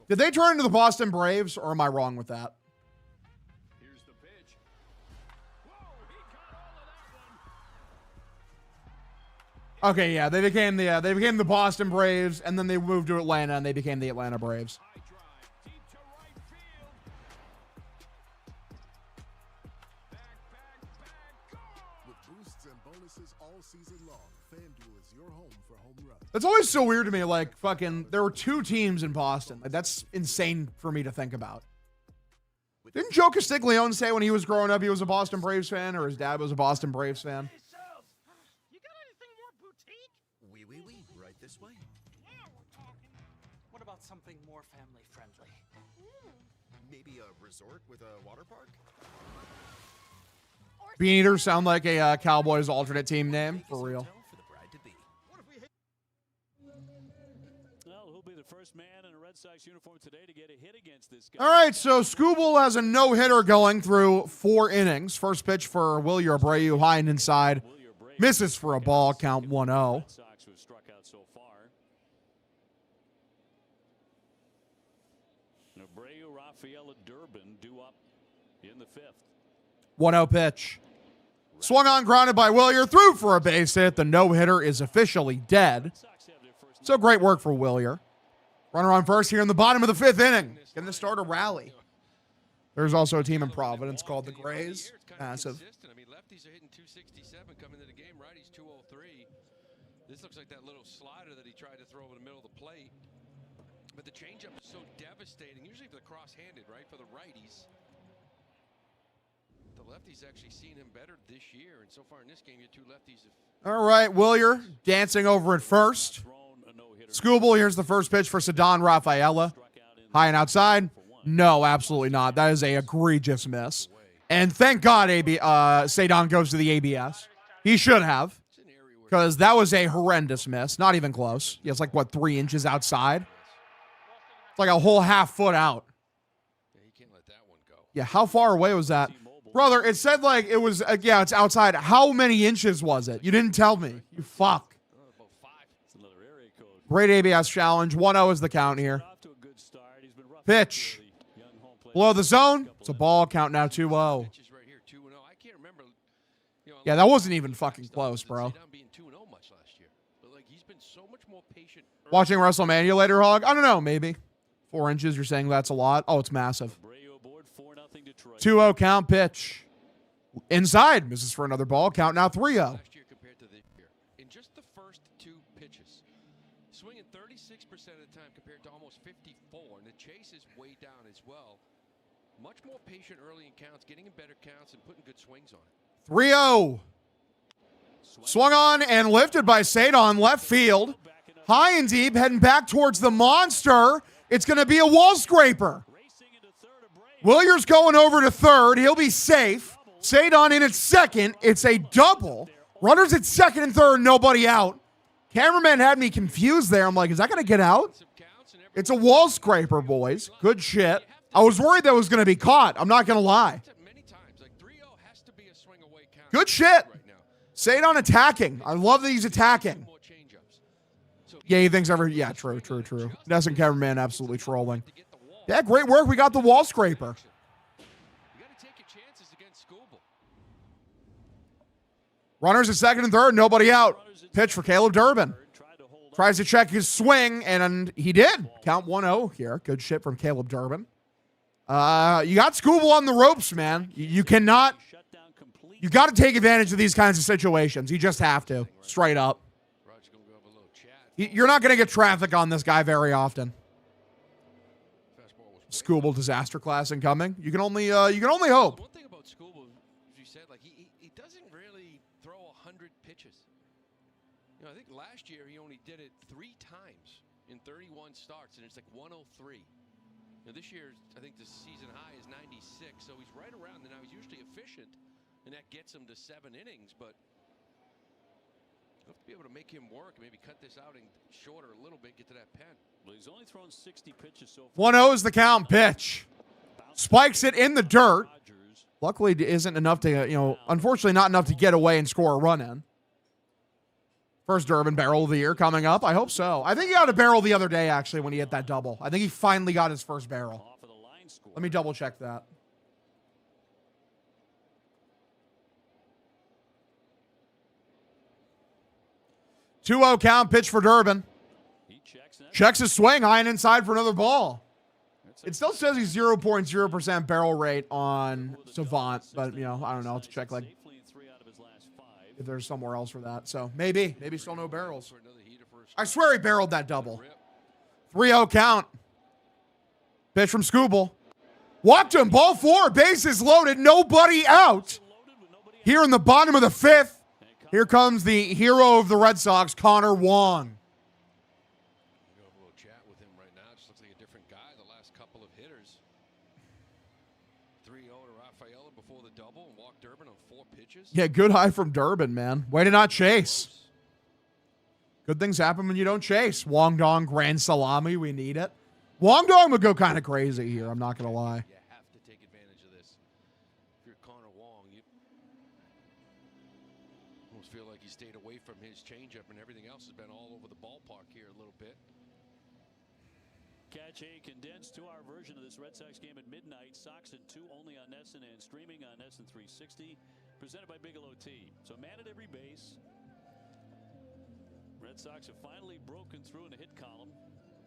Did they turn into the Boston Braves, or am I wrong with that? Here's the pitch. Okay, yeah, they became the Boston Braves, and then they moved to Atlanta, and they became the Atlanta Braves. With boosts and bonuses all season long, FanDuel is your home for home runs. That's always so weird to me. Like, fucking, there were 2 teams in Boston. Like, that's insane for me to think about. Didn't Joe Castiglione say when he was growing up he was a Boston Braves fan, or his dad was a Boston Braves fan? You got anything more boutique? Oui. Right this way. Yeah, we're talking. What about something more family friendly? Maybe a resort with a water park? Bean Eaters sound like a Cowboys alternate team name, for real. Well, who'll be the first man in a Red Sox uniform today to get a hit against this guy? All right, so Scooble has a no-hitter going through 4 innings. First pitch for Wilyer Abreu, high and inside. Misses for a ball, count 1-0. Red Sox who have struck out so far. Abreu, Rafaela, Durbin due up in the 5th. 1-0 pitch. Swung on, grounded by Wilyer, threw for a base hit. The no-hitter is officially dead. So great work for Wilyer. Runner on first here in the bottom of the 5th inning. Can this start a rally? There's also a team in Providence called the Grays. Massive. I mean, lefties are hitting 267 coming into the game. Righties 203. This looks like that little slider that he tried to throw over the middle of the plate. But the changeup is so devastating, usually for the cross-handed, right? For the righties. The lefties actually seen him better this year, and so far in this game, your two lefties have... All right, Willier dancing over at first. Scooble, here's the first pitch for Ceddanne Rafaela. High and outside. No, absolutely not. That is a egregious miss. And thank God Ceddanne goes to the ABS. He should have, because that was a horrendous miss. Not even close. It's like, what, 3 inches outside? It's like a whole half foot out. Yeah, how far away was that? Brother, it said like it was, yeah, it's outside. How many inches was it? You didn't tell me. You fuck. Great ABS challenge. 1-0 is the count here. Pitch. Below the zone. It's a ball. Count now 2-0. Yeah, that wasn't even fucking close, bro. Watching WrestleMania later, Hog? I don't know, maybe. 4 inches, you're saying that's a lot? Oh, it's massive. 2-0 count, pitch. Inside. Misses for another ball. Count now 3-0. In just the first 2 pitches, swinging 36% of the time compared to almost 54, and the chase is way down as well. Much more patient early in counts, getting in better counts, and putting good swings on it. 3-0. Swung on and lifted by Ceddanne, left field. High and deep, heading back towards the monster. It's going to be a wall scraper. Willier's going over to third. He'll be safe. Ceddanne in at second. It's a double. Runners at second and third, nobody out. Cameraman had me confused there. I'm like, is that going to get out? It's a wall scraper, boys. Good shit. I was worried that was going to be caught. I'm not going to lie. Good shit. Ceddanne attacking. I love that he's attacking. Yeah, he thinks every... Yeah, true. Doesn't cameraman absolutely trolling. Yeah, great work. We got the wall scraper. Runners at second and third. Nobody out. Pitch for Caleb Durbin. Tries to check his swing, and he did. Count 1-0 here. Good shit from Caleb Durbin. You got Scooble on the ropes, man. You cannot... You got to take advantage of these kinds of situations. You just have to. Straight up. You're not going to get traffic on this guy very often. Scooble disaster class incoming. You can only hope. One thing about Scooble, as you said, like he doesn't really throw 100 pitches. You know, I think last year he only did it 3 times in 31 starts, and it's like 103. Now this year, I think the season high is 96, so he's right around. And now he's usually efficient, and that gets him to 7 innings. But you have to be able to make him work, maybe cut this out and shorter a little bit, get to that pen. Well, he's only thrown 60 pitches so far. 1-0 is the count. Pitch. Spikes it in the dirt. Luckily, it isn't enough to, unfortunately not enough to get away and score a run in. First Durbin barrel of the year coming up. I hope so. I think he got a barrel the other day, actually, when he hit that double. I think he finally got his first barrel. Let me double check that. Two-0 count, pitch for Durbin. Checks his swing, high and inside for another ball. It still says he's 0.0% barrel rate on Savant, but, I don't know. I'll have to check, like, if there's somewhere else for that. So, maybe still no barrels. I swear he barreled that double. 3-0 count. Pitch from Scooble. Walked him, ball 4, bases loaded, nobody out. Here in the bottom of the 5th, here comes the hero of the Red Sox, Connor Wong. Yeah, good high from Durbin, man. Way to not chase. Good things happen when you don't chase. Wong Dong, grand salami, we need it. Wong Dong would go kind of crazy here, I'm not going to lie. You have to take advantage of this. If you're Connor Wong, you almost feel like he stayed away from his changeup, and everything else has been all over the ballpark here a little bit. Catch a condensed 2-hour version of this Red Sox game at midnight. Sox at 2 only on NESN and streaming on NESN 360. Presented by Bigelow Tea. So man at every base. Red Sox have finally broken through in the hit column.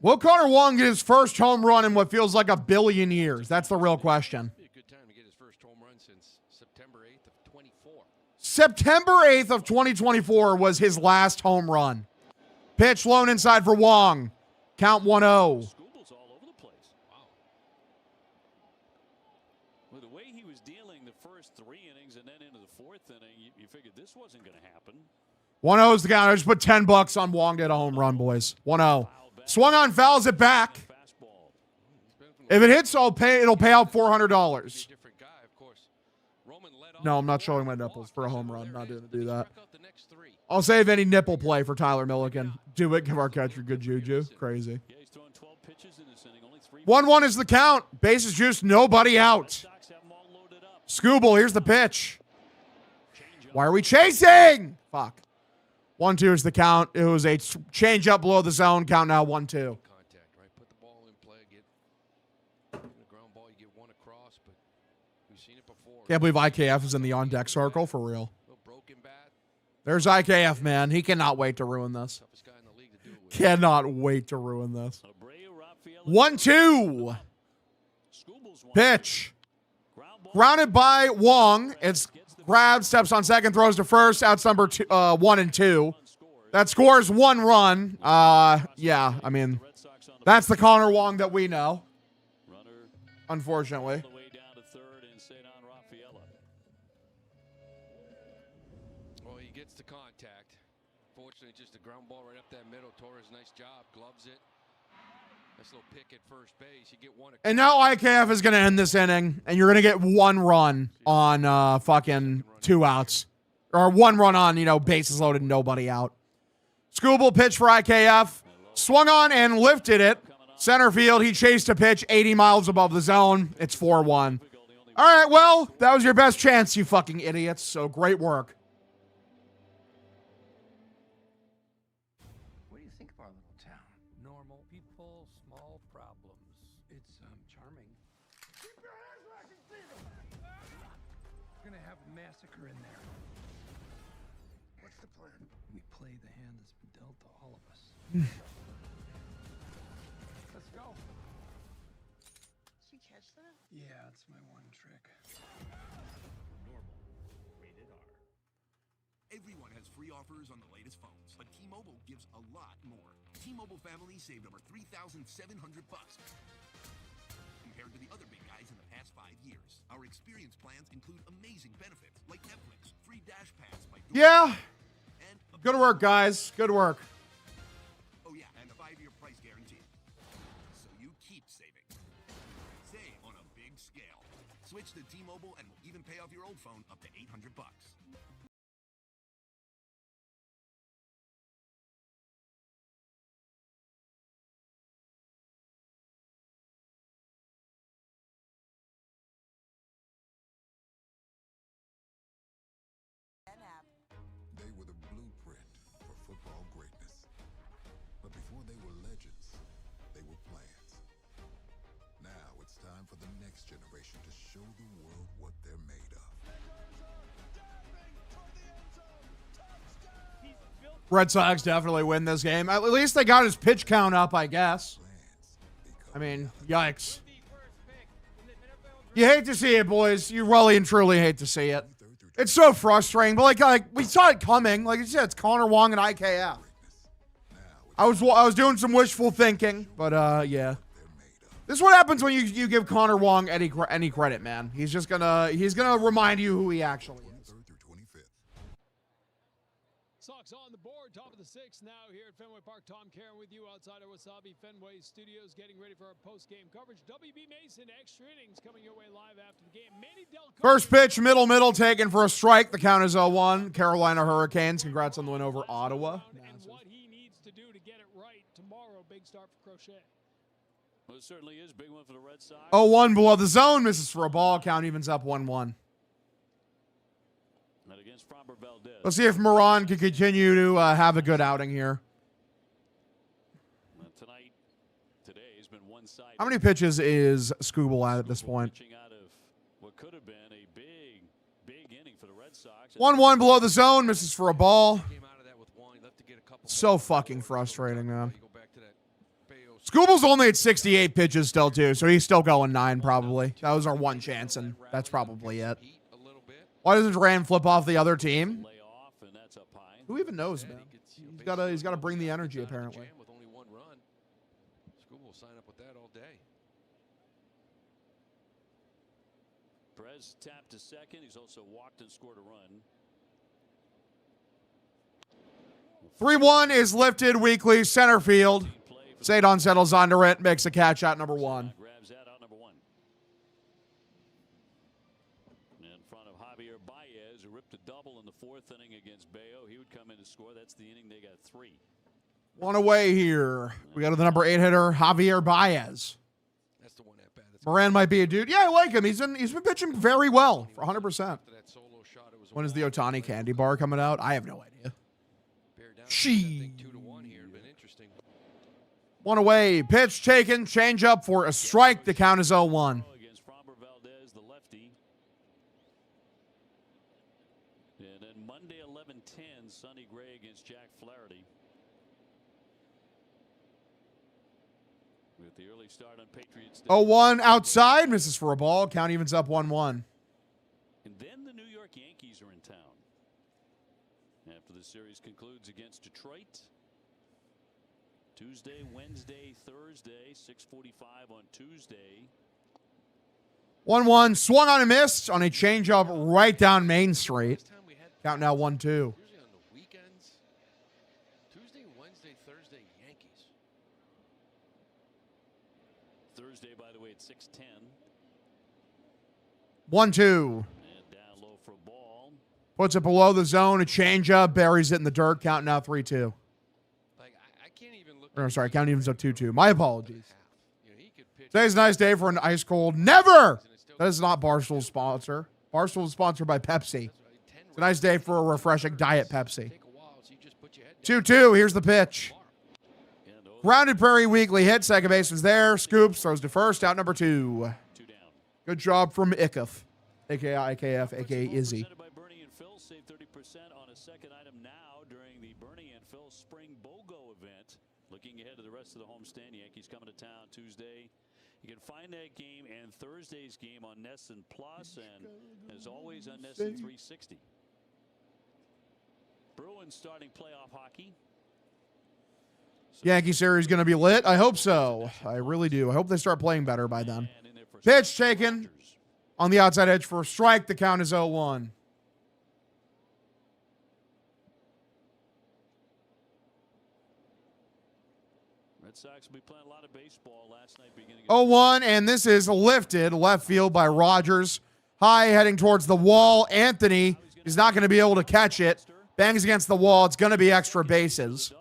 Will Connor Wong get his first home run in what feels like a billion years? That's the real question. Be a good time to get his first home run since September 8th of 24. September 8th of 2024 was his last home run. Pitch lone inside for Wong. Count 1-0. Well, the way he was dealing the first 3 innings and then into the 4th inning, you figured this wasn't going to happen. 1-0 is the count. I just put $10 on Wong to hit a home run, boys. 1-0. Swung on, fouls it back. If it hits, it'll pay out $400. No, I'm not showing my nipples for a home run. Not going to do that. I'll save any nipple play for Tyler Milliken. Do it. Give our catcher good juju. Crazy. 1-1 is the count. Bases juiced. Nobody out. Scooble, here's the pitch. Why are we chasing? Fuck. 1-2 is the count. It was a change up below the zone. Count now 1-2. Can't believe IKF is in the on-deck circle for real. There's IKF, man. He cannot wait to ruin this. Cannot wait to ruin this. 1-2. Pitch. Grounded by Wong. It's grabbed, steps on second, throws to first. Outs number 1 and 2. That scores 1 run. Yeah, I mean, that's the Connor Wong that we know. Unfortunately. Well, he gets the contact. Fortunately, just a ground ball right up that middle. Torres, nice job. Gloves it. Nice little pick at first base. You get one. And now IKF is going to end this inning, and you're going to get 1 run on fucking 2 outs. Or 1 run on, bases loaded, nobody out. Scooble pitch for IKF. Swung on and lifted it. Center field, he chased a pitch 80 miles above the zone. It's 4-1. All right, well, that was your best chance, you fucking idiots. So great work. What do you think of our little town? Normal people, small problems. It's charming. Keep your hands where I can see them. We're gonna have a massacre in there. What's the plan? We play the hand that's been dealt to all of us. Let's go. Did you catch that? Yeah, it's my one trick. Normal. Rated R. Everyone has free offers on the latest phones, but T-Mobile gives a lot more. T-Mobile family saved over $3,700 compared to the other big guys in the past 5 years. Our experience plans include amazing benefits like Netflix, free Dash Pass by Yeah. Good work, guys. Good work. Oh yeah, and a 5-year price guarantee. So you keep saving. Save on a big scale. Switch to T-Mobile and we'll even pay off your old phone up to $800. They were the blueprint for football greatness. But before they were legends, they were plans. Now it's time for the next generation to show the world what they're made of. Red Sox definitely win this game. At least they got his pitch count up, I guess. I mean, yikes. You hate to see it, boys. You really and truly hate to see it. It's so frustrating, but like we saw it coming. Like you said, it's Connor Wong and IKF. I was doing some wishful thinking, but yeah. This is what happens when you give Connor Wong any credit, man. He's gonna remind you who he actually is. Sox on the board, top of the 6th now here at Fenway Park. Tom Karen with you outside of Wasabi Fenway Studios, getting ready for our post-game coverage. WB Mason, extra innings coming your way live after the game. First pitch, middle, taken for a strike. The count is 0-1. Carolina Hurricanes. Congrats on the win over Ottawa. And what he needs to do to get it right tomorrow. Big start for Crochet. Well, it certainly is. Big one for the Red Sox. 0-1 below the zone. Misses for a ball. Count evens up 1-1. Let's see if Moran can continue to have a good outing here. Today's been one-sided. How many pitches is Scooble at this point? Out of what could have been a big inning for the Red Sox. 1-1 below the zone. Misses for a ball. So fucking frustrating, man. Scooble's only at 68 pitches still, too, so he's still going 9 probably. That was our one chance, and that's probably it. Why doesn't Duran flip off the other team? Who even knows, man? He's got to bring the energy, apparently. With only 1 run. Scooble will sign up with that all day. Perez tapped to second. He's also walked and scored a run. 3-1 is lifted weekly center field. Cedon settles onto it, makes a catch out number 1. Grabs that out number 1. In front of Javier Baez, who ripped a double in the 4th inning against Bayo. He would come in to score. That's the inning they got 3. One away here. We go to the number 8 hitter, Javier Baez. That's the one at bat. Moran might be a dude. Yeah, I like him. He's been pitching very well for 100%. When is the Ohtani candy bar coming out? I have no idea. She. 2-1 here. Been interesting. One away. Pitch taken. Change up for a strike. The count is 0-1. Against Framber Valdez, the lefty. And then Monday 11-10, Sonny Gray against Jack Flaherty. With the early start on Patriots. 0-1 outside. Misses for a ball. Count evens up 1-1. And then the New York Yankees are in town. After the series concludes against Detroit. Tuesday, Wednesday, Thursday, 6:45 on Tuesday. 1-1. Swung on and missed on a changeup right down Main Street. Count now 1-2. Usually on the weekends. Tuesday, Wednesday, Thursday, Yankees. Thursday, by the way, at 6:10. 1-2. And down low for a ball. Puts it below the zone. A changeup. Buries it in the dirt. Count now 3-2. Like I can't even look. Or, sorry, count evens up 2-2. My apologies. Today's a nice day for an ice cold. Never! That is not Barstool's sponsor. Barstool is sponsored by Pepsi. It's a nice day for a refreshing Diet Pepsi. 2-2. Here's the pitch. Grounded Prairie Weekly hit. Second baseman's there. Scoops. Throws to first. Out number 2. Good job from Ickoff. A.K.A. IKF, a.k.a. Izzy. Presented by Bernie and Phil. Save 30% on a second item now during the Bernie and Phil Spring BOGO event. Looking ahead to the rest of the homestand, Yankees coming to town Tuesday. You can find that game and Thursday's game on NESN Plus, and as always on NESN 360. Bruins starting playoff hockey. Yankee series going to be lit? I hope so. I really do. I hope they start playing better by then. Pitch taken on the outside edge for a strike. The count is 0-1. Red Sox will be playing a lot of baseball last night. 0-1, and this is lifted left field by Rogers. High, heading towards the wall. Anthony is not going to be able to catch it. Bangs against the wall. It's going to be extra bases.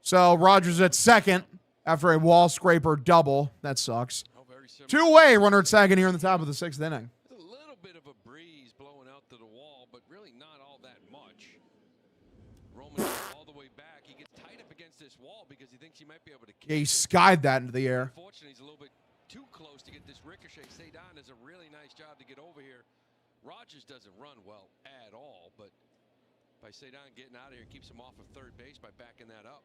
So Rogers at second after a wall scraper double. That sucks. Two-way runner at second here in the top of the 6th inning. There's a little bit of a breeze blowing out to the wall, but really not all that much. Roman all the way back. He gets tight up against this wall because he thinks he might be able to. Yeah, he skied that into the air. Unfortunately, he's a little bit too close to get this ricochet. Cedon does a really nice job to get over here. Rogers doesn't run well at all, but by Cedon getting out of here, keeps him off of third base by backing that up.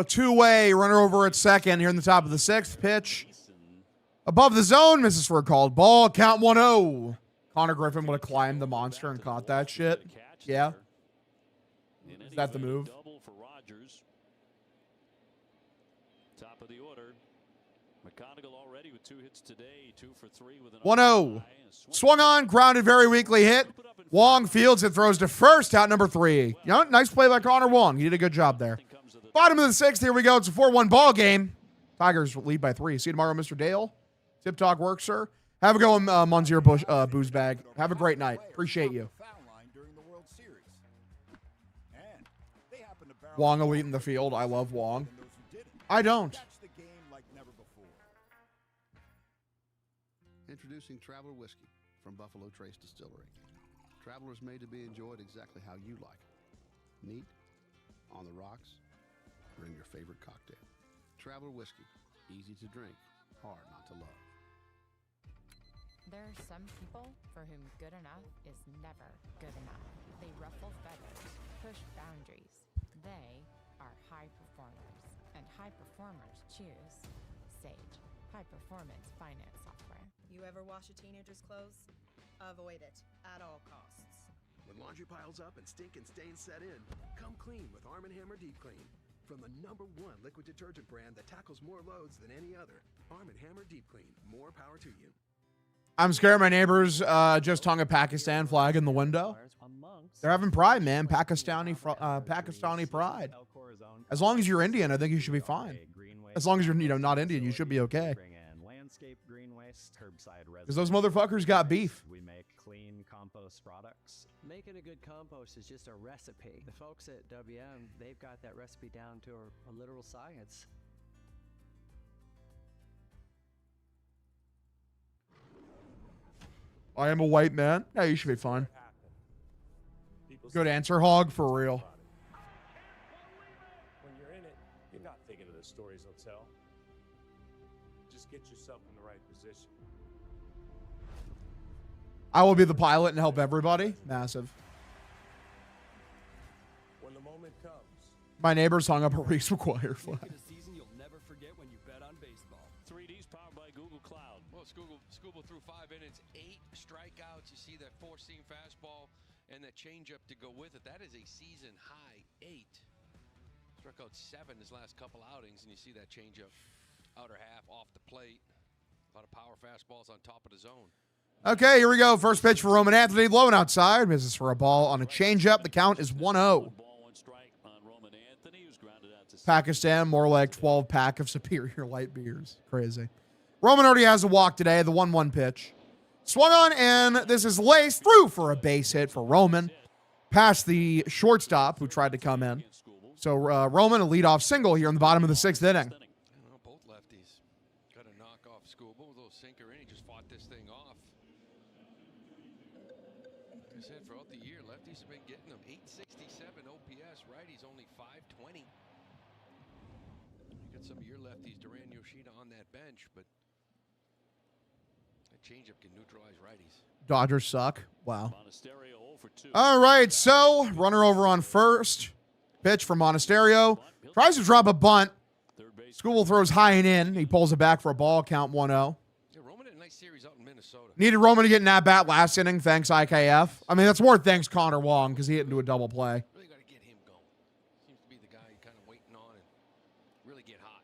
Two-way runner over at second here in the top of the 6th. Pitch above the zone, misses for a called ball. Count 1-0. Connor Griffin would have climbed the monster and caught that shit. Yeah. Is that the move? Double for Rogers. Top of the order. McConaughey already with 2 hits today, 2 for 3 with an 1-0. Swung on, grounded, very weakly hit. Wong fields it, throws to first, out number 3. You know, nice play by Connor Wong. He did a good job there. Bottom of the 6th, here we go. It's a 4-1 ball game. Tigers lead by 3. See you tomorrow, Mr. Dale. Tip Talk works, sir. Have a go, Munzier Bush, Booze Bag. Have a great night. Appreciate you. Wong elite in the field. I love Wong. I don't. Introducing Traveler Whiskey from Buffalo Trace Distillery. Traveler is made to be enjoyed exactly how you like it. Neat, on the rocks, or in your favorite cocktail. Traveler Whiskey, easy to drink, hard not to love. There are some people for whom good enough is never good enough. They ruffle feathers, push boundaries. They are high performers, and high performers choose Sage, high performance finance software. You ever wash a teenager's clothes? Avoid it at all costs. When laundry piles up and stink and stains set in, come clean with Arm & Hammer Deep Clean. From the #1 liquid detergent brand that tackles more loads than any other, Arm & Hammer Deep Clean. More power to you. I'm scared my neighbors just hung a Pakistan flag in the window. They're having pride, man. Pakistani pride. As long as you're Indian, I think you should be fine. As long as you're, not Indian, you should be okay. Because those motherfuckers got beef. We make clean compost products. Making a good compost is just a recipe. The folks at WM, they've got that recipe down to a literal science. I am a white man. Yeah, you should be fine. Good answer, Hog, for real. When you're in it, you're not thinking of the stories they'll tell. Just get yourself in the right position. I will be the pilot and help everybody. Massive. When the moment comes. My neighbors hung up a Reese McGuire flag. A season you'll never forget when you bet on baseball. 3D's powered by Google Cloud. Well, Scooble threw 5 innings, 8 strikeouts. You see that 4-seam fastball and that changeup to go with it. That is a season high 8. Struck out 7 his last couple outings, and you see that changeup outer half off the plate. A lot of power fastballs on top of the zone. Okay, here we go. First pitch for Roman Anthony. Blowing outside. Misses for a ball on a changeup. The count is 1-0. Pakistan, more like 12-pack of superior light beers. Crazy. Roman already has a walk today. The 1-1 pitch. Swung on, and this is laced through for a base hit for Roman. Past the shortstop, who tried to come in. So Roman, a leadoff single here in the bottom of the 6th inning. Both lefties got a knock off Scooble. A little sinker in. He just fought this thing off. Like I said, throughout the year, lefties have been getting them 867 OPS. Righties only 520. You got some of your lefties, Duran Yoshida, on that bench, but that changeup can neutralize righties. Dodgers suck. Wow. All right, so runner over on first. Pitch from Monasterio. Tries to drop a bunt. Scooble throws high and in. He pulls it back for a ball. Count 1-0. Yeah, Roman had a nice series out in Minnesota. Needed Roman to get an at-bat last inning. Thanks, IKF. I mean, that's more thanks Connor Wong because he didn't do a double play. Really got to get him going. Seems to be the guy kind of waiting on and really get hot.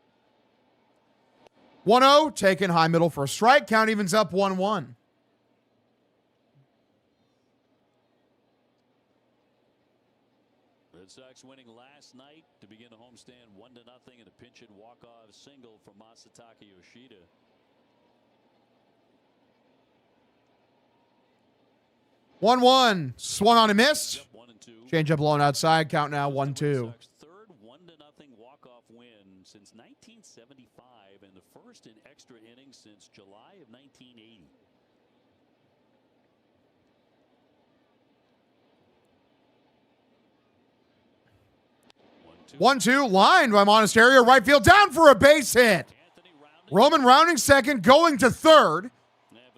1-0. Taken high middle for a strike. Count evens up 1-1. Red Sox winning last night to begin the homestand 1-0 and a pinch hit walk-off single from Masataka Yoshida. One. Swung on and missed. Change up blown outside. Count now 1-2. Third 1-0 walk-off win since 1975 and the first in extra innings since July of 1980. One-two, lined by Monasterio, right field, down for a base hit. Roman rounding second, going to third.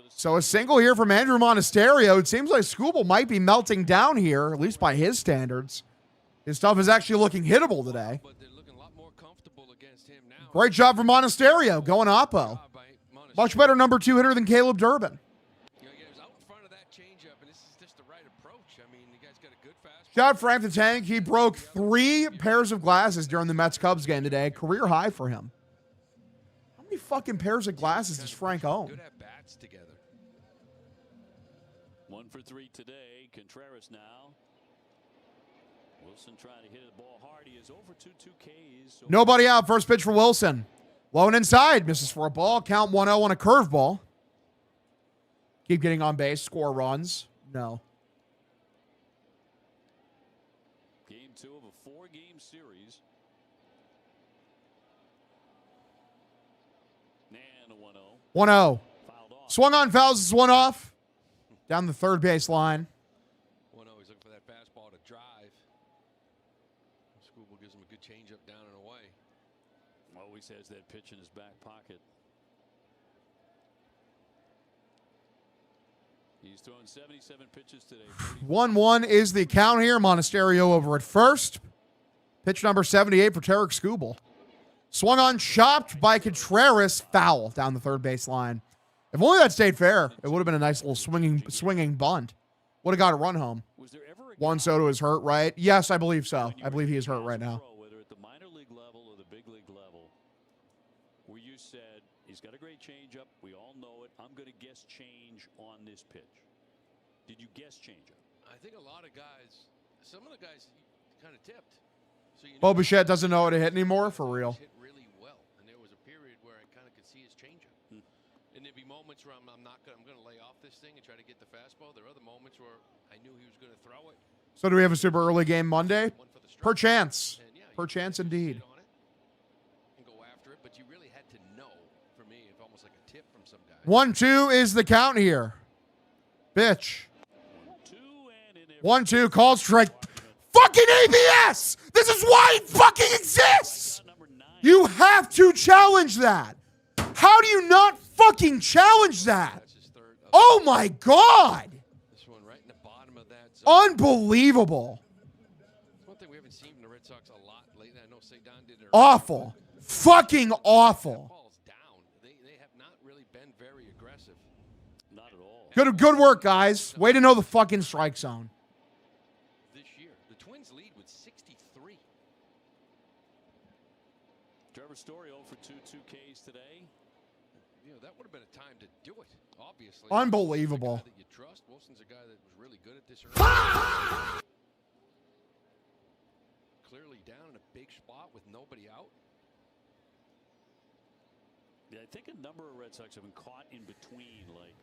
So a single here from Andrew Monasterio. It seems like Scooble might be melting down here, at least by his standards. His stuff is actually looking hittable today. Great job from Monasterio, going Oppo. Much better number 2 hitter than Caleb Durbin. Shout out Frank the Tank. He broke 3 pairs of glasses during the Mets-Cubs game today. Career high for him. How many fucking pairs of glasses does Frank own? Good at bats together. 1 for 3 today. Contreras now. Wilson trying to hit the ball hard. He is over 2 Ks. Nobody out. First pitch for Wilson. Low and inside. Misses for a ball. Count 1-0 on a curveball. Keep getting on base. Score runs. No. Game 2 of a 4-game series. And a 1-0. 1-0. Swung on, fouls this one off. Down the third base line. 1-0. He's looking for that fastball to drive. Scooble gives him a good changeup down and away. Always has that pitch in his back pocket. He's thrown 77 pitches today. 1-1 is the count here. Monasterio over at first. Pitch number 78 for Tarek Scooble. Swung on, chopped by Contreras. Foul down the third base line. If only that stayed fair, it would have been a nice little swinging bunt. Would have got a run home. Juan Soto is hurt, right? Yes, I believe so. I believe he is hurt right now. Whether at the minor league level or the big league level, where you said he's got a great straight changeup. We all know it. I'm going to guess change on this pitch. Did you guess changeup? I think a lot of guys, some of the guys kind of tipped. So Bo Bichette doesn't know how to hit anymore, for real. Hit really well, and there was a period where I kind of could see his changeup. And there'd be moments where I'm going to lay off this thing and try to get the fastball. There are other moments where I knew he was going to throw it. So do we have a super early game Monday? Perchance. Perchance indeed. And go after it, but you really had to know, for me, if almost like a tip from some guy. 1-2 is the count here. Bitch. 1-2, called strike. Fucking ABS! This is why it fucking exists! You have to challenge that. How do you not fucking challenge that? Oh my God! This one right in the bottom of that zone. Unbelievable. One thing we haven't seen from the Red Sox a lot lately. I know Cedon did it. Awful. Fucking awful. Ball's down. They have not really been very aggressive. Not at all. Good work, guys. Way to know the fucking strike zone. This year, the Twins lead with 63. Trevor Story 0 for 2 Ks today. You know, that would have been a time to do it, obviously. Unbelievable. That you trust. Wilson's a guy that was really good at this early. Clearly down in a big spot with nobody out. Yeah, I think a number of Red Sox have been caught in between. Like,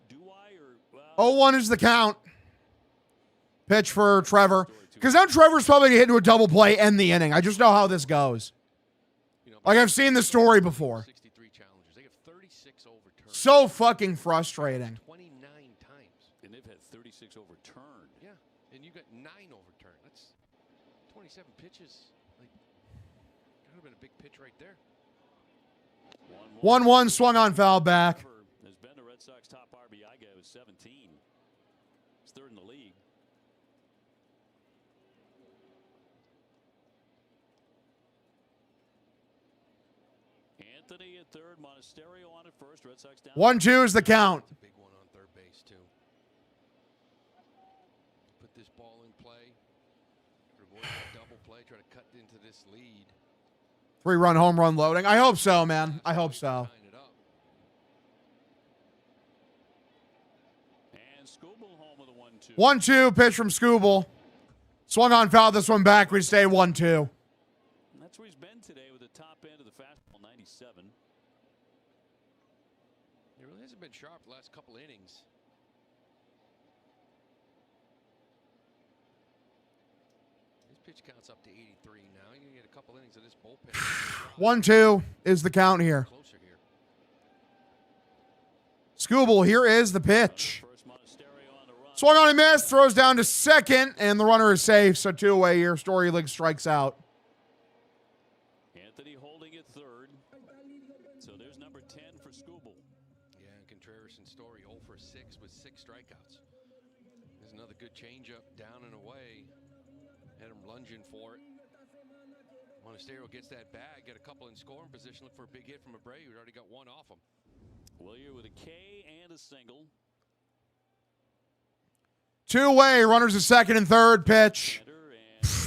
do I or... Well, 0-1 is the count. Pitch for Trevor. Because now Trevor's probably going to hit into a double play, end the inning. I just know how this goes. Like, I've seen the story before. 63 challenges. They have 36 overturned. So fucking frustrating. 29 times. And they've had 36 overturned. Yeah, and you got 9 overturned. That's 27 pitches. Like, that would have been a big pitch right there. 1-1 swung on foul back. Has been the Red Sox top RBI guy with 17. He's third in the league. Anthony at third, Monasterio on at first. Red Sox down. 1-2 is the count. That's a big one on third base too. Put this ball in play. Avoid that double play. Try to cut into this lead. 3-run home run loading. I hope so, man. I hope so. And Skubal home with a 1-2. 1-2 pitch from Skubal. Swung on foul. This one back. We stay 1-2. That's where he's been today with the top end of the fastball, 97. He really hasn't been sharp the last couple innings. His pitch count's up to 83 now. You're going to get a couple innings of this bullpen. 1-2 is the count here. Skubal, here is the pitch. Swung on and missed. Throws down to second, and the runner is safe. So 2 away here. Story League strikes out. Anthony holding at third. So there's number 10 for Skubal. Yeah, and Contreras and Story 0 for 6 with 6 strikeouts. There's another good changeup down and away. Had him lunging for it. Monasterio gets that bag, get a couple in scoring position, look for a big hit from Abreu. We already got one off him. Willier with a K and a single. 2 away. Runners at second and third. Pitch.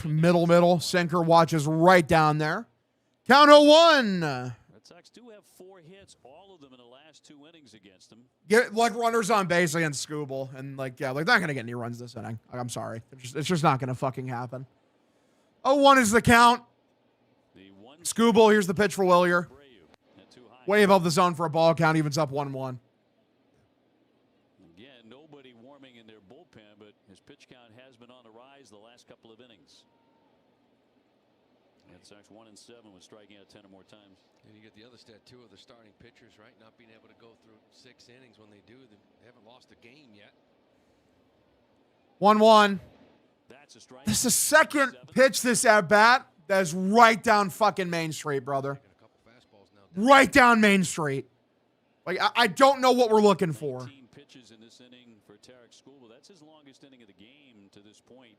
Middle. Sinker watches right down there. Count 0-1. Red Sox do have 4 hits, all of them in the last 2 innings against them. Get like runners on base against Skubal, and like they're not gonna get any runs this inning. I'm sorry, it's just not gonna fucking happen. 0-1 is the count. Skubal, here's the pitch for Willier. Way above the zone for a ball count, evens up 1-1. Again, nobody warming in their bullpen, but his pitch count has been on the rise the last couple of innings. Red Sox 1-7 with striking out 10 or more times. And you get the other stat too of the starting pitchers, right? Not being able to go through 6 innings. When they do, they haven't lost a game yet. 1-1. That's a strike. This is the second pitch this at bat that is right down fucking Main Street, brother. Right down Main Street. Like I don't know what we're looking for. 19 pitches in this inning for Tarek Skubal. That's his longest inning of the game to this point.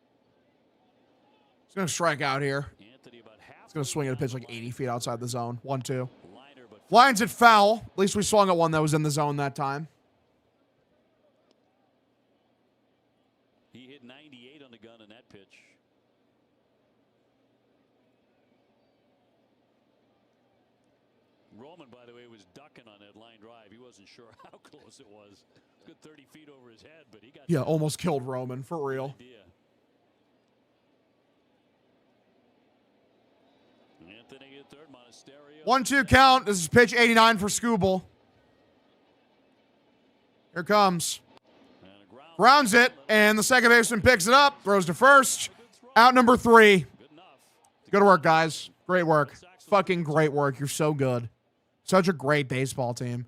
He's gonna strike out here. He's gonna swing at a pitch like 80 feet outside the zone. 1-2. Lines at foul. At least we swung at one that was in the zone that time. He hit 98 on the gun in that pitch. Roman, by the way, was ducking on that line drive. He wasn't sure how close it was. Good 30 feet over his head, but he got... Yeah, almost killed Roman, for real. Anthony at third, Monasterio. 1-2 count. This is pitch 89 for Scooble. Here comes. Grounds it, and the second baseman picks it up, throws to first. Out number 3. Good work, guys. Great work. Fucking great work. You're so good. Such a great baseball team.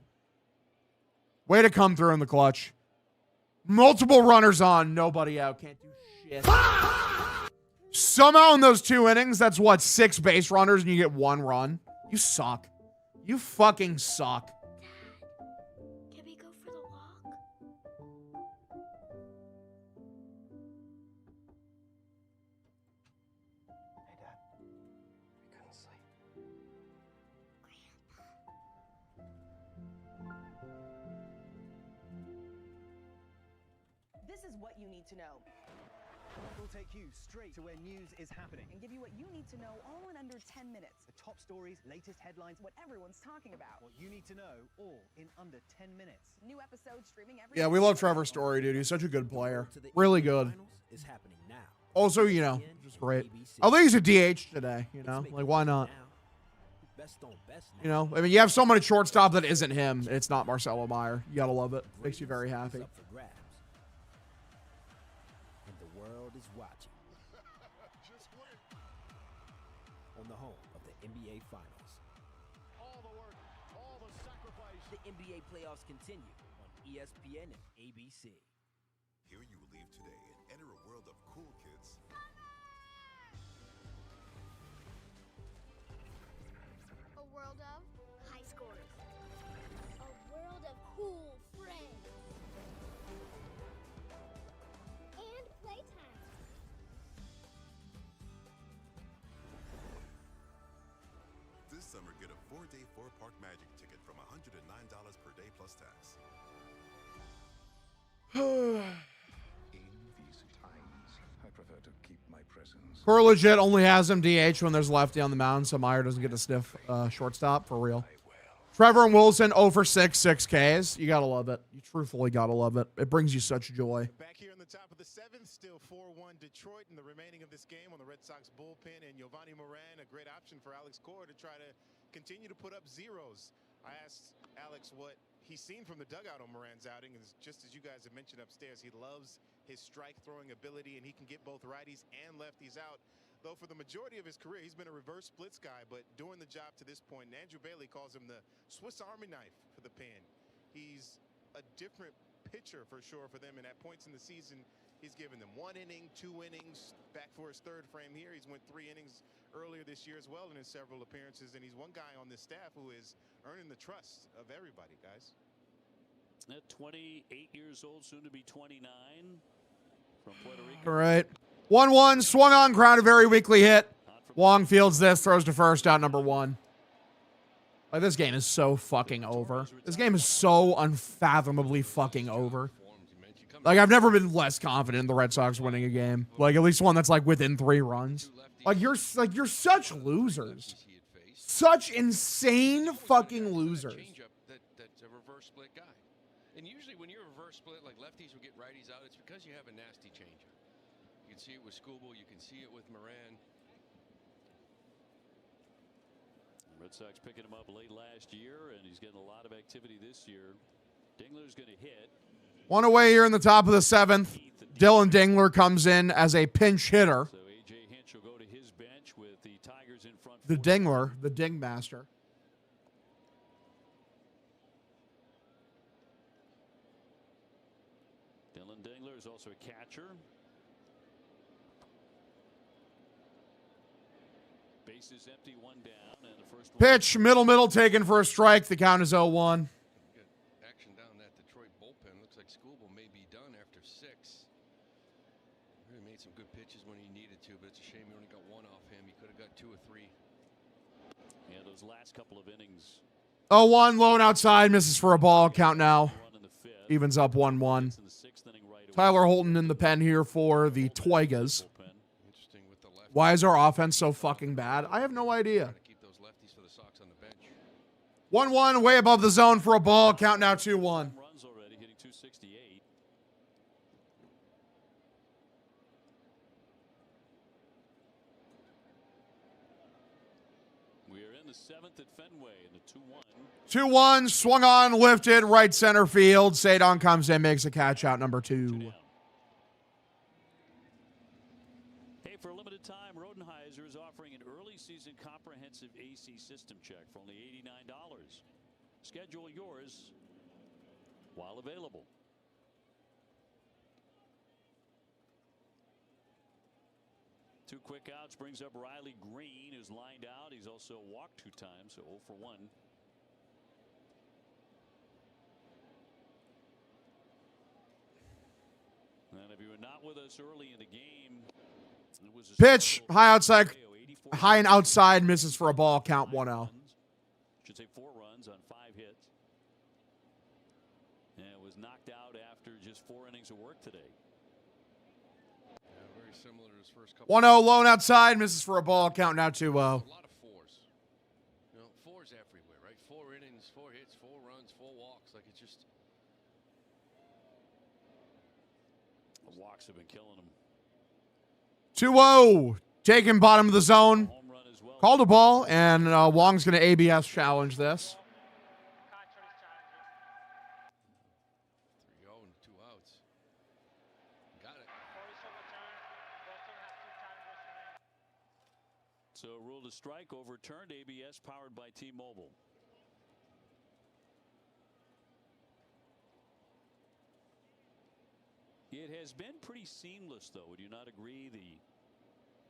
Way to come through in the clutch. Multiple runners on, nobody out. Can't do shit. Somehow in those 2 innings, that's what, 6 base runners and you get 1 run? You suck. You fucking suck. Can we go for the walk? Hey, Dad. I couldn't sleep. This is what you need to know. We'll take you straight to where news is happening. And give you what you need to know all in under 10 minutes. The top stories, latest headlines, What everyone's talking about. what you need to know, all in under 10 minutes. New episodes streaming every Yeah, we love Trevor Story, dude. He's such a good player. Really good. Is happening now. Also, you know, just great. I think he's a DH today, you know? Like, why not? Best on best now. You know? I mean, you have someone at shortstop that isn't him. It's not Marcelo Meyer. You gotta love it. Makes you very happy. Up for grabs. And the world is watching. On the home of the NBA Finals. All the work, all the sacrifice. The NBA playoffs continue on ESPN and ABC. Here you leave today and enter a world of cool kids. A world of high scores. A world of cool friends. And playtime. This summer, get a 4-day 4-park magic ticket from $109 per day plus tax. In these times, I prefer to keep my presence. Core legit only has him DH when there's lefty on the mound, so Meyer doesn't get a sniff shortstop, for real. Trevor and Wilson 0 for 6, 6 Ks. You gotta love it. You truthfully gotta love it. It brings you such joy. Back here in the top of the 7th, still 4-1 Detroit in the remaining of this game on the Red Sox bullpen, and Giovanni Moran, a great option for Alex Cora to try to continue to put up zeros. I asked Alex what he's seen from the dugout on Moran's outing, and just as you guys have mentioned upstairs, he loves his strike-throwing ability, and he can get both righties and lefties out. Though for the majority of his career, he's been a reverse splits guy, but doing the job to this point, and Andrew Bailey calls him the Swiss Army knife for the pen. He's a different pitcher for sure for them, and at points in the season, he's given them 1 inning, 2 innings, back for his 3rd frame here. He's went 3 innings earlier this year as well and in several appearances, and he's one guy on this staff who is earning the trust of everybody, guys. At 28 years old, soon to be 29, from Puerto Rico. All right. 1-1, swung on, grounded, very weakly hit. Wong fields this, throws to first, out number 1. Like, this game is so fucking over. This game is so unfathomably fucking over. Like, I've never been less confident in the Red Sox winning a game. Like, at least one that's, like, within 3 runs. Like, you're such losers. Such insane fucking losers. That's a reverse split guy. And usually when you're a reverse split, like lefties will get righties out, it's because you have a nasty changeup. You can see it with Scooble, you can see it with Moran. Red Sox picking him up late last year, and he's getting a lot of activity this year. Dingler's going to hit. One away here in the top of the 7th. Dylan Dingler comes in as a pinch hitter. So A.J. Hinch will go to his bench with the Tigers in front. The Dingler, the Ding Master. Dylan Dingler is also a catcher. Bases empty, 1 down, and the first Pitch, middle, taken for a strike. The count is 0-1. Action down that Detroit bullpen. Looks like Scooble may be done after 6. Really made some good pitches when he needed to, but it's a shame he only got 1 off him. He could have got 2 or 3. Yeah, those last couple of innings. 0-1, lone outside, misses for a ball. Count now. Evens up 1-1. Tyler Holton in the pen here for the Twigas. Why is our offense so fucking bad? I have no idea. Keep those lefties for the Sox on the bench. 1-1, way above the zone for a ball. Count now 2-1. Runs already, hitting 268. We are in the 7th at Fenway in the 2-1. 2-1, swung on, lifted, right center field. Sadon comes in, makes a catch out, number 2. Hey, for a limited time, Rodenheiser is offering an early season comprehensive AC system check for only $89. Schedule yours while available. Two quick outs brings up Riley Green, who's lined out. He's also walked 2 times, so 0 for 1. And if you were not with us early in the game, it was a Pitch, high outside, high and outside, misses for a ball. Count 1-0. Should say 4 runs on 5 hits. And it was knocked out after just 4 innings of work today. Yeah, very similar to his first couple. 1-0, lone outside, misses for a ball. Count now 2-0. A lot of 4s. You know, 4s everywhere, right? 4 innings, 4 hits, 4 runs, 4 walks. Like, it's just. The walks have been killing him. 2-0, taking bottom of the zone. Called a ball, and Wong's going to ABS challenge this. 3-0 and 2 outs. Got it. So ruled a strike, overturned. ABS powered by T-Mobile. It has been pretty seamless, though. Would you not agree? The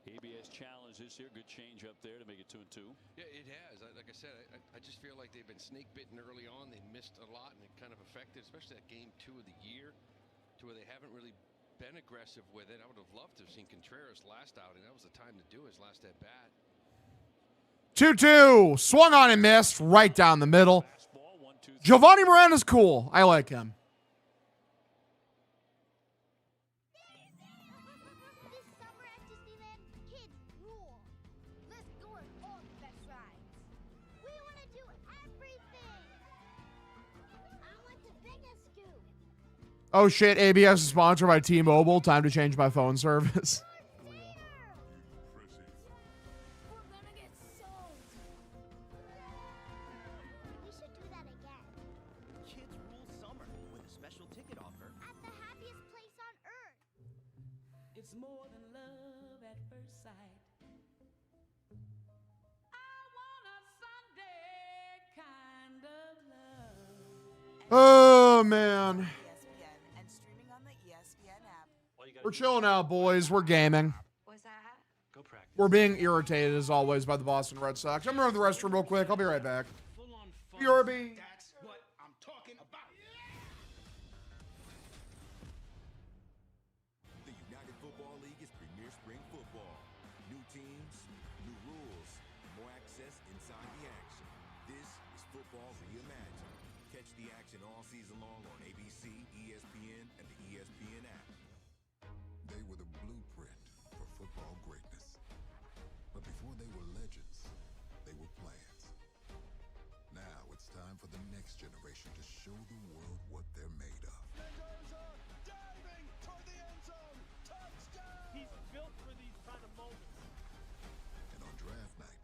ABS challenge this year, good change up there to make it 2-2. Yeah, it has. Like I said, I just feel like they've been snake bitten early on. They missed a lot, and it kind of affected, especially that game 2 of the year, to where they haven't really been aggressive with it. I would have loved to have seen Contreras last outing. That was the time to do his last at bat. 2-2, swung on and missed right down the middle. Giovanni Miranda's cool. I like him. Oh shit, ABS is sponsored by T-Mobile. Time to change my phone service. Kids rule summer with a special ticket offer At the happiest place on earth. It's more than love at first sight. I want a Sunday kind of love. Oh, man. And streaming on the ESPN app. We're chilling out, boys. We're gaming. What's that? Go practice. We're being irritated, as always, by the Boston Red Sox. I'm going to the restroom real quick. I'll be right back. BRB. That's what I'm talking about. The United Football League is premier spring football. New teams, new rules, more access inside the action. This is football reimagined. Catch the action all season long on ABC, ESPN, and the ESPN app. They were the blueprint for football greatness. But before they were legends, they were plans. Now it's time for the next generation to show the world what they're made of. Diving toward the end zone. Touchdown. He's built for these kind of moments. And on draft night,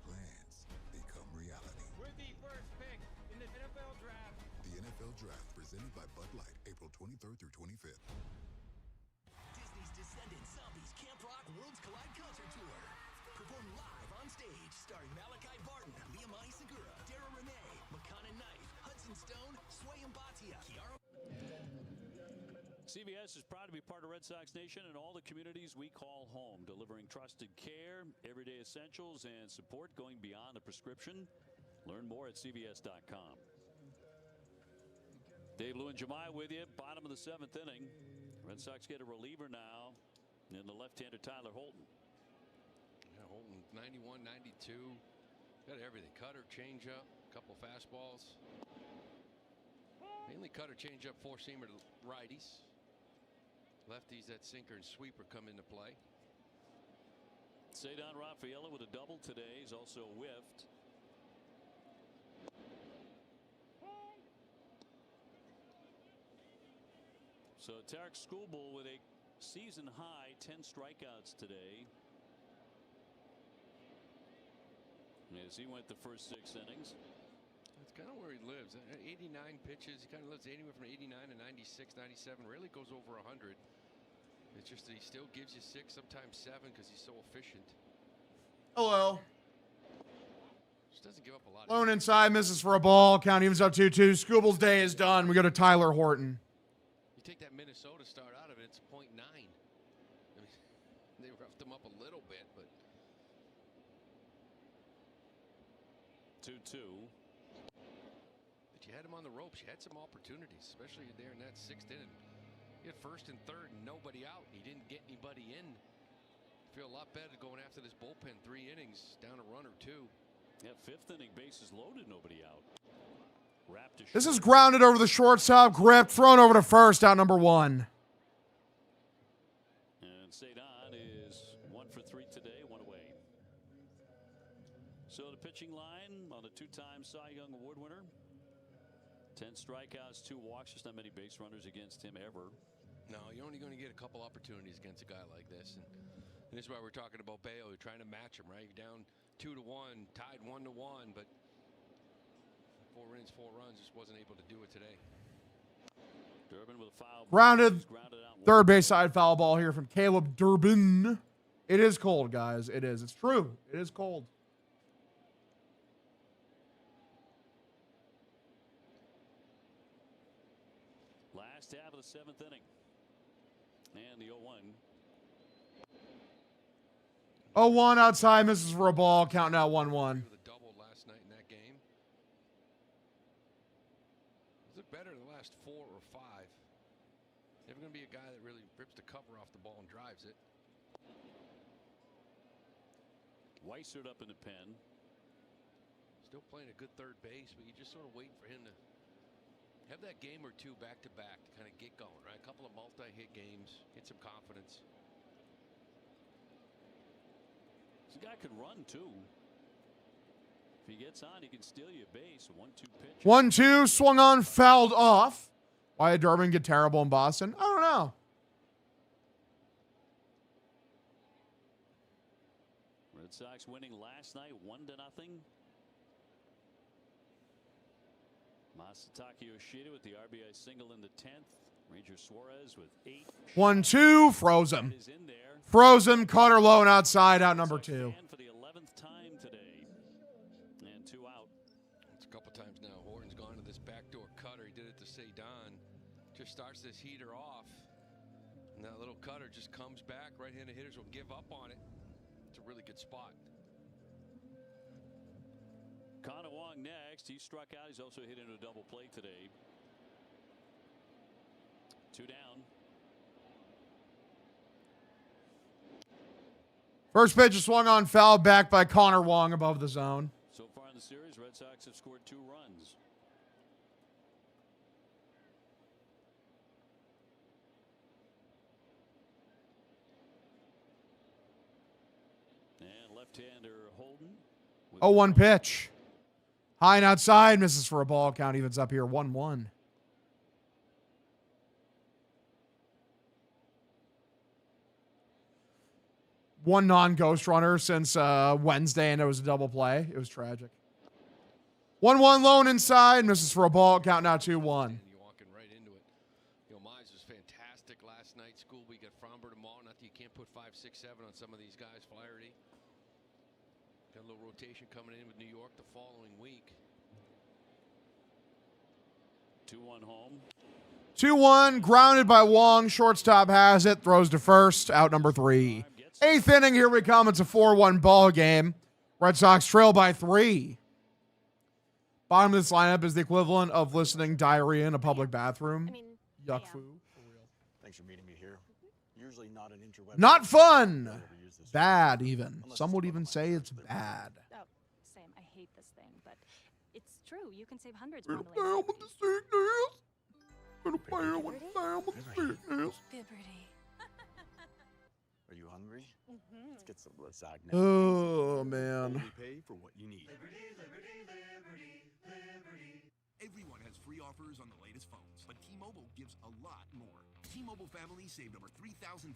plans become reality. We're the first pick in the NFL draft. The NFL Draft, presented by Bud Light, April 23rd through 25th. Disney's Descendant Zombies Camp Rock Worlds Collide Concert Tour. Perform live on stage, starring Malachi Barton, Liamani Segura, Dara Renee, Makana Knight, Hudson Stone, Sway Mbatia, Kiara. CVS is proud to be part of Red Sox Nation and all the communities we call home, delivering trusted care, everyday essentials, and support going beyond the prescription. Learn more at CVS.com. Dave Lou and Jemai with you, bottom of the 7th inning. Red Sox get a reliever now in the left-hander Tyler Holton. Yeah, Holton 91, 92. Got everything. Cutter, changeup, couple fastballs. Mainly cutter, changeup, four-seamer to righties. Lefties, that sinker and sweeper come into play. Sadon Rafaela with a double today. He's also whiffed. So Tarek Schoolbull with a season high 10 strikeouts today. As he went the first 6 innings. That's kind of where he lives. 89 pitches. He kind of lives anywhere from 89 to 96, 97. Rarely goes over 100. It's just that he still gives you 6, sometimes 7, because he's so efficient. Hello. Just doesn't give up a lot. Lone inside, misses for a ball. Count evens up 2-2. Schoolbull's day is done. We go to Tyler Horton. You take that Minnesota start out of it, it's .9. I mean, they roughed him up a little bit, but 2-2. But you had him on the ropes. You had some opportunities, especially there in that 6th inning. You had 1st and 3rd and nobody out. He didn't get anybody in. Feel a lot better going after this bullpen. 3 innings, down a run or 2. Yeah, 5th inning, bases loaded, nobody out. Wrapped This is grounded over the shortstop, gripped, thrown over to first, out number 1. And Cedon is 1 for 3 today, 1 away. So the pitching line on the 2-time Cy Young Award winner. 10 strikeouts, 2 walks. There's not many base runners against him ever. No, you're only going to get a couple opportunities against a guy like this. And this is why we're talking about Bayo. You're trying to match him, right? You're down 2-1, tied 1-1, but 4 innings, 4 runs, just wasn't able to do it today. Durbin with a foul. Grounded. Third base side foul ball here from Caleb Durbin. It is cold, guys. It is. It's true. It is cold. Last half of the 7th inning. And the 0-1. 0-1 outside, misses for a ball. Count now 1-1. The double last night in that game. He's looked better in the last 4 or 5. Never going to be a guy that really rips the cover off the ball and drives it. Weissert up in the pen. Still playing a good third base, but you just sort of waiting for him to have that game or 2 back to back to kind of get going, right? A couple of multi-hit games, get some confidence. This guy can run too. If he gets on, he can steal you a base. 1-2 pitch. 1-2, swung on, fouled off. Why did Durbin get terrible in Boston? I don't know. Red Sox winning last night 1-0. Masataka Yoshida with the RBI single in the 10th. Ranger Suarez with 8. 1-2, froze him. Froze him, Cutter low and outside, out number 2. For the 11th time today. And 2 out. It's a couple times now. Horton's gone to this backdoor cutter. He did it to Cedon. Just starts this heater off. And that little cutter just comes back. Right-handed hitters will give up on it. It's a really good spot. Connor Wong next. He struck out. He's also hit into a double play today. 2 down. First pitch is swung on, fouled back by Connor Wong above the zone. So far in the series, Red Sox have scored 2 runs. And left-hander Holden. 0-1 pitch. High and outside, misses for a ball. Count evens up here, 1-1. One non-ghost runner since Wednesday, and it was a double play. It was tragic. 1-1 lone inside, misses for a ball. Count now 2-1. You're walking right into it. You know, Mize was fantastic last night. School, we got Fromber tomorrow. Not that you can't put 5, 6, 7 on some of these guys. Flaherty. Got a little rotation coming in with New York the following week. 2-1 home. 2-1, grounded by Wong. Shortstop has it. Throws to first. Out number 3. 8th inning, here we come. It's a 4-1 ball game. Red Sox trail by 3. Bottom of this lineup is the equivalent of listening diarrhea in a public bathroom. Yuck foo. Thanks for meeting me here. Usually not an interweb. Not fun. Bad, even. Some would even say it's bad. Oh, Sam, I hate this thing, but it's true. You can save hundreds. Down with the sickness. Gonna play down with the sickness. Are you hungry? Let's get some lasagna. Oh, man. Only pay for what you need. Everyone has free offers on the latest phones, but T-Mobile gives a lot more. T-Mobile family saved over $3,700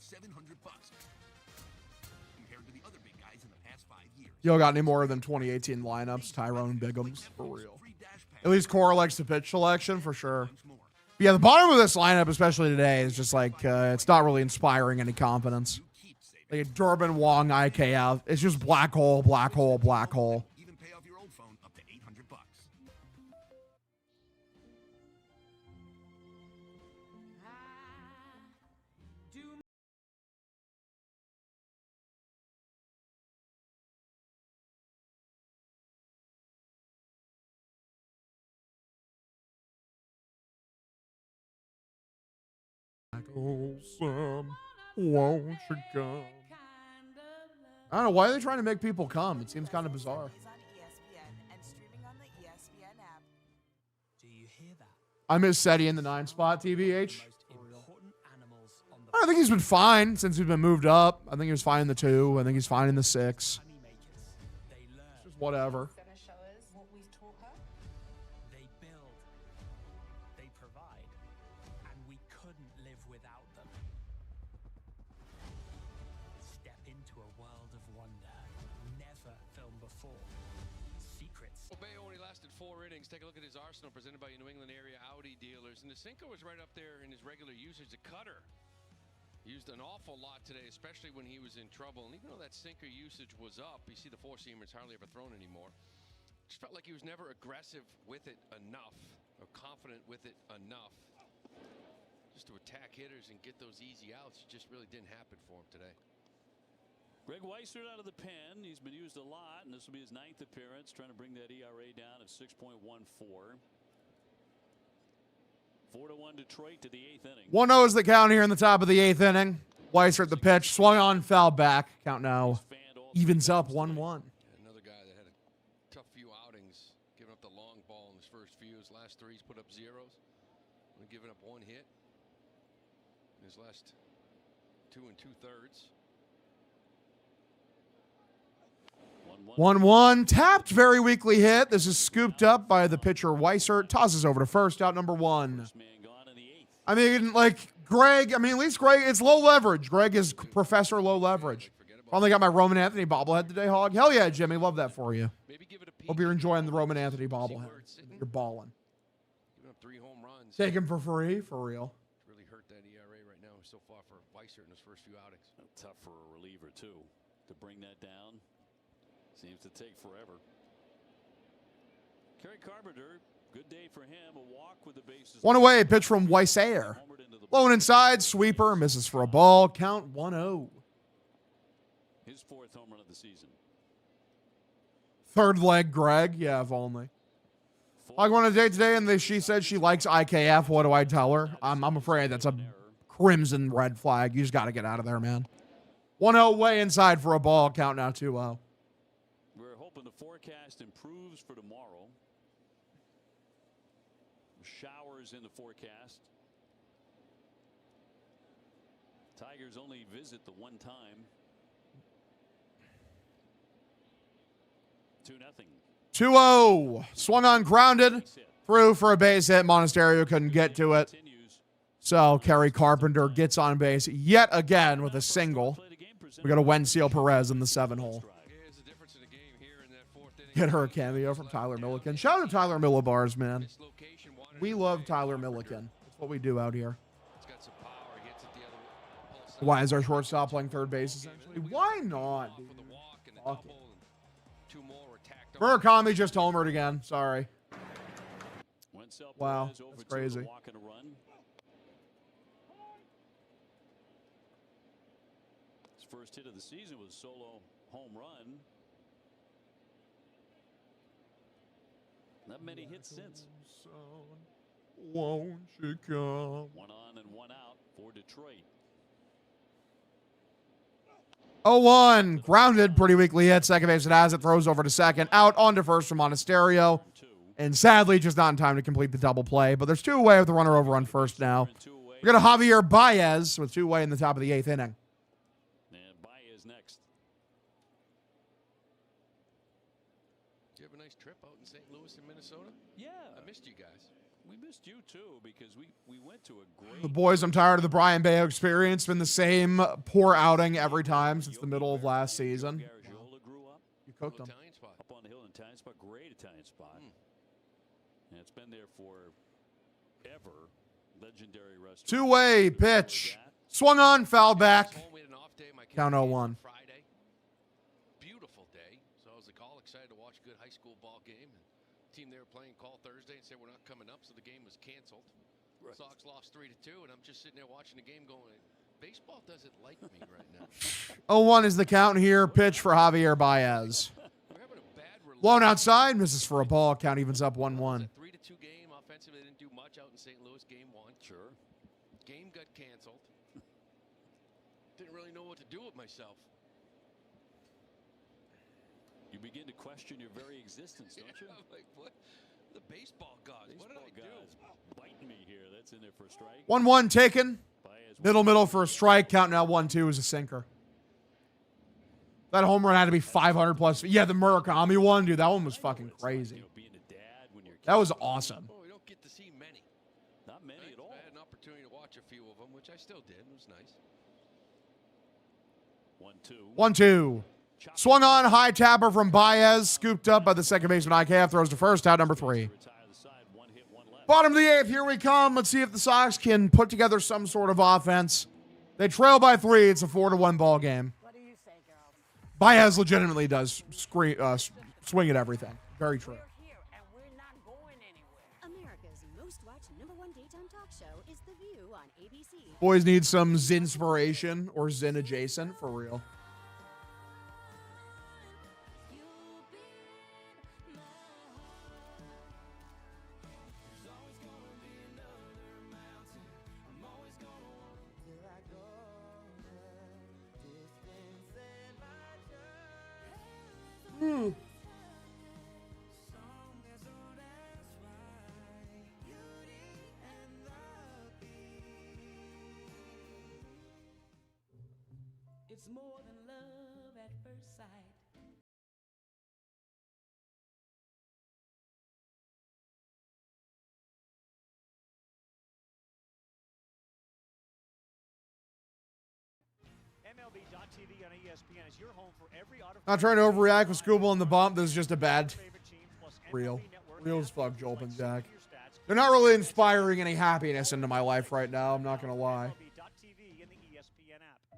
compared to the other big guys in the past 5 years. Yo, got any more than 2018 lineups? Tyrone Biggums, for real. At least Cora likes the pitch selection, for sure. But yeah, the bottom of this lineup, especially today, is just like, it's not really inspiring any confidence. Like a Durbin, Wong, IKF. It's just black hole, black hole, black hole. Even pay off your old phone up to $800. Won't you come? I don't know. Why are they trying to make people come? It seems kind of bizarre. I miss Seti in the 9 spot, TBH. I think he's been fine since he's been moved up. I think he was fine in the 2. I think he's fine in the 6. Just whatever. They build, they provide, and we couldn't live without them. Step into a world of wonder, never filmed before. Secrets. Bay only lasted 4 innings. Take a look at his arsenal presented by New England area Audi dealers. And the sinker was right up there in his regular usage. The cutter used an awful lot today, especially when he was in trouble. And even though that sinker usage was up, you see the 4-seamer is hardly ever thrown anymore. Just felt like he was never aggressive with it enough or confident with it enough just to attack hitters and get those easy outs. It just really didn't happen for him today. Greg Weissert out of the pen. He's been used a lot, and this will be his 9th appearance, trying to bring that ERA down at 6.14. 4-1 Detroit to the 8th inning. 1-0 is the count here in the top of the 8th inning. Weiser at the pitch. Swung on, foul back. Count now. Evens up 1-1. Another guy that had a tough few outings, giving up the long ball in his first few. His last 3, he's put up zeros. Only giving up 1 hit in his last 2 2/3. 1-1. Tapped, very weakly hit. This is scooped up by the pitcher Weissert. Tosses over to first, out number 1. I mean, like, Greg, I mean, at least Greg, it's low leverage. Greg is Professor Low Leverage. Finally got my Roman Anthony bobblehead today, Hog. Hell yeah, Jimmy. Love that for you. Hope you're enjoying the Roman Anthony bobblehead. You're balling. Giving up 3 home runs. Take him for free, for real. Really hurt that ERA right now so far for Weissert in his first few outings. Tough for a reliever, too, to bring that down. Seems to take forever. Kerry Carpenter, good day for him. A walk with the bases. 1 away, pitch from Weissayer. Low and inside, sweeper, misses for a ball. Count 1-0. His 4th home run of the season. 3rd leg, Greg. Yeah, if only. I went on a date today, and she said she likes IKF. What do I tell her? I'm afraid that's a crimson red flag. You just got to get out of there, man. 1-0 way inside for a ball. Count now 2-0. We're hoping the forecast improves for tomorrow. Showers in the forecast. Tigers only visit the 1 time. 2-0. 2-0. Swung on, grounded. Through for a base hit. Monasterio couldn't get to it. So Kerry Carpenter gets on base yet again with a single. We got a Wenzel Perez in the 7-hole. Get her a cameo from Tyler Milliken. Shout out to Tyler Millibars, man. We love Tyler Milliken. That's what we do out here. Why is our shortstop playing 3rd base, essentially? Why not, dude? Murakami just homered again. Sorry. Wow, that's crazy. His first hit of the season was a solo home run. Not many hits since. Won't you come? 1 on and 1 out for Detroit. 0-1. Grounded. Pretty weakly hit. Second base it has it. Throws over to second. Out onto first from Monasterio. And sadly, just not in time to complete the double play. But there's 2 away with the runner over on first now. We got a Javier Baez with 2 away in the top of the 8th inning. And Baez next. Did you have a nice trip out in St. Louis and Minnesota? Yeah. I missed you guys. We missed missed you too because we went to a great. The boys, I'm tired of the Brian Bayo experience. Been the same poor outing every time since the middle of last season. Grew up. You cooked them. Up on the hill in Italian spot, great Italian spot. And it's been there for ever. Legendary restaurant. Two-way pitch. Swung on, foul back. Count 0-1. Friday. Beautiful day. So I was excited to watch a good high school ball game. And the team they were playing called Thursday and said we're not coming up, so the game was canceled. Right. Sox lost 3-2, and I'm just sitting there watching the game going, baseball doesn't like me right now. 0-1 is the count here. Pitch for Javier Baez. Blown outside, misses for a ball. Count evens up 1-1. 3-2 game. Offensively, they didn't do much out in St. Louis. Game 1. Sure. Game got canceled. Didn't really know what to do with myself. You begin to question your very existence, don't you? I'm like, what? The baseball gods. What did I do? Biting me here. That's in there for a strike. 1-1 taken. Middle for a strike. Count now 1-2 is a sinker. That home run had to be 500 plus. Yeah, the Murakami one, dude. That one was fucking crazy. That was awesome. Oh, we don't get to see many. Not many at all. I had an opportunity to watch a few of them, which I still did. It was nice. 1-2. 1-2. Swung on, high tapper from Baez. Scooped up by the second baseman IKF. Throws to first, out number 3. Bottom of the 8th, here we come. Let's see if the Sox can put together some sort of offense. They trail by 3. It's a 4-1 ball game. What do you say, girls? Baez legitimately does swing at everything. Very true. America's most watched #1 daytime talk show is The View on ABC. Boys need some Zinspiration or Zin adjacent for real. It's more than love at first sight. MLB.tv on ESPN is your home for every auto. Not trying to overreact with Scooble and the bump. This is just a bad real as fuck, Joel and Jack. They're not really inspiring any happiness into my life right now. I'm not gonna lie.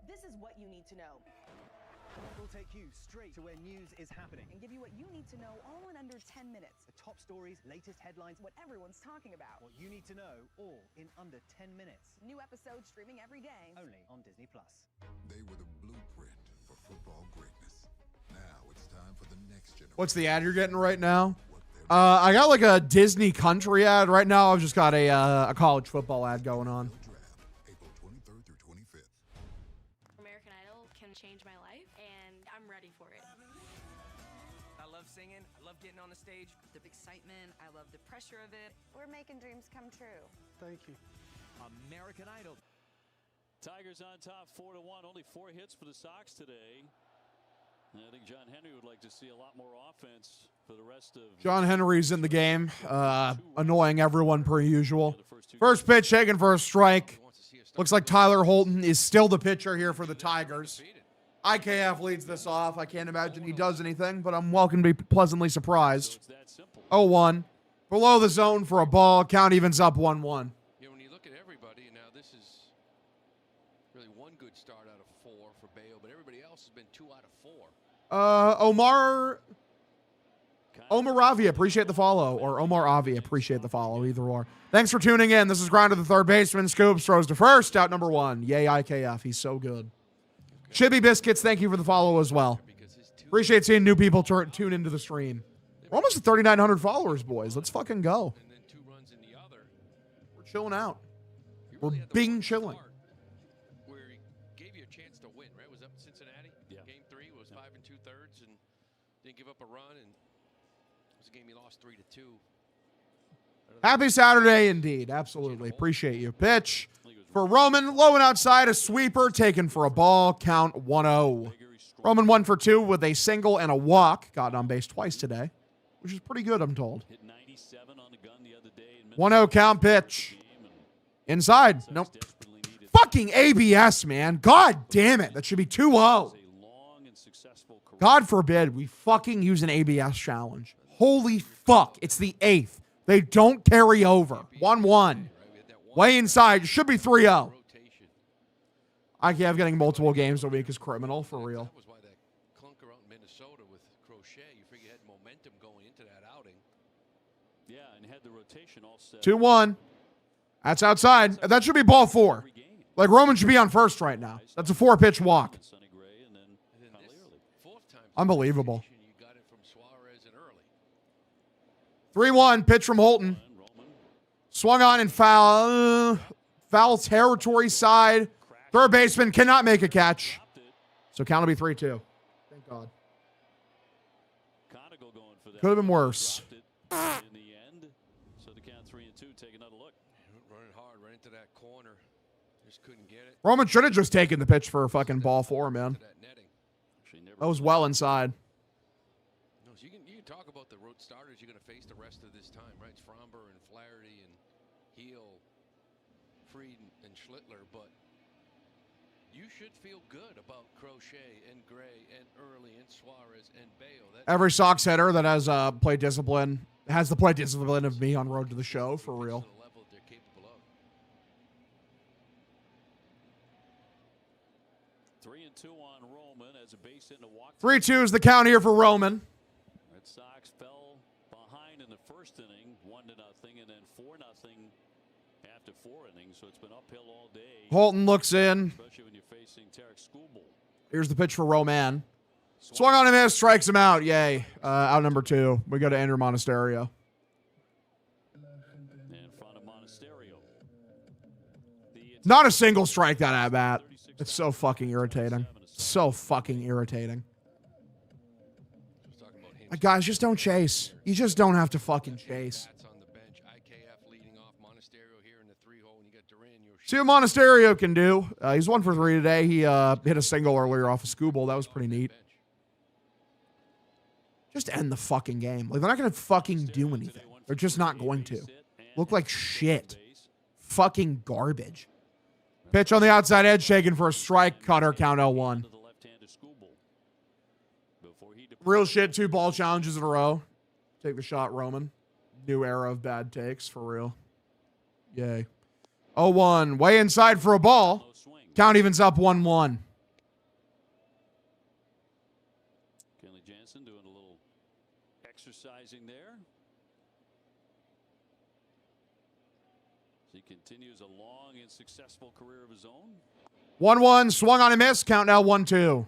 This is what you need to know. We'll take you straight to where news is happening And give you what you need to know all in under 10 minutes. the top stories, latest headlines, What everyone's talking about. what you need to know, all in under 10 minutes. New episodes streaming every day. Only on Disney+. They were the blueprint for football greatness. Now it's time for the next generation. What's the ad you're getting right now? I got like a Disney country ad right now. I've just got a college football ad going on. April 23rd through 25th. American Idol can change my life, and I'm ready for it. I love singing. I love getting on the stage. The excitement. I love the pressure of it. We're making dreams come true. Thank you. American Idol. Tigers on top 4-1. Only 4 hits for the Sox today. And I think John Henry would like to see a lot more offense for the rest of. John Henry's in the game, annoying everyone per usual. First pitch taken for a strike. Looks like Tyler Holton is still the pitcher here for the Tigers. IKF leads this off. I can't imagine he does anything, but I'm welcome to be pleasantly surprised. 0-1. Below the zone for a ball. Count evens up 1-1. Yeah, when you look at everybody, now this is really one good start out of 4 for Bayo, but everybody else has been 2 out of 4. Omar Avi, appreciate the follow. Or Omar Avi, appreciate the follow. Either or. Thanks for tuning in. This is Grind to the third baseman. Scoops throws to first. Out number 1. Yay, IKF. He's so good. Chibi Biscuits, thank you for the follow as well. Appreciate seeing new people tune into the stream. We're almost at 3,900 followers, boys. Let's fucking go. We're chilling out. We're being chilling. Where he gave you a chance to win, right? Was up in Cincinnati. Yeah. Game 3 was 5 2/3 and didn't give up a run, and it was a game he lost 3-2. Happy Saturday indeed. Absolutely. Appreciate you. Pitch for Roman. Low and outside. A sweeper taken for a ball. Count 1-0. Roman 1 for 2 with a single and a walk. Gotten on base twice today, which is pretty good, I'm told. Hit 97 on the gun the other day in 1-0 count pitch. Inside. Nope. Fucking ABS, man. God damn it. That should be 2-0. God forbid we fucking use an ABS challenge. Holy fuck. It's the 8th. They don't carry over. 1-1. Way inside. It should be 3-0. IKF getting multiple games a week is criminal, for real. That was why that clunker out in Minnesota with Crochet, you figure you had momentum going into that outing. Yeah, and had the rotation all set. 2-1. That's outside. That should be ball 4. Like, Roman should be on first right now. That's a 4-pitch walk. Unbelievable. 3-1. Pitch from Holton. Swung on and foul. Foul territory side. Third baseman cannot make a catch. So count will be 3-2. Thank God. Could have been worse. In the end, so the count 3-2. Take another look. Running hard right into that corner. Just couldn't get it. Roman should have just taken the pitch for a fucking ball 4, man. That was well inside. No, so you can talk about the road starters you're going to face the rest of this time, right? It's Fromber and Flaherty and Heel, Fried and Schlittler, but you should feel good about Crochet and Gray and Early and Suarez and Bayo. Every Sox hitter that has play discipline has the play discipline of me on Road to the Show, for real. 3-2 on Roman as a base hit and a walk. 3-2 is the count here for Roman. Red Sox fell behind in the first inning, 1-0, and then 4-0 after 4 innings. So it's been uphill all day. Holton looks in. Especially when you're facing Tarek Skubal. Here's the pitch for Roman. Swung on a miss, strikes him out. Yay. Out number 2. We go to Andrew Monasterio. In front of Monasterio. Not a single strike that at bat. It's so fucking irritating. So fucking irritating. Guys, just don't chase. You just don't have to fucking chase. See what Monasterio can do. He's 1 for 3 today. He hit a single earlier off of Skubal. That was pretty neat. Just end the fucking game. Like, they're not going to fucking do anything. They're just not going to. Look like shit. Fucking garbage. Pitch on the outside edge, shaken for a strike. Cutter, count 0-1. Real shit, 2 ball challenges in a row. Take the shot, Roman. New era of bad takes, for real. Yay. 0-1. Way inside for a ball. Count evens up 1-1. Kenley Jansen doing a little exercising there. He continues a long and successful career of his own. 1-1. Swung on a miss. Count now 1-2.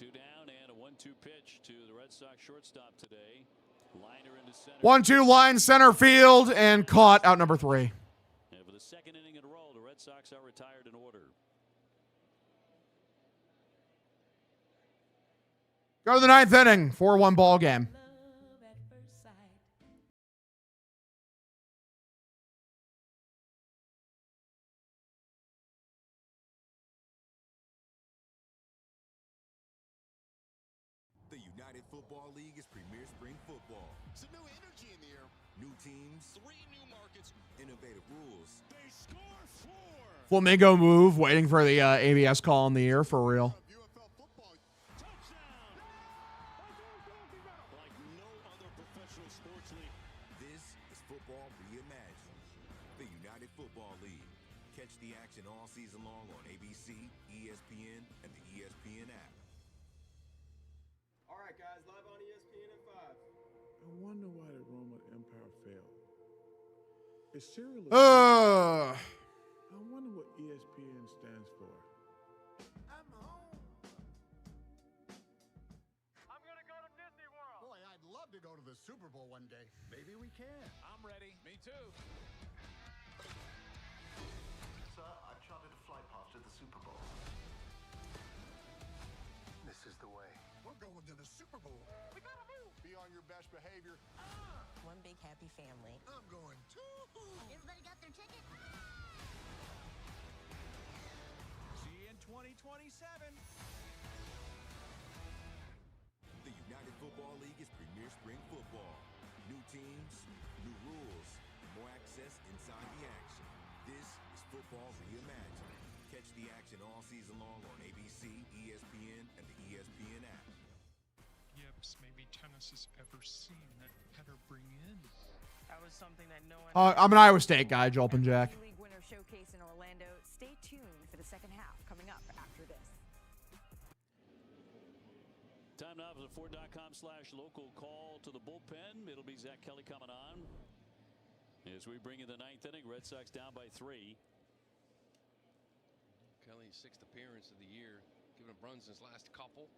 And a 1-2 pitch to the Red Sox shortstop today. Liner into center. 1-2 line center field and caught out number 3. And for the second inning in a row, the Red Sox are retired in order. Go to the 9th inning. 4-1 ball game. The United Football League is premier spring football. Some new energy in the air. New teams. 3 new markets. Innovative rules. They score 4. Flamingo move. Waiting for the ABS call in the ear, for real. This is football reimagined. The United Football League. Catch the action all season long on ABC, ESPN, and the ESPN app. All right, guys, live on ESPN at 5. I wonder why the Roman Empire failed. Is serial? I wonder what ESPN stands for. I'm home. I'm gonna go to Disney World. Boy, I'd love to go to the Super Bowl one day. Maybe we can. I'm ready. Me too. Sir, I've chartered a flight pass to the Super Bowl. This is the way. We're going to the Super Bowl. We gotta move. Be on your best behavior. One big happy family. I'm going too. Everybody got their ticket? See you in 2027. The United Football League is premier spring football. New teams, new rules, more access inside the action. This is football reimagined. Catch the action all season long on ABC, ESPN, and the ESPN app. Yips, maybe tennis has ever seen that header bring in. That was something that no one. I'm an Iowa State guy, Jolpin Jack. League winner showcase in Orlando. Stay tuned for the second half coming up after this. Time now for the Ford.com/local call to the bullpen. It'll be Zach Kelly coming on as we bring in the ninth inning. Red Sox down by 3. Kelly's 6th appearance of the year, giving up runs in his last couple.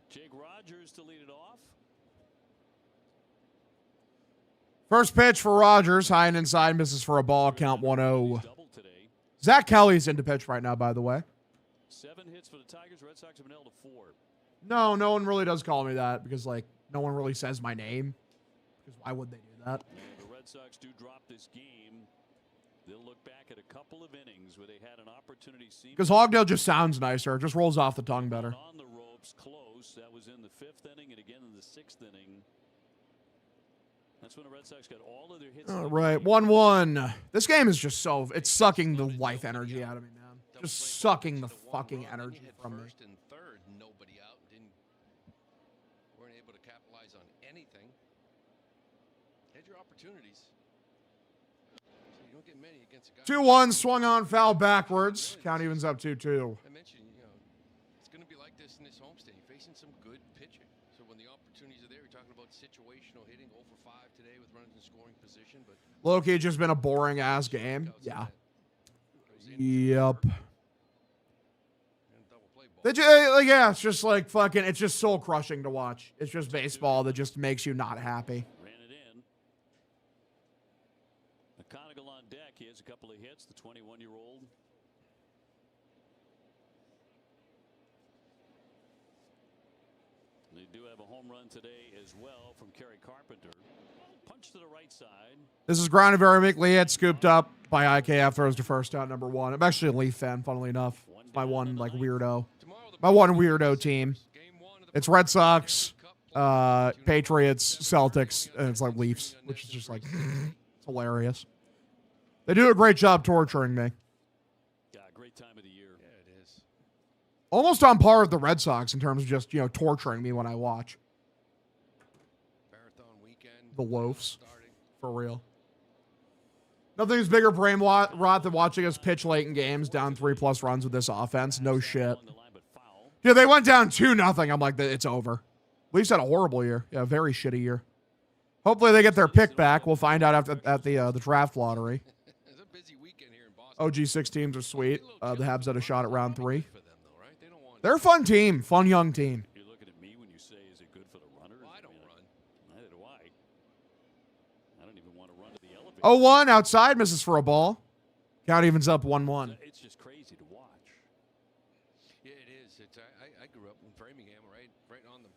Jake Rogers to lead it off. First pitch for Rogers, high and inside, misses for a ball, count 1-0. Zach Kelly's into pitch right now, by the way. 7 hits for the Tigers. Red Sox have been held to 4. No one really does call me that because, like, no one really says my name. Because why would they do that? And the Red Sox do drop this game. They'll look back at a couple of innings where they had an opportunity. Because Hogdale just sounds nicer. It just rolls off the tongue better. On the ropes, close. That was in the 5th inning and again in the 6th inning. That's when the Red Sox got all of their hits. All right, 1-1. This game is just it's sucking the life energy out of me, man. Just sucking the fucking energy from me. First and third, nobody out. Weren't able to capitalize on anything. Had your opportunities. So you don't get many against a guy. 2-1, swung on, foul backwards. Count evens up 2-2. I mentioned, it's going to be like this in this homestand. You're facing some good pitching. So when the opportunities are there, you're talking about situational hitting. 0 for 5 today with runners in scoring position. But Loki, just been a boring ass game. Yeah. Yep. Yeah, it's just like fucking, it's just soul crushing to watch. It's just baseball that just makes you not happy. Ran it in. McConaughey on deck. He has a couple of hits. The 21-year-old. They do have a home run today as well from Kerry Carpenter. Punch to the right side. This is grounded very weakly. It's scooped up by IKF. Throws to first out, number 1. I'm actually a Leaf fan, funnily enough. My one weirdo team. It's Red Sox, Patriots, Celtics, and it's like Leafs, which is just like it's hilarious. They do a great job torturing me. Yeah, great time of the year. Yeah, it is. Almost on par with the Red Sox in terms of just, torturing me when I watch. Marathon weekend. The loafs. For real. Nothing's bigger brain rot than watching us pitch late in games down 3+ runs with this offense. No shit. Yeah, they went down 2-0. I'm like, it's over. Leafs had a horrible year. Yeah, a very shitty year. Hopefully they get their pick back. We'll find out at the draft lottery. It's a busy weekend here in Boston. OG6 teams are sweet. The Habs had a shot at round 3. They're a fun team. Fun young team. You're looking at me when you say, is it good for the runners? Well, I don't run. Neither do I. I don't even want to run to the elevator. 0-1 outside, misses for a ball. Count evens up 1-1. It's just crazy to watch. Yeah, it is. I grew up in Framingham, right on the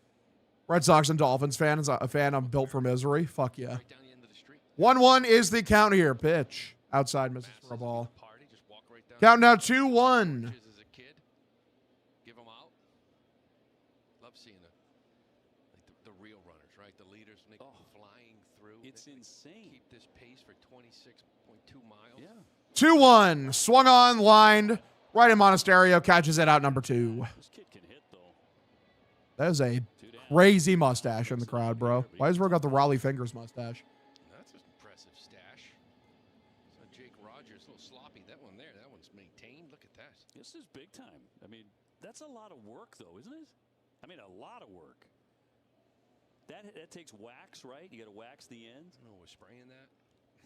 Red Sox and Dolphins fan. Is a fan I'm built for misery. Fuck yeah. 1-1 is the count here. Pitch. Outside, misses for a ball. Count now 2-1. Give them out. Love seeing the real runners, right? The leaders, when they go flying through. It's insane. Keep this pace for 26.2 miles. Yeah. 2-1. Swung on, lined. Right in Monasterio. Catches it out, number 2. This kid can hit, though. That is a crazy mustache in the crowd, bro. Why has Bro got the Raleigh Fingers mustache? That's an impressive stash. So Jake Rogers, a little sloppy. That one there, that one's maintained. Look at that. This is big time. I mean, that's a lot of work, though, isn't it? I mean, a lot of work. That takes wax, right? You got to wax the end. I don't know, we're spraying that.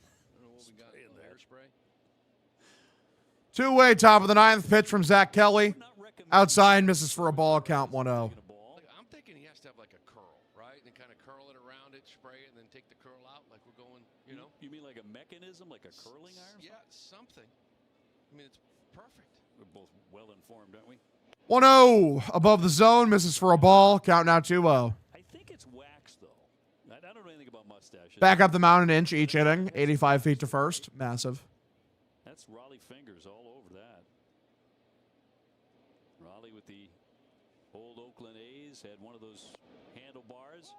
I don't know what we got in there. Hairspray. 2-way, top of the 9th. Pitch from Zach Kelly. Outside, misses for a ball. Count 1-0. I'm thinking he has to have like a curl, right? And kind of curl it around it, spray it, and then take the curl out like we're going, You mean like a mechanism, like a curling iron? Yeah, something. I mean, it's perfect. We're both well-informed, aren't we? 1-0. Above the zone, misses for a ball. Count now 2-0. I think it's wax, though. I don't know anything about mustaches. Back up the mound an inch each inning. 85 feet to first. Massive. That's Raleigh Fingers Kelly with the old Oakland A's had one of those handlebars.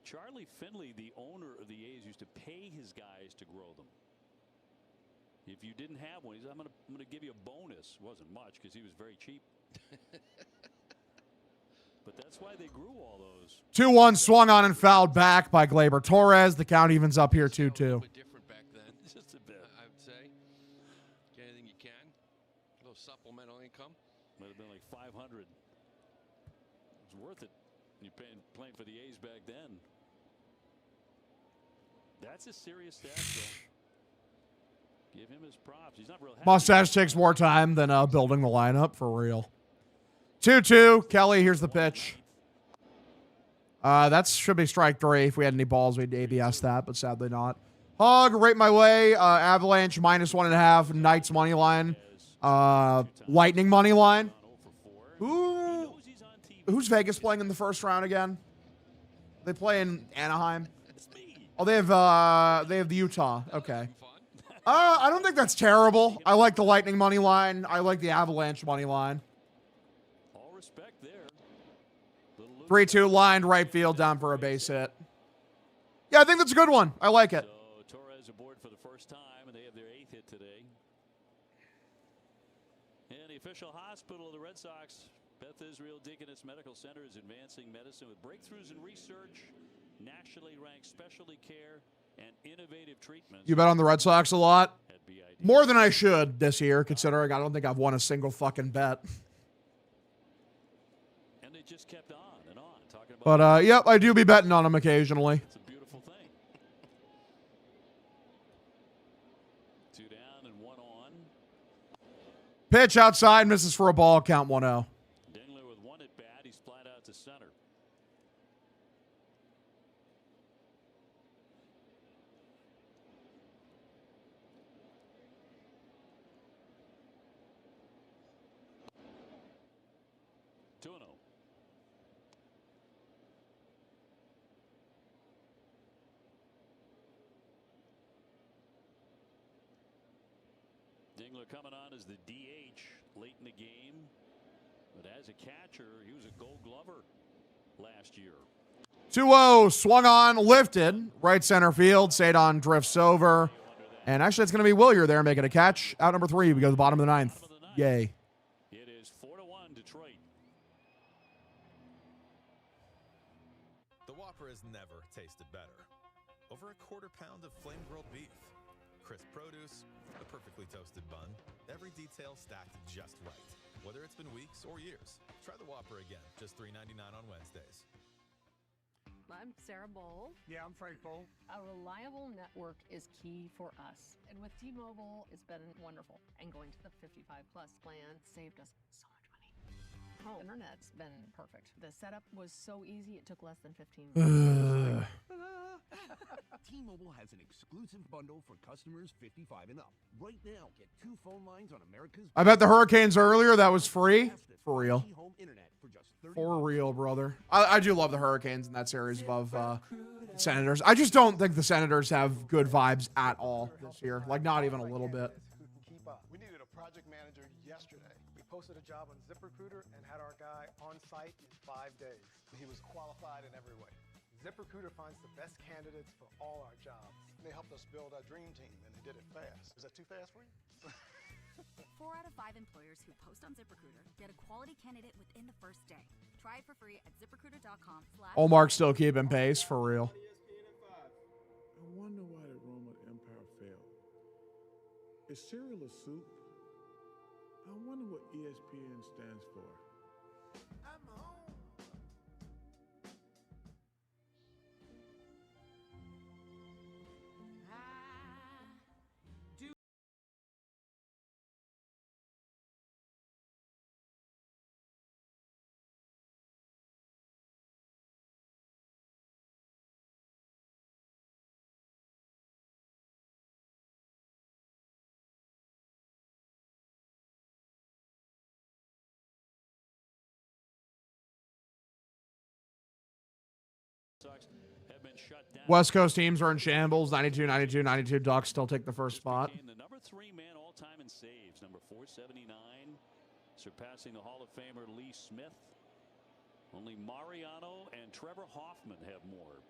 Charlie Finley, the owner of the A's, used to pay his guys to grow them. If you didn't have one, he said, I'm gonna give you a bonus. It wasn't much because he was very cheap. But that's why they grew all those. 2-1 swung on and fouled back by Gleyber Torres. The count evens up here 2-2. Different back then. Just a bit. I would say. Get anything you can. A little supplemental income. Might have been like 500. It's worth it. You're playing for the A's back then. That's a serious stash, though. Give him his props. He's not real happy. Mustache takes more time than building the lineup, for real. 2-2. Kelly, here's the pitch. That should be strike 3. If we had any balls, we'd ABS that, but sadly not. Hog, right my way. Avalanche -1.5. Knights money line. Lightning money line. Who's Vegas playing in the first round again? They play in Anaheim. Oh, they have the Utah. Okay. I don't think that's terrible. I like the Lightning money line. I like the Avalanche money line. All respect there. 3-2 lined right field down for a base hit. Yeah, I think that's a good one. I like it. So Torres aboard for the first time, and they have their 8th hit today. And the official hospital of the Red Sox, Beth Israel Deaconess Medical Center, is advancing medicine with breakthroughs in research, nationally ranked specialty care, and innovative treatments. You bet on the Red Sox a lot? More than I should this year, considering I don't think I've won a single fucking bet. And they just kept on and on talking about. But yep, I do be betting on them occasionally. It's a beautiful thing. 2 down and 1 on. Pitch outside, misses for a ball, count 1-0. Dingler with 1 at bat, he's flat out to center. Dingler coming on as the DH late in the game. But as a catcher, he was a Gold Glover last year. 2-0, swung on, lifted. Right center field. Sadon drifts over. And actually, it's going to be Willier there making a catch. Out number 3. We go to the bottom of the 9th. Yay. It is 4-1 Detroit. The Whopper has never tasted better. Over a quarter pound of flame grilled beef. Crisp produce, a perfectly toasted bun, every detail stacked just right. Whether it's been weeks or years, try the Whopper again, just $3.99 on Wednesdays. I'm Sarah Bowl. Yeah, I'm Frank Bowl. A reliable network is key for us. And with T-Mobile, it's been wonderful. And going to the 55-plus plan saved us so much money. Home internet's been perfect. The setup was so easy, it took less than 15 minutes. T-Mobile has an exclusive bundle for customers 55 and up. Right now, get 2 phone lines on America's... I bet the Hurricanes earlier, that was free. For real. Home internet for just For real, brother. I do love the Hurricanes in that series above Senators. I just don't think the Senators have good vibes at all this year. Like, not even a little bit. Keep up. We needed a project manager yesterday. We posted a job on ZipRecruiter and had our guy on site in 5 days. He was qualified in every way. ZipRecruiter finds the best candidates for all our jobs. They helped us build our dream team, and they did it fast. Is that too fast for you? 4 out of 5 employers who post on ZipRecruiter get a quality candidate within the first day. Try it for free at ZipRecruiter.com. Omar's still keeping pace, for real. I wonder why the Roman Empire failed. Is cereal a soup? I wonder what ESPN stands for. I'm home. Have been shut down. West Coast teams are in shambles. 92, 92, 92. Ducks still take the first spot. The number 3 man all-time in saves. number 479, surpassing the Hall of Famer Lee Smith. Only Mariano and Trevor Hoffman have more.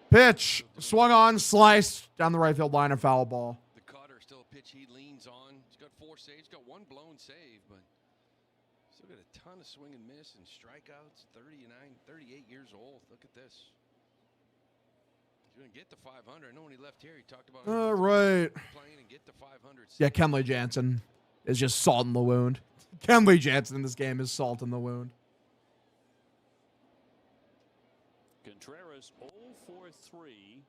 Pitch. Swung on, sliced down the right field line, and foul ball. The cutter, still a pitch he leans on. He's got 4 saves, got 1 blown save, but still got a ton of swing and miss and strikeouts. 39, 38 years old. Look at this. He's going to get to 500. I know when he left here, he talked about All right. playing and get to 500. Yeah, Kenley Jansen is just salt in the wound. Kenley Jansen in this game is salt in the wound. Contreras 0 for 3.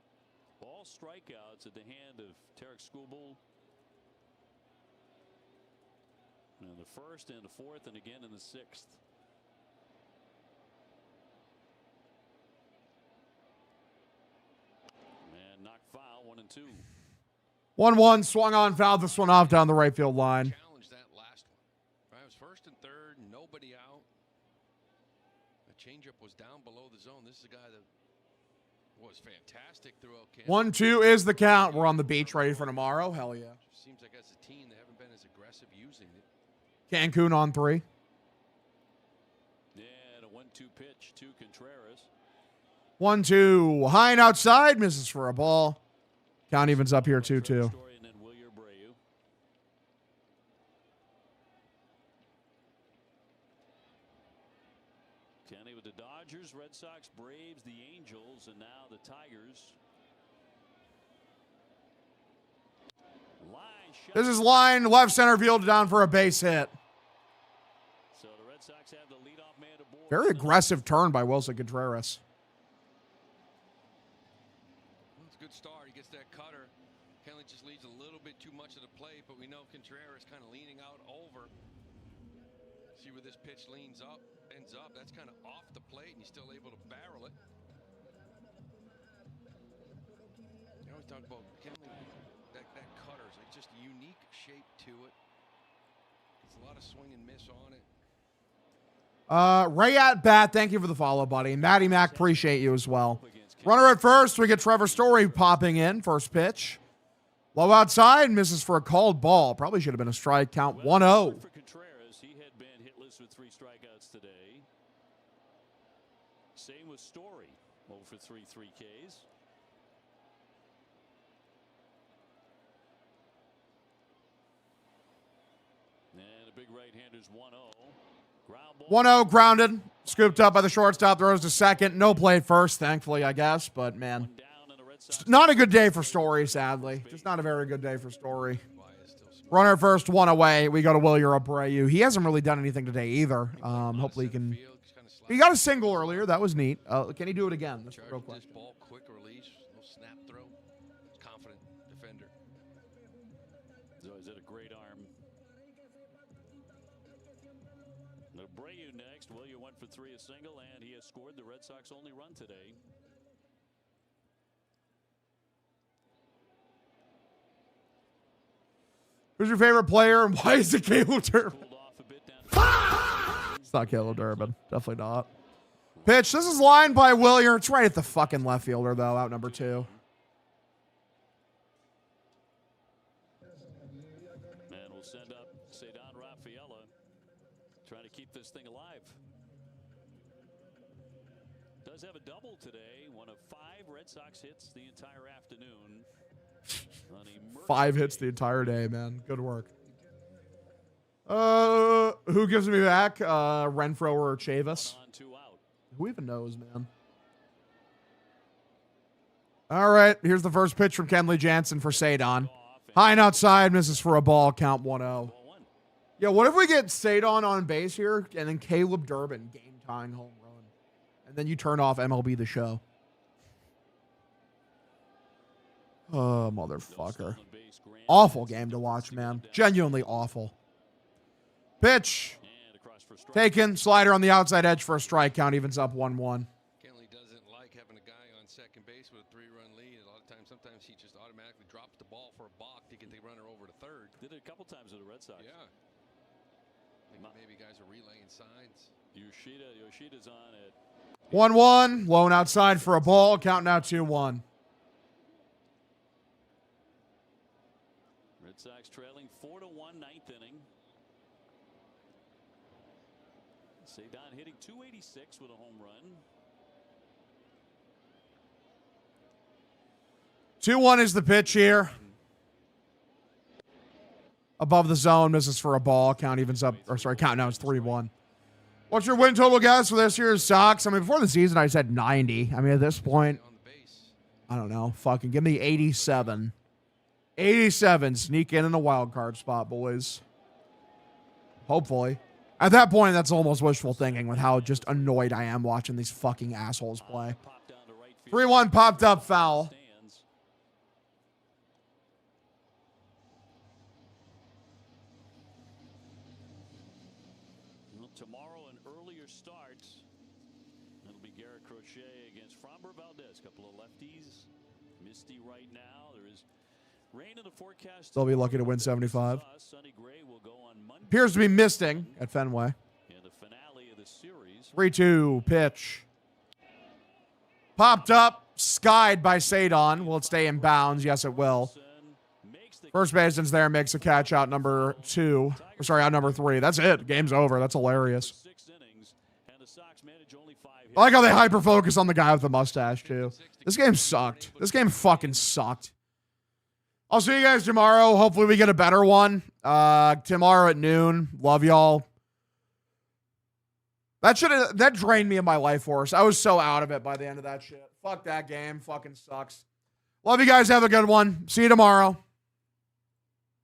All strikeouts at the hand of Tarek Skubal. In the first and the fourth, and again in the sixth. And knocked foul, 1-2. 1-1, swung on, fouled this one off down the right field line. Challenged that last one. Right, it was first and third, nobody out. The changeup was down below the zone. This is a guy that was fantastic throughout camp. 1-2 is the count. We're on the beach ready for tomorrow. Hell yeah. Seems like as a team, they haven't been as aggressive using it. Cancun on 3. Yeah, and a 1-2 pitch to Contreras. 1-2. High and outside. Misses for a ball. Count evens up here 2-2. Kenny with the Dodgers, Red Sox, Braves, the Angels, and now the Tigers. Line shot. This is line left center field down for a base hit. So the Red Sox have the leadoff man aboard. Very aggressive turn by Wilson Contreras. Well, it's a good start. He gets that cutter. Kenley just leaves a little bit too much of the plate, but we know Contreras kind of leaning out over. See where this pitch ends up. That's kind of off the plate, and he's still able to barrel it. You always talk about Kenley, that cutter is like just a unique shape to it. It's a lot of swing and miss on it. Ray at bat, thank you for the follow, buddy. Matty Mac, appreciate you as well. Runner at first, we get Trevor Story popping in. First pitch. Low outside, misses for a called ball. Probably should have been a strike. Count 1-0. For Contreras, he had been hitless with 3 strikeouts today. Same with Story. 0 for 3, 3 Ks. And a big right-hander's 1-0. 1-0 grounded. Scooped up by the shortstop. Throws to second. No play at first, thankfully, I guess. But, man, not a good day for Story, sadly. Just not a very good day for Story. Runner at first, 1 away. We go to Wilyer Abreu. He hasn't really done anything today either. Hopefully he can. He got a single earlier. That was neat. Can he do it again? That's real quick. This ball, quick release, no snap throw. Confident defender. He's at a great arm. Abreu next. Wilyer went for 3 a single, and he has scored the Red Sox only run today. Who's your favorite player, and why is it Caleb Durbin? It's not Caleb Durbin. Definitely not. Pitch. This is lined by Wilyer. It's right at the fucking left fielder, though, out number 2. And we'll send up Cedon Rafaela, trying to keep this thing alive. Does have a double today. One of 5 Red Sox hits the entire afternoon. 5 hits the entire day, man. Good work. Who gives me back? Renfroe or Chavis? Who even knows, man? All right, here's the first pitch from Kenley Jansen for Cedon. High and outside, misses for a ball. Count 1-0. Yeah, what if we get Cedon on base here and then Caleb Durbin game-tying home run, and then you turn off MLB The Show? Oh, motherfucker. Awful game to watch, man. Genuinely awful. Pitch. Taken. Slider on the outside edge for a strike. Count evens up 1-1. Kenley doesn't like having a guy on second base with a 3-run lead. A lot of times, sometimes he just automatically drops the ball for a balk to get the runner over to third. Did it a couple times with the Red Sox. Yeah. Maybe guys are relaying signs. Yoshida's on it. 1-1. Lone outside for a ball. Count now 2-1. Red Sox trailing 4-1 ninth inning. Cedon hitting .286 with a home run. 2-1 is the pitch here. Above the zone, misses for a ball. Count evens up, or sorry, count now is 3-1. What's your win total, guys, for this year's Sox? I mean, before the season, I said 90. I mean, at this point, I don't know. Fucking give me 87. 87. Sneak in a wild card spot, boys. Hopefully. At that point, that's almost wishful thinking with how just annoyed I am watching these fucking assholes play. 3-1 popped up foul. Tomorrow, an earlier start. It'll be Garrett Crochet against Framber Valdez. Couple of lefties. Misty right now. There is rain in the forecast. They'll be lucky to win 75. Sunny Gray will go on Monday. Appears to be misting at Fenway. And the finale of the series. 3-2 pitch. Popped up. Skied by Cedon. Will it stay in bounds? Yes, it will. First baseman's there, makes a catch out number 2. Or sorry, out number 3. That's it. Game's over. That's hilarious. I like how they hyper-focus on the guy with the mustache, too. This game sucked. This game fucking sucked. I'll see you guys tomorrow. Hopefully we get a better one. Tomorrow at noon. Love y'all. That drained me of my life force. I was so out of it by the end of that shit. Fuck that game. Fucking sucks. Love you guys. Have a good one. See you tomorrow.